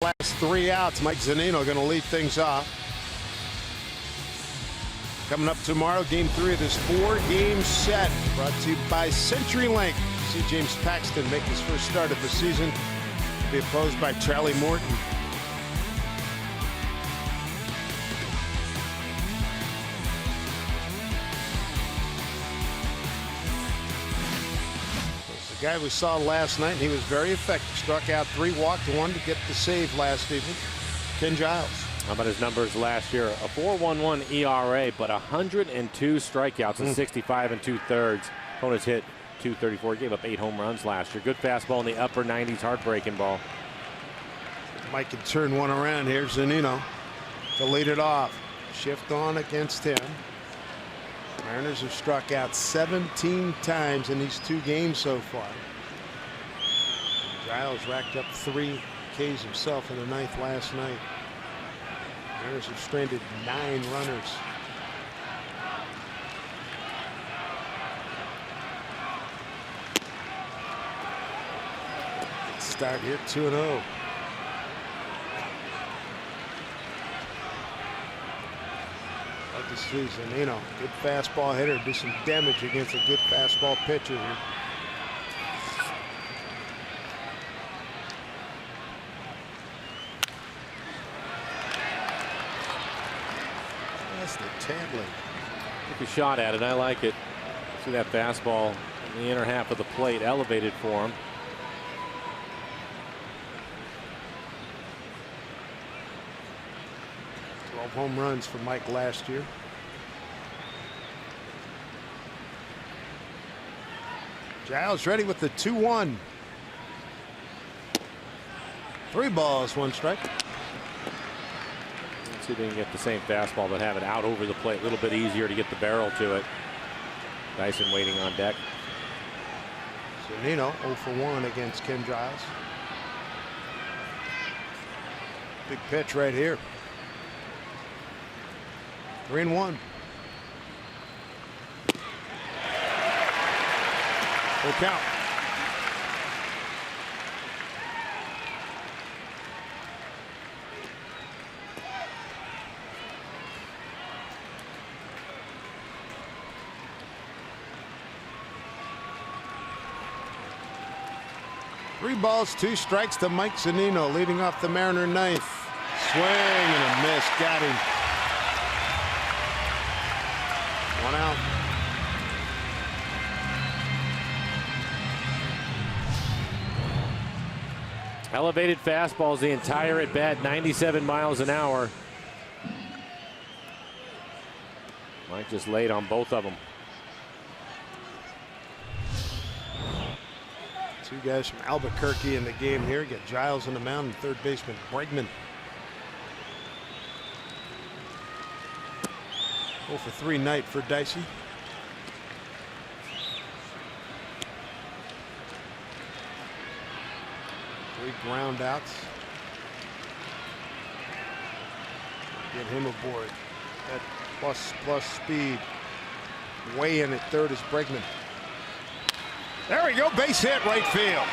A: Last 3 outs. Mike Zunino going to lead things off. Coming up tomorrow, game 3 of this 4-game set, brought to you by CenturyLink. See James Paxton make his first start of the season. Be opposed by Charlie Morton. The guy we saw last night, he was very effective. Struck out 3, walked 1 to get the save last evening. Ken Giles.
B: How about his numbers last year? A 4.11 ERA, but 102 strikeouts in 65 2/3. Opponents hit 234. Gave up 8 home runs last year. Good fastball in the upper 90s, heartbreaking ball.
A: Mike can turn one around here. Zunino to lead it off. Shift on against him. Mariners have struck out 17 times in these 2 games so far. Giles racked up 3 Ks himself in the 9th last night. Mariners have stranded 9 runners. Good start here, 2-0. Like to see Zunino, good fastball hitter, do some damage against a good fastball pitcher here. That's the Tadley.
B: Took a shot at it. I like it. See that fastball in the inner half of the plate, elevated for him.
A: 12 home runs for Mike last year. Giles ready with the 2-1. 3 balls, 1 strike.
B: Let's see if they can get the same fastball, but have it out over the plate. A little bit easier to get the barrel to it. Dyson waiting on deck.
A: Zunino 0 for 1 against Ken Giles. Big pitch right here. 3-1. Full count. Three balls, 2 strikes to Mike Zunino, leading off the Mariner ninth. Swing and a miss. Got him. 1 out.
B: Elevated fastballs the entire at bat, 97 miles an hour. Mike just laid on both of them.
A: 2 guys from Albuquerque in the game here. Get Giles on the mound and third baseman Bregman. 0 for 3 night for Dicey. Three ground outs. Get him aboard. That plus speed. Way in at third is Bregman. There we go, base hit, right field.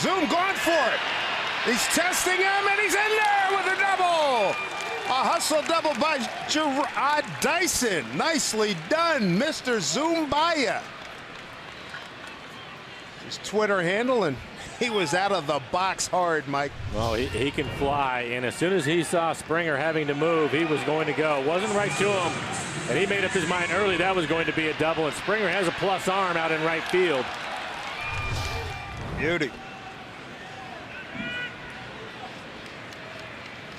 A: Zoom gone for it. He's testing him, and he's in there with a double. A hustle double by Dyson. Nicely done, Mr. Zumbaya. His Twitter handle, and he was out of the box hard, Mike.
B: Well, he can fly, and as soon as he saw Springer having to move, he was going to go. Wasn't right to him, and he made up his mind early that was going to be a double, and Springer has a plus arm out in right field.
A: Beauty.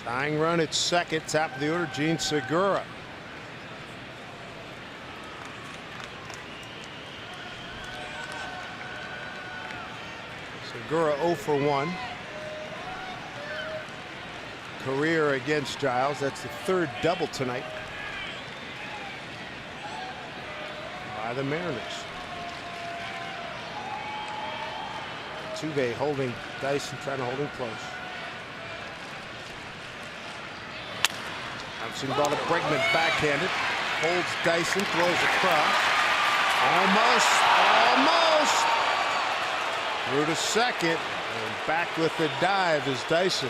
A: Tying run at second, top of the order, Gene Segura. Segura 0 for 1. Career against Giles. That's the 3rd double tonight by the Mariners. Tuve holding Dyson, trying to hold him close. Bouncing ball to Bregman, backhanded. Holds Dyson, throws across. Almost. Through to second, and back with the dive is Dyson.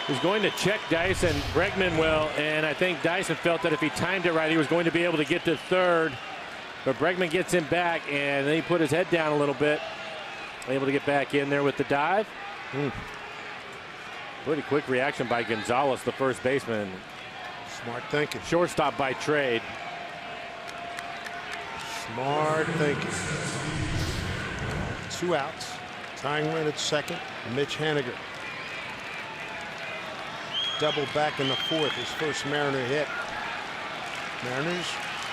B: He's going to check Dyson. Bregman will, and I think Dyson felt that if he timed it right, he was going to be able to get to third. But Bregman gets him back, and then he put his head down a little bit. Able to get back in there with the dive. Pretty quick reaction by Gonzalez, the first baseman.
A: Smart thinking.
B: Shortstop by trade.
A: Smart thinking. 2 outs. Tying run at second, Mitch Haniger. Double back in the 4th, his first Mariner hit. Mariners,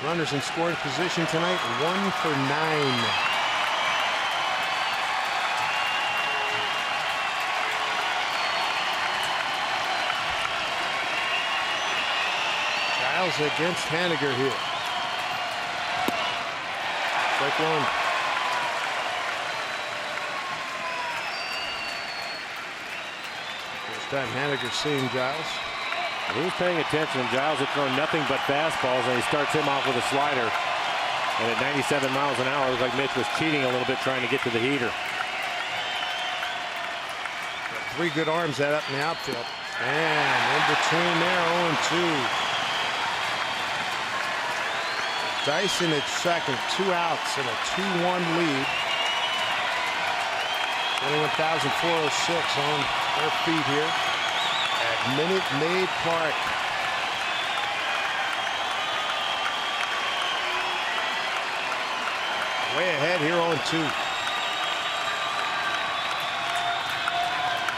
A: runners in scoring position tonight, 1 for 9. Giles against Haniger here. Strike 1. First time Haniger seeing Giles.
B: He was paying attention. Giles had thrown nothing but fastballs, and he starts him off with a slider. And at 97 miles an hour, it was like Mitch was cheating a little bit trying to get to the heater.
A: Got 3 good arms that up in the outfield. And in between there, 0-2. Dyson at second, 2 outs and a 2-1 lead. 21,406 on their feet here at Minute Maid Park. Way ahead here on 2.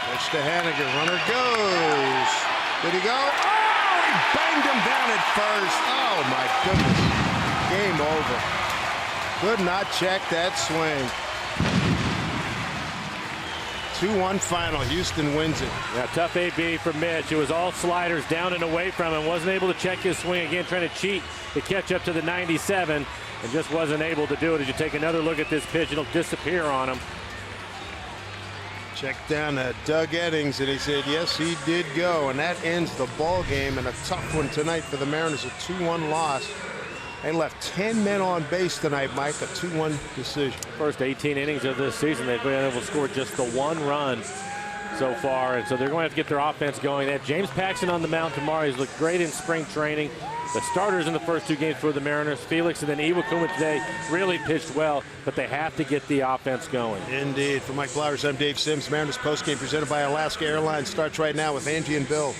A: Pitch to Haniger. Runner goes. Did he go? Oh, he banged him down at first. Oh, my goodness. Game over. Could not check that swing. 2-1 final. Houston wins it.
B: Yeah, tough AB for Mitch. It was all sliders down and away from him. Wasn't able to check his swing again, trying to cheat to catch up to the 97, and just wasn't able to do it. As you take another look at this pitch, it'll disappear on him.
A: Checked down Doug Eddings, and he said, yes, he did go. And that ends the ball game, and a tough one tonight for the Mariners, a 2-1 loss. They left 10 men on base tonight, Mike, a 2-1 decision.
B: First 18 innings of this season, they've been able to score just the one run so far, and so they're going to have to get their offense going. They have James Paxton on the mound tomorrow. He's looked great in spring training. The starters in the first two games for the Mariners, Felix and then Iwakuma today, really pitched well, but they have to get the offense going.
A: Indeed. For Mike Flowers, I'm Dave Sims. Mariners postgame presented by Alaska Airlines starts right now with Angie and Bill.